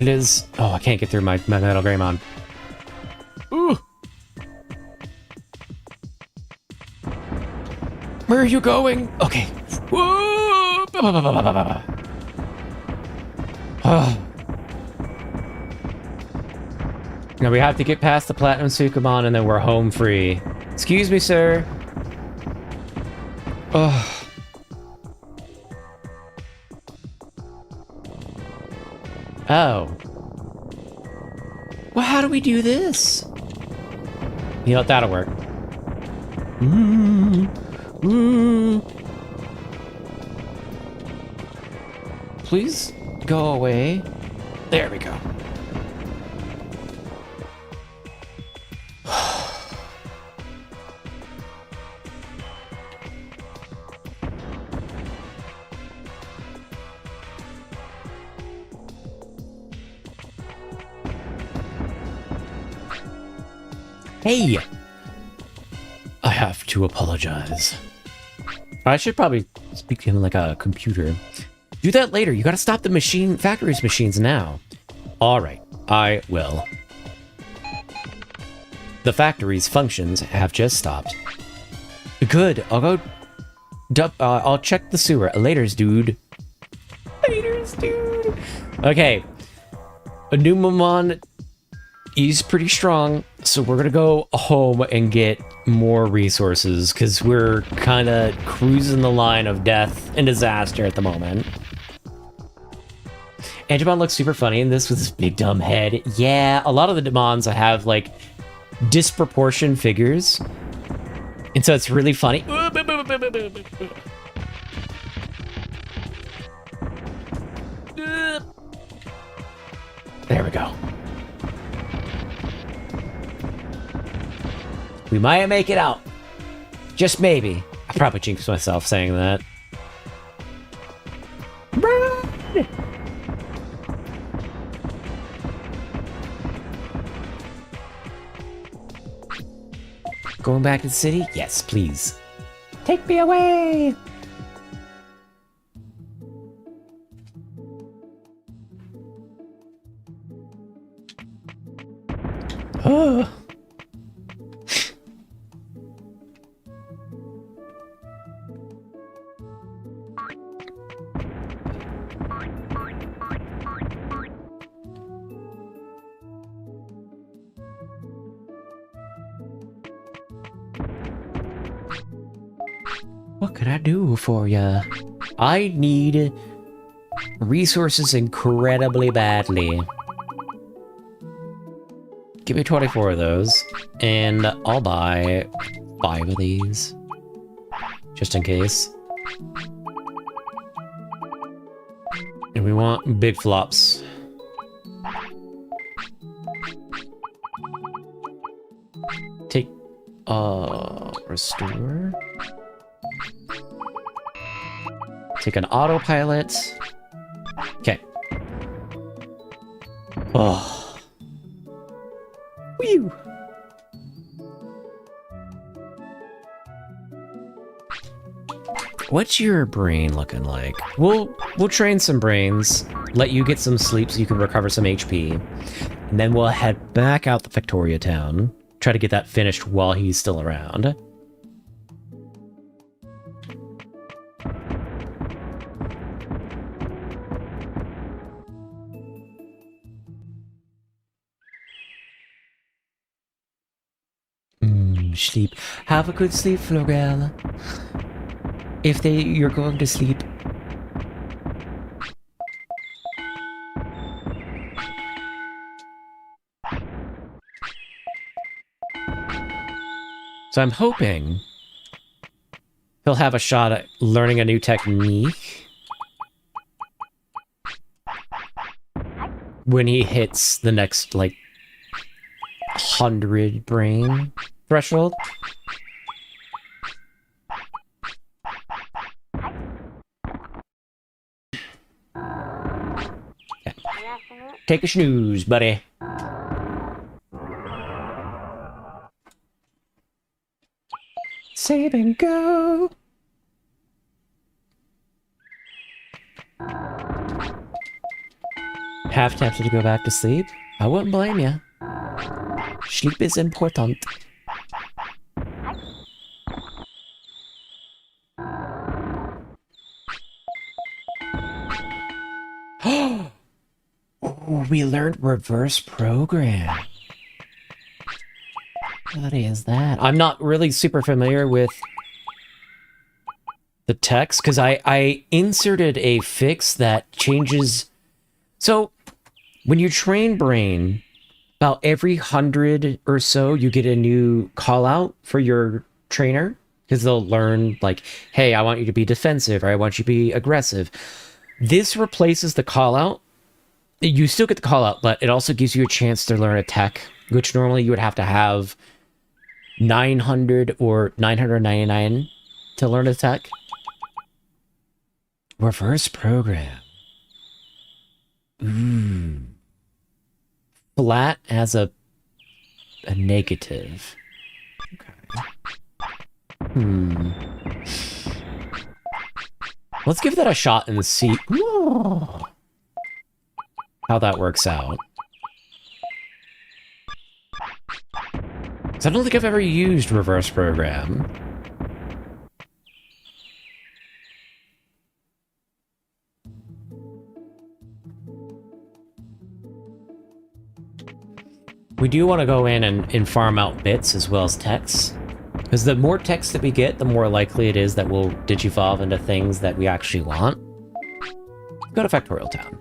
It is. Oh, I can't get through my Metal Greymon. Ooh. Where are you going? Okay. Whoa. Now we have to get past the Platinum Sukumon and then we're home free. Excuse me, sir. Oh. Oh. Well, how do we do this? You know what? That'll work. Please go away. There we go. Hey! I have to apologize. I should probably speak to him like a computer. Do that later. You gotta stop the factory's machines now. Alright, I will. The factory's functions have just stopped. Good, I'll go... I'll check the sewer. Laters, dude. Laters, dude. Okay. Digimon is pretty strong, so we're gonna go home and get more resources, because we're kind of cruising the line of death and disaster at the moment. Digimon looks super funny in this with his big dumb head. Yeah, a lot of the Digimons have, like, disproportioned figures. And so it's really funny. There we go. We might make it out. Just maybe. I probably jinxed myself saying that. Run! Going back to the city? Yes, please. Take me away! Oh. What could I do for ya? I need resources incredibly badly. Give me 24 of those, and I'll buy 5 of these. Just in case. And we want big flops. Take, restore. Take an autopilot. Okay. Oh. Whew. What's your brain looking like? We'll train some brains, let you get some sleep so you can recover some HP, and then we'll head back out the Victoria town. Try to get that finished while he's still around. Sleep. Have a good sleep, Florel. If you're going to sleep. So I'm hoping he'll have a shot at learning a new technique when he hits the next, like, 100 brain threshold. Okay. Take a snooze, buddy. Save and go. Half tempted to go back to sleep? I wouldn't blame you. Sleep is important. Oh, we learned reverse program. What is that? I'm not really super familiar with the text, because I inserted a fix that changes. So when you train Brain, about every 100 or so, you get a new call out for your trainer, because they'll learn like, hey, I want you to be defensive, or I want you to be aggressive. This replaces the call out. You still get the call out, but it also gives you a chance to learn a tech, which normally you would have to have 900 or 999 to learn a tech. Reverse program. Ooh. Flat as a negative. Okay. Let's give that a shot and see how that works out. I don't think I've ever used reverse program. We do want to go in and farm out bits as well as techs. Because the more techs that we get, the more likely it is that we'll digivolve into things that we actually want. Go to Factorial Town.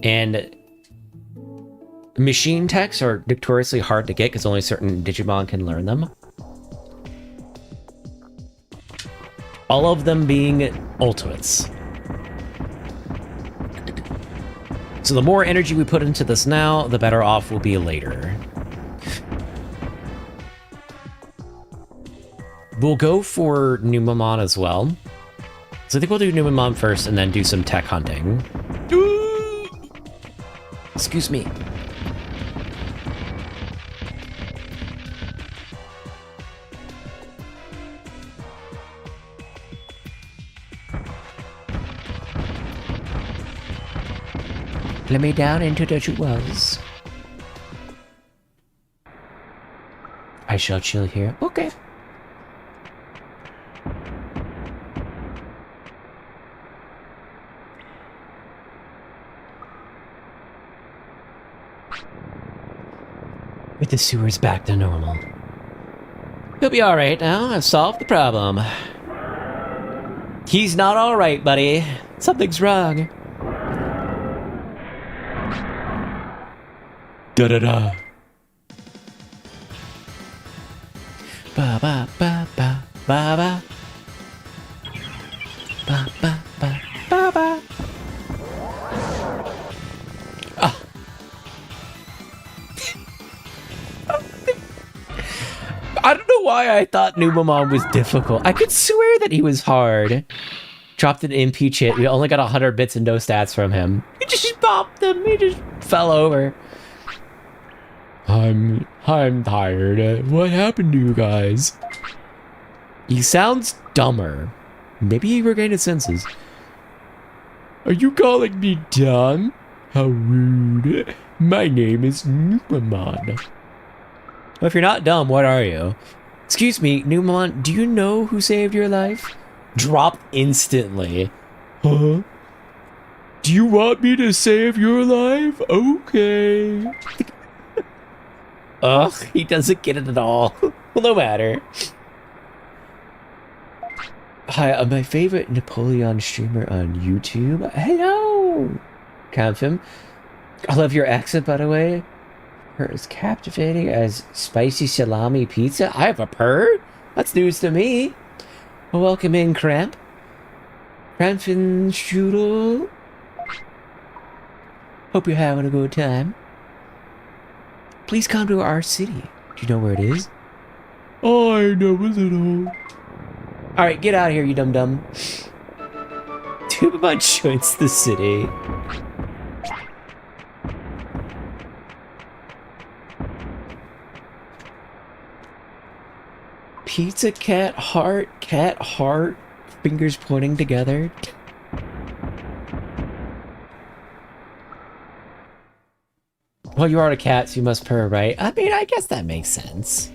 And machine techs are notoriously hard to get because only certain Digimon can learn them. All of them being ultimates. So the more energy we put into this now, the better off we'll be later. We'll go for Numamon as well. So I think we'll do Numamon first and then do some tech hunting. Excuse me. Let me down into the jewels. I shall chill here. Okay. With the sewers back to normal. He'll be alright now. I've solved the problem. He's not alright, buddy. Something's wrong. Da-da-da. Ba-ba-ba-ba. Ba-ba. Ba-ba-ba. Ba-ba. Ah. I don't know why I thought Numamon was difficult. I could swear that he was hard. Dropped an MP chit. We only got 100 bits and no stats from him. He just bopped him. He just fell over. I'm tired. What happened to you guys? He sounds dumber. Maybe he regained his senses. Are you calling me dumb? How rude. My name is Numamon. Well, if you're not dumb, what are you? Excuse me, Numamon, do you know who saved your life? Dropped instantly. Huh? Do you want me to save your life? Okay. Ugh, he doesn't get it at all. Well, no matter. Hi, I'm my favorite Napoleon streamer on YouTube. Hello! Confim. I love your accent, by the way. Her as captivating as spicy salami pizza. I have a purr? That's news to me. Well, welcome in, Cramp. Crampfin Strudel. Hope you're having a good time. Please come to our city. Do you know where it is? I know a little. Alright, get out of here, you dum-dum. Numamon joins the city. Pizza cat heart, fingers pointing together. Well, you are a cat, so you must purr, right? I mean, I guess that makes sense.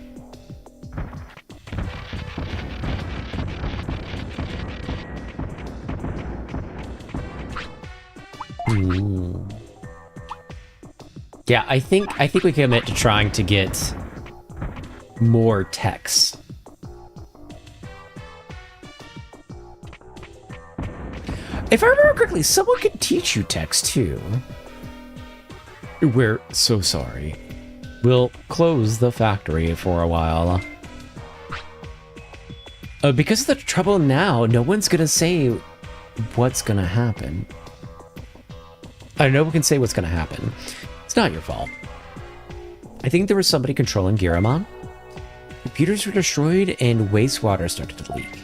Yeah, I think we commit to trying to get more techs. If I remember correctly, someone could teach you text too. We're so sorry. We'll close the factory for a while. Because of the trouble now, no one's gonna say what's gonna happen. No one can say what's gonna happen. It's not your fault. I think there was somebody controlling Giramon. Computers were destroyed and wastewater started to leak.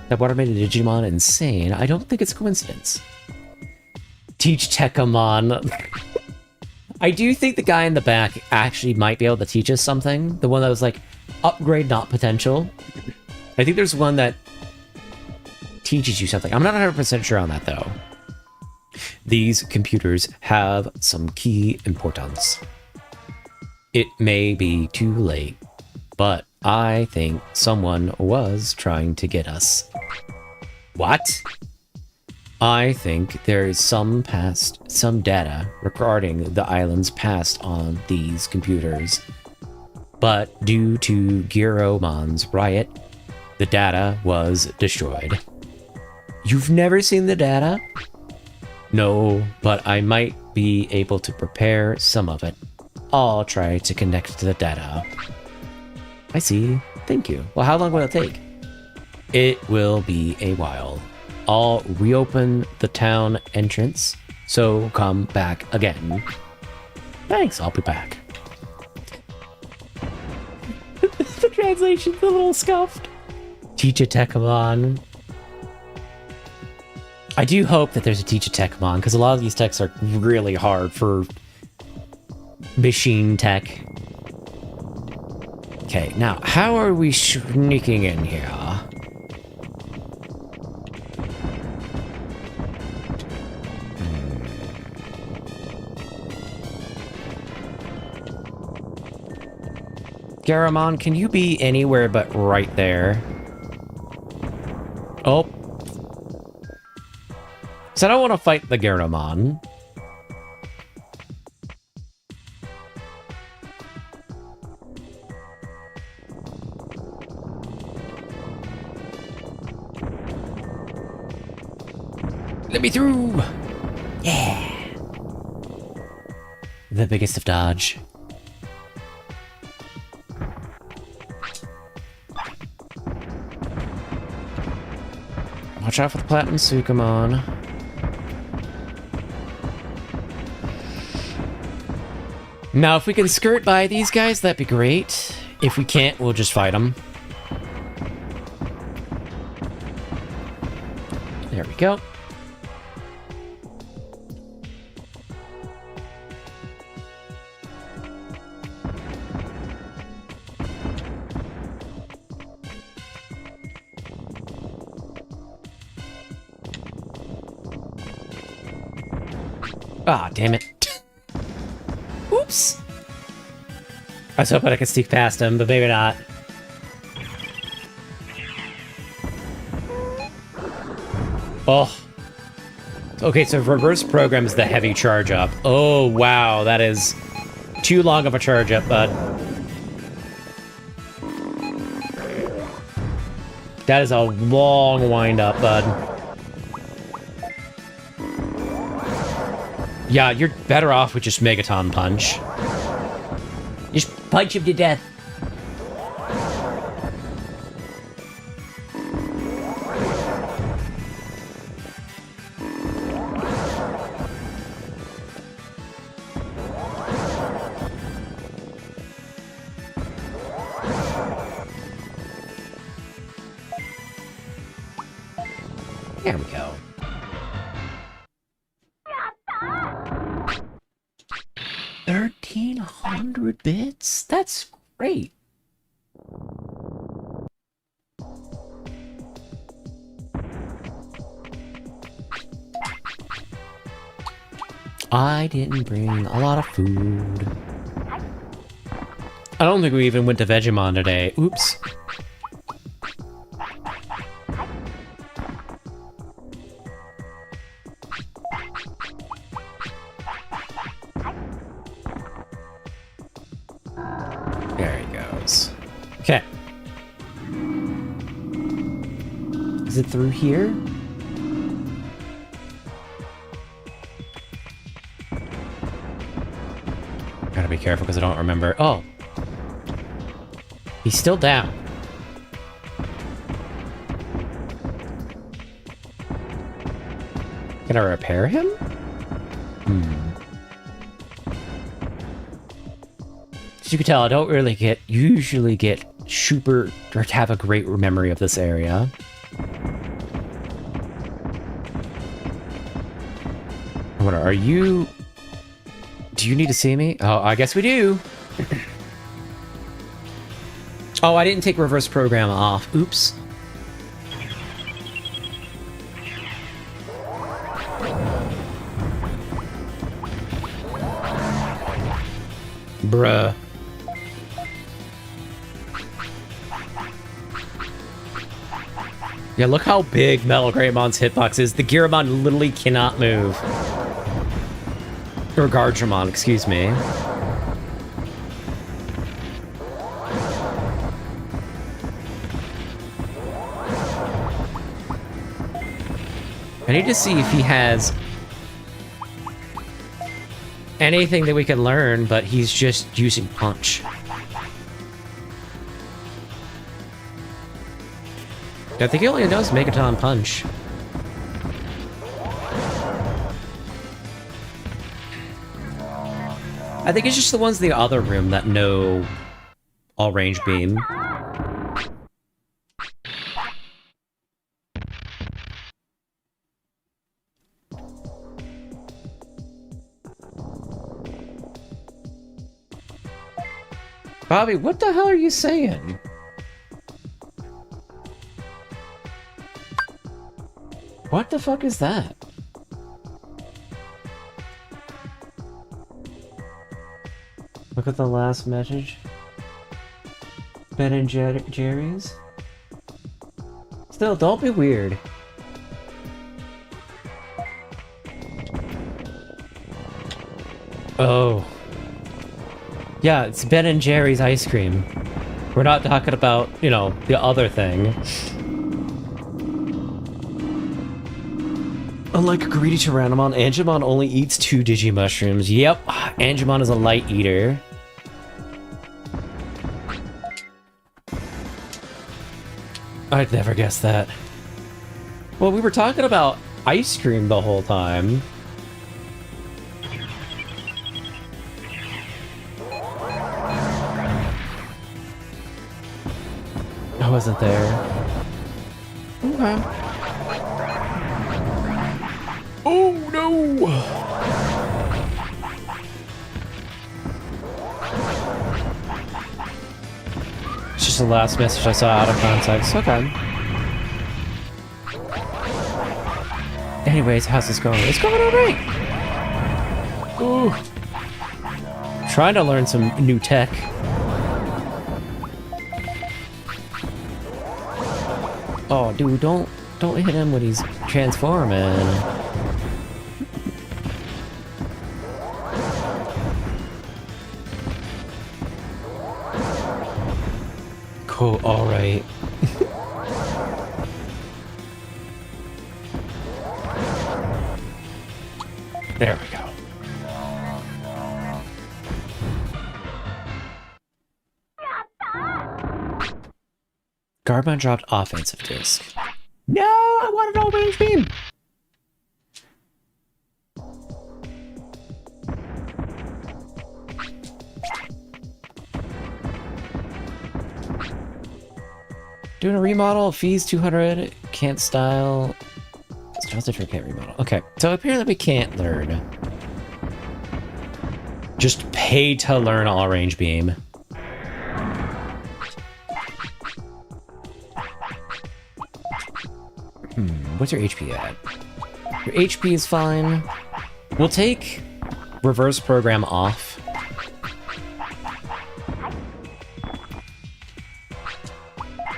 That water made a Digimon insane. I don't think it's a coincidence. Teach Tekamon. I do think the guy in the back actually might be able to teach us something. The one that was like, upgrade, not potential. I think there's one that teaches you something. I'm not 100% sure on that, though. These computers have some key importance. It may be too late, but I think someone was trying to get us. What? I think there is some data regarding the island's past on these computers. But due to Giromon's riot, the data was destroyed. You've never seen the data? No, but I might be able to prepare some of it. I'll try to connect to the data. I see. Thank you. Well, how long will it take? It will be a while. I'll reopen the town entrance, so come back again. Thanks, I'll be back. The translation's a little scuffed. Teach a Tekamon. I do hope that there's a Teach a Tekamon, because a lot of these techs are really hard for machine tech. Okay, now, how are we sneaking in here? Garamon, can you be anywhere but right there? Oh. So I don't want to fight the Garamon. Let me through! Yeah! The biggest of dodge. Watch out for the Platinum Sukamon. Now, if we can skirt by these guys, that'd be great. If we can't, we'll just fight them. There we go. Ah, damn it. Oops. I was hoping I could sneak past him, but maybe not. Oh. Okay, so reverse program is the heavy charge up. Oh, wow, that is too long of a charge up, bud. That is a long wind up, bud. Yeah, you're better off with just Megaton Punch. Just punch him to death. There we go. 1,300 bits? That's great. I didn't bring a lot of food. I don't think we even went to Vegemon today. Oops. There he goes. Okay. Is it through here? gotta be careful because I don't remember. Oh. He's still down. Can I repair him? As you can tell, I don't really usually get super, or have a great memory of this area. I wonder, are you... Do you need to see me? Oh, I guess we do. Oh, I didn't take reverse program off. Oops. Bruh. Yeah, look how big Metal Greymon's hitbox is. The Gearamon literally cannot move. Or Gardramon, excuse me. I need to see if he has anything that we can learn, but he's just using punch. I think he only knows Megaton Punch. I think it's just the ones in the other room that know all range beam. Bobby, what the hell are you saying? What the fuck is that? Look at the last message. Ben and Jerry's? Still, don't be weird. Oh. Yeah, it's Ben and Jerry's ice cream. We're not talking about, you know, the other thing. Unlike greedy tyranomon, Angemon only eats 2 Digimushrooms. Yep, Angemon is a light eater. I'd never guess that. Well, we were talking about ice cream the whole time. I wasn't there. Okay. Oh no! It's just the last message I saw out of context. Okay. Anyways, how's this going? It's going alright! Ooh. Trying to learn some new tech. Oh, dude, don't hit him when he's transforming. Cool, alright. There we go. Garbon dropped offensive disc. No, I wanted all range beam! Doing a remodel, fees 200, can't style. Can't remodel. Okay, so apparently we can't learn. Just pay to learn all range beam. What's your HP at? Your HP is fine. We'll take reverse program off.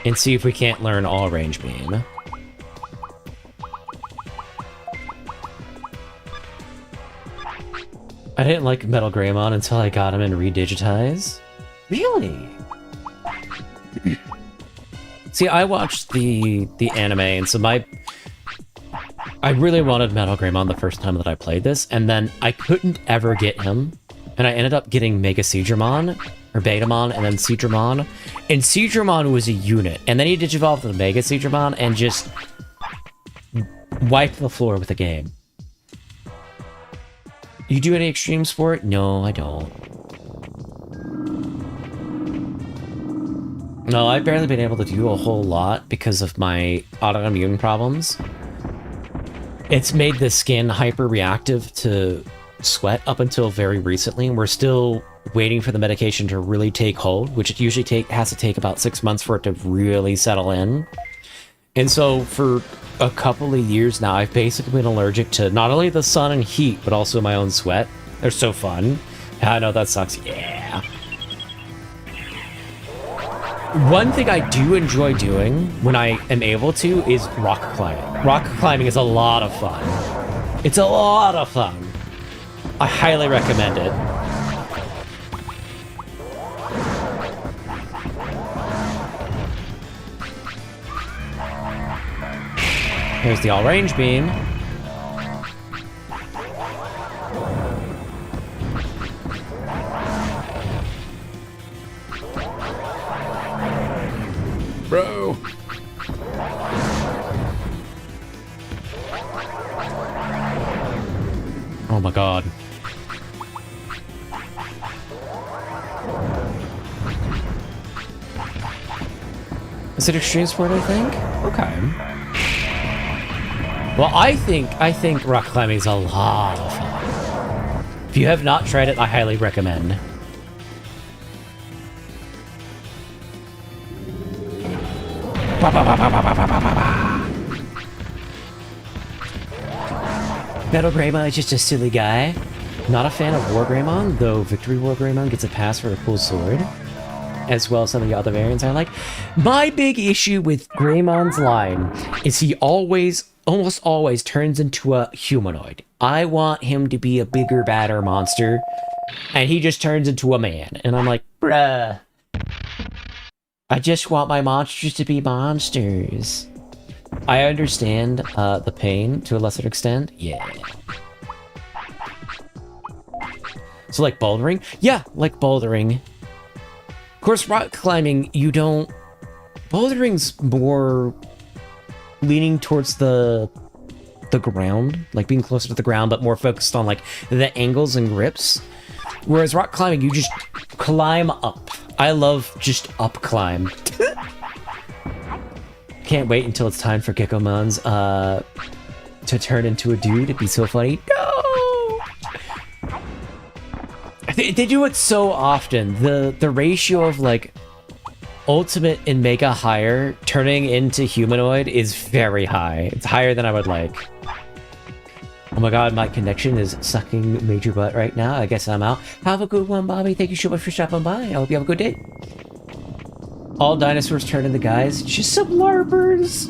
And see if we can't learn all range beam. I didn't like Metal Greymon until I got him in Redigitize. Really? See, I watched the anime, and so I really wanted Metal Greymon the first time that I played this, and then I couldn't ever get him and I ended up getting Mega Seedramon, or Betamon, and then Seedramon. And Seedramon was a unit, and then he digivolved the Mega Seedramon and just wiped the floor with the game. You do any extreme sport? No, I don't. No, I've barely been able to do a whole lot because of my autoimmune problems. It's made the skin hyper-reactive to sweat up until very recently, and we're still waiting for the medication to really take hold, which it usually has to take about 6 months for it to really settle in. And so for a couple of years now, I've basically been allergic to not only the sun and heat, but also my own sweat. They're so fun. I know that sucks. Yeah. One thing I do enjoy doing when I am able to is rock climbing. Rock climbing is a lot of fun. It's a lot of fun. I highly recommend it. Here's the all-range beam. Bro. Oh my god. Is it extreme sport, I think? Okay. Well, I think rock climbing is a lot of fun. If you have not tried it, I highly recommend. Metal Greymon is just a silly guy. Not a fan of War Greymon, though Victory War Greymon gets a pass for a cool sword, as well as some of the other variants I like. My big issue with Greymon's line is he almost always turns into a humanoid. I want him to be a bigger, badder monster, and he just turns into a man. And I'm like, bruh. I just want my monsters to be monsters. I understand the pain to a lesser extent. Yeah. So like bouldering? Yeah, like bouldering. Of course, rock climbing, you don't... Bouldering's more leaning towards the ground, like being closer to the ground, but more focused on like the angles and grips. Whereas rock climbing, you just climb up. I love just up climb. Can't wait until it's time for Gekkomon's to turn into a dude. It'd be so funny. No! They do it so often. The ratio of like ultimate and mega higher turning into humanoid is very high. It's higher than I would like. Oh my god, my connection is sucking major butt right now. I guess I'm out. Have a good one, Bobby. Thank you so much for stopping by. I hope you have a good day. All dinosaurs turn into guys. Just some larpers.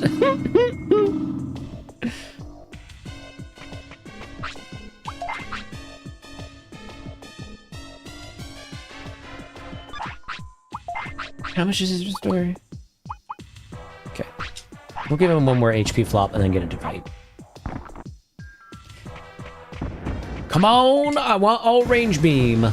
How much is his restore? Okay. We'll give him one more HP flop and then get into fight. Come on! I want all range beam.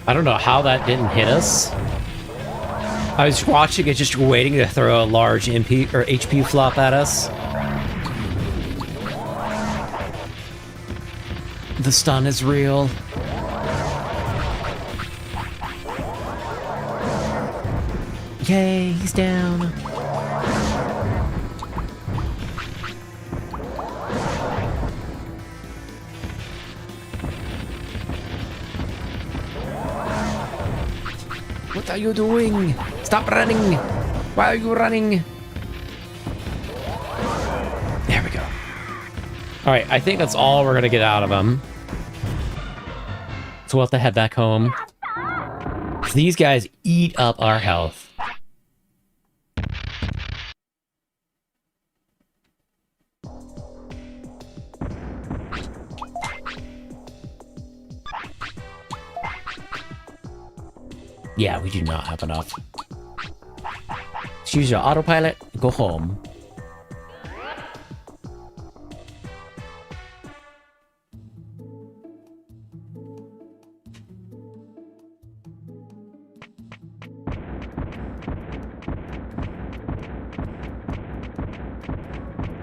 I don't know how that didn't hit us. I was watching it, just waiting to throw a large MP or HP flop at us. The stun is real. Yay, he's down. What are you doing? Stop running! Why are you running? There we go. Alright, I think that's all we're gonna get out of him. So we'll have to head back home. These guys eat up our health. Yeah, we do not have enough. Let's use your autopilot, go home.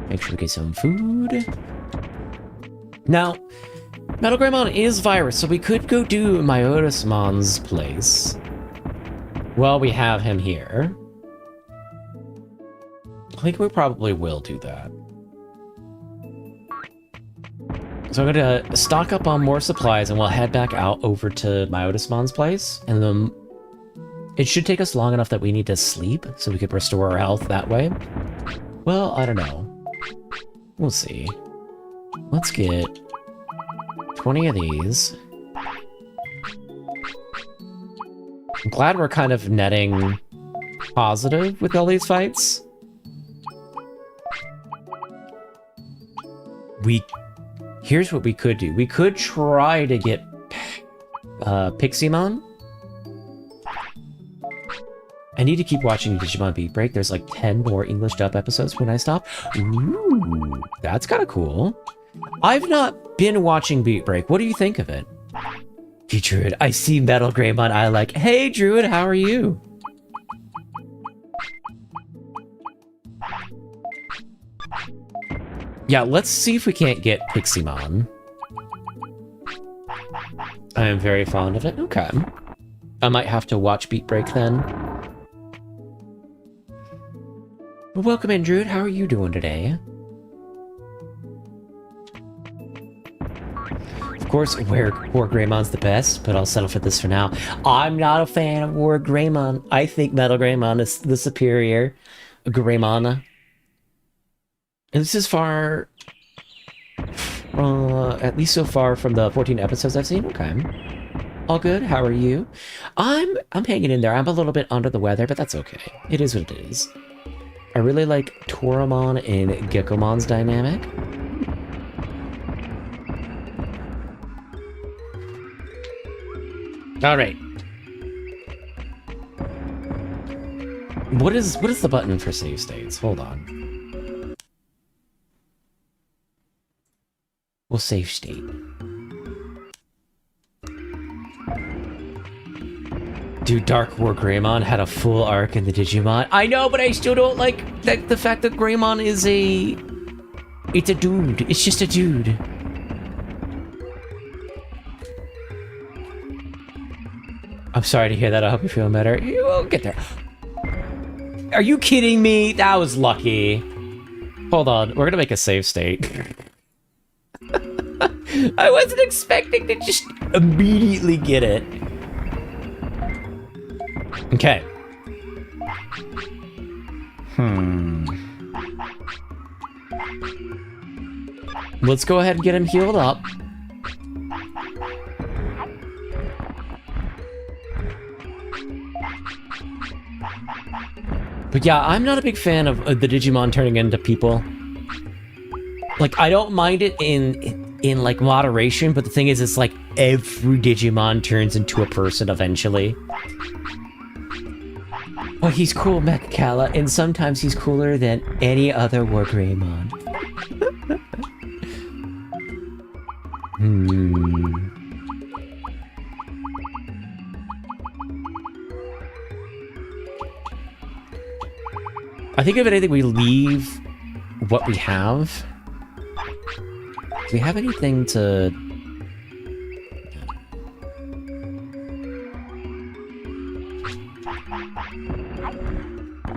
Make sure we get some food. Now, Metal Greymon is virus, so we could go do Myotismon's place. Well, we have him here. I think we probably will do that. So I'm gonna stock up on more supplies and we'll head back out over to Myotismon's place. And then it should take us long enough that we need to sleep so we could restore our health that way. Well, I don't know. We'll see. Let's get 20 of these. I'm glad we're kind of netting positive with all these fights. Here's what we could do. We could try to get Pixiemon. I need to keep watching Digimon Beat Break. There's like 10 more English dub episodes when I stop. Ooh, that's kind of cool. I've not been watching Beat Break. What do you think of it? Hey, Druid, I see Metal Greymon. I like, hey, Druid, how are you? Yeah, let's see if we can't get Pixiemon. I am very fond of it. Okay. I might have to watch Beat Break then. Well, welcome in, Druid. How are you doing today? Of course, War Greymon's the best, but I'll settle for this for now. I'm not a fan of War Greymon. I think Metal Greymon is the superior Greymon. And this is far... at least so far from the 14 episodes I've seen. Okay. All good. How are you? I'm hanging in there. I'm a little bit under the weather, but that's okay. It is what it is. I really like Tyranomon and Geckomon's dynamic. All right. What is the button for save states? Hold on. We'll save state. Dude, Dark War Greymon had a full arc in the Digimon. I know, but I still don't like the fact that Greymon is a... It's a dude. It's just a dude. I'm sorry to hear that. I hope you're feeling better. We'll get there. Are you kidding me? That was lucky. Hold on. We're gonna make a save state. I wasn't expecting to just immediately get it. Okay. Let's go ahead and get him healed up. But yeah, I'm not a big fan of the Digimon turning into people. Like, I don't mind it in like moderation, but the thing is, it's like every Digimon turns into a person eventually. Well, he's cool, Mechakala, and sometimes he's cooler than any other War Greymon. I think if anything, we leave what we have. Do we have anything to...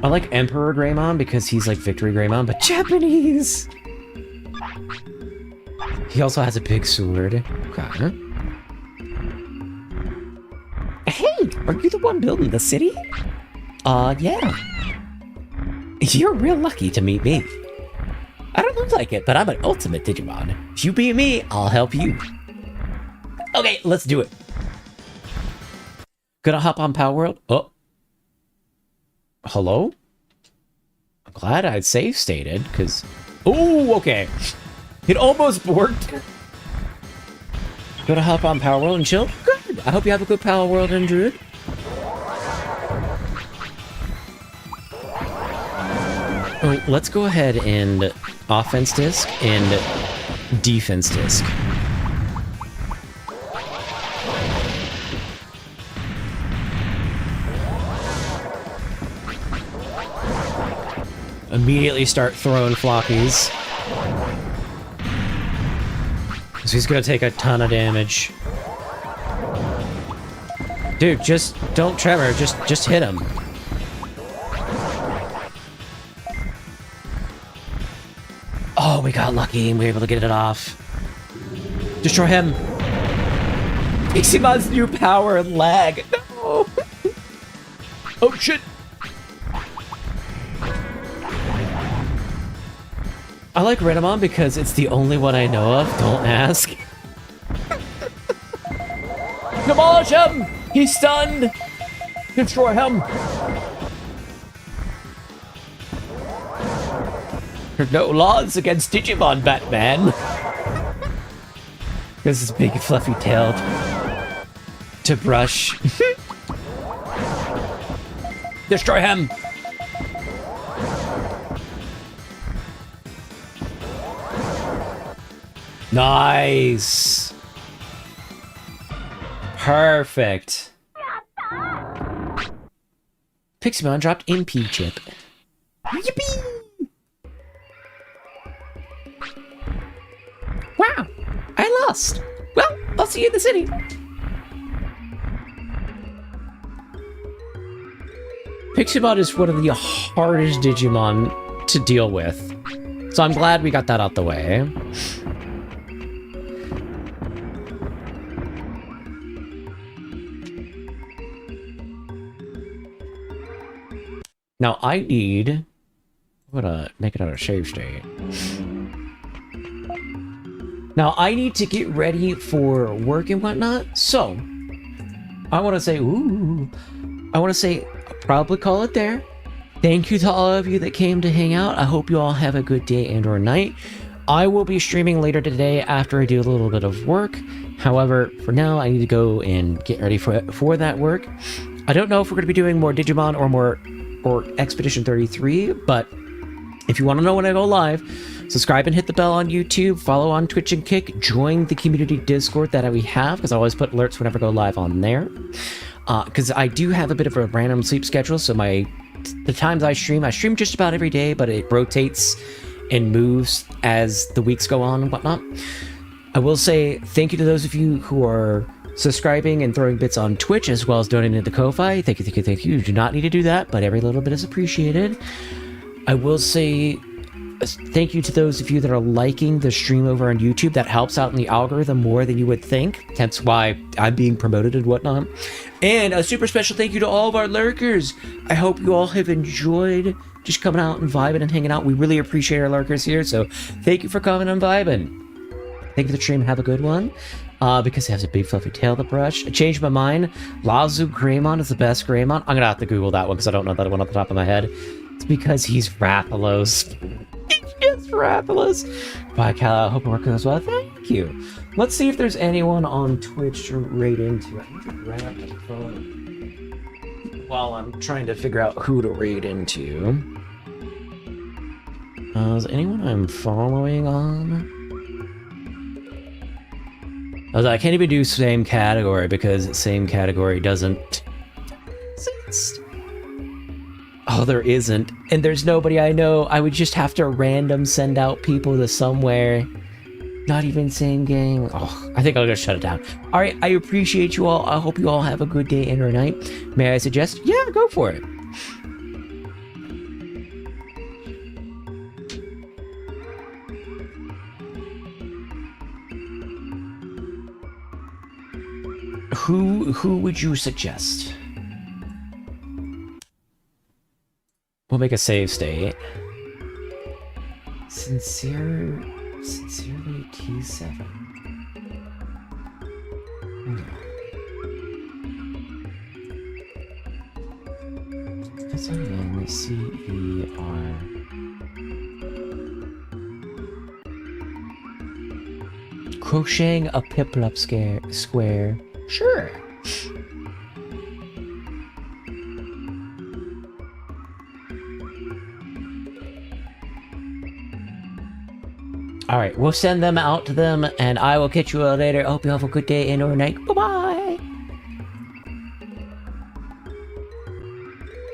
I like Emperor Greymon because he's like Victory Greymon, but Japanese! He also has a big sword. Okay. Hey, are you the one building the city? Yeah. You're real lucky to meet me. I don't look like it, but I'm an ultimate Digimon. If you beat me, I'll help you. Okay, let's do it. Gonna hop on Power World. Oh. Hello? I'm glad I'd save stated, because... Oh, okay. It almost worked. Gonna hop on Power World and chill? Good. I hope you have a good Power World and Druid. Oh, let's go ahead and offense disc and defense disc. Immediately start throwing floppies. So he's gonna take a ton of damage. Dude, just don't tremor, just hit him. Oh, we got lucky and we were able to get it off. Destroy him. Iximon's new power and lag. No. Oh shit. I like Renamon because it's the only one I know of. Don't ask. Demolish him! He's stunned! Destroy him! There's no laws against Digimon, Batman. This is big fluffy tailed to brush. Destroy him! Nice! Perfect. Piximon dropped MP chip. Yippee! Wow! I lost! Well, I'll see you in the city. Piximon is one of the hardest Digimon to deal with. So I'm glad we got that out the way. Now I need... I'm gonna make it out of save state. Now I need to get ready for work and whatnot, so... I want to say, I'll probably call it there. Thank you to all of you that came to hang out. I hope you all have a good day and or night. I will be streaming later today after I do a little bit of work. However, for now, I need to go and get ready for that work. I don't know if we're going to be doing more Digimon or Expedition 33, but if you want to know when I go live, subscribe and hit the bell on YouTube, follow on Twitch and Kick, join the community Discord that we have, because I always put alerts whenever I go live on there. Because I do have a bit of a random sleep schedule, so the times I stream just about every day, but it rotates and moves as the weeks go on and whatnot. I will say thank you to those of you who are subscribing and throwing bits on Twitch, as well as donating to Ko-Fi. Thank you, thank you, thank you. You do not need to do that, but every little bit is appreciated. I will say thank you to those of you that are liking the stream over on YouTube. That helps out in the algorithm more than you would think. Hence why I'm being promoted and whatnot. And a super special thank you to all of our lurkers. I hope you all have enjoyed just coming out and vibing and hanging out. We really appreciate our lurkers here, so thank you for coming and vibing. Thank you for the stream. Have a good one. Because it has a big fluffy tail to brush. I changed my mind. Lazu Greymon is the best Greymon. I'm gonna have to Google that one because I don't know that one off the top of my head. It's because he's Rathalos. It's Rathalos. Bye, Cal. I hope you're working as well. Thank you. Let's see if there's anyone on Twitch to raid into. I need to grab my phone while I'm trying to figure out who to raid into. Is anyone I'm following on? I can't even do same category because same category doesn't exist. Oh, there isn't. And there's nobody I know. I would just have to random send out people to somewhere. Not even same game. Oh, I think I'll just shut it down. Alright, I appreciate you all. I hope you all have a good day and or night. May I suggest? Yeah, go for it. Who would you suggest? We'll make a save state. Sincerely T7. C-E-R. Crocheting a piplup square. Sure. Alright, we'll send them out to them, and I will catch you all later. I hope you have a good day and or night. Bye-bye!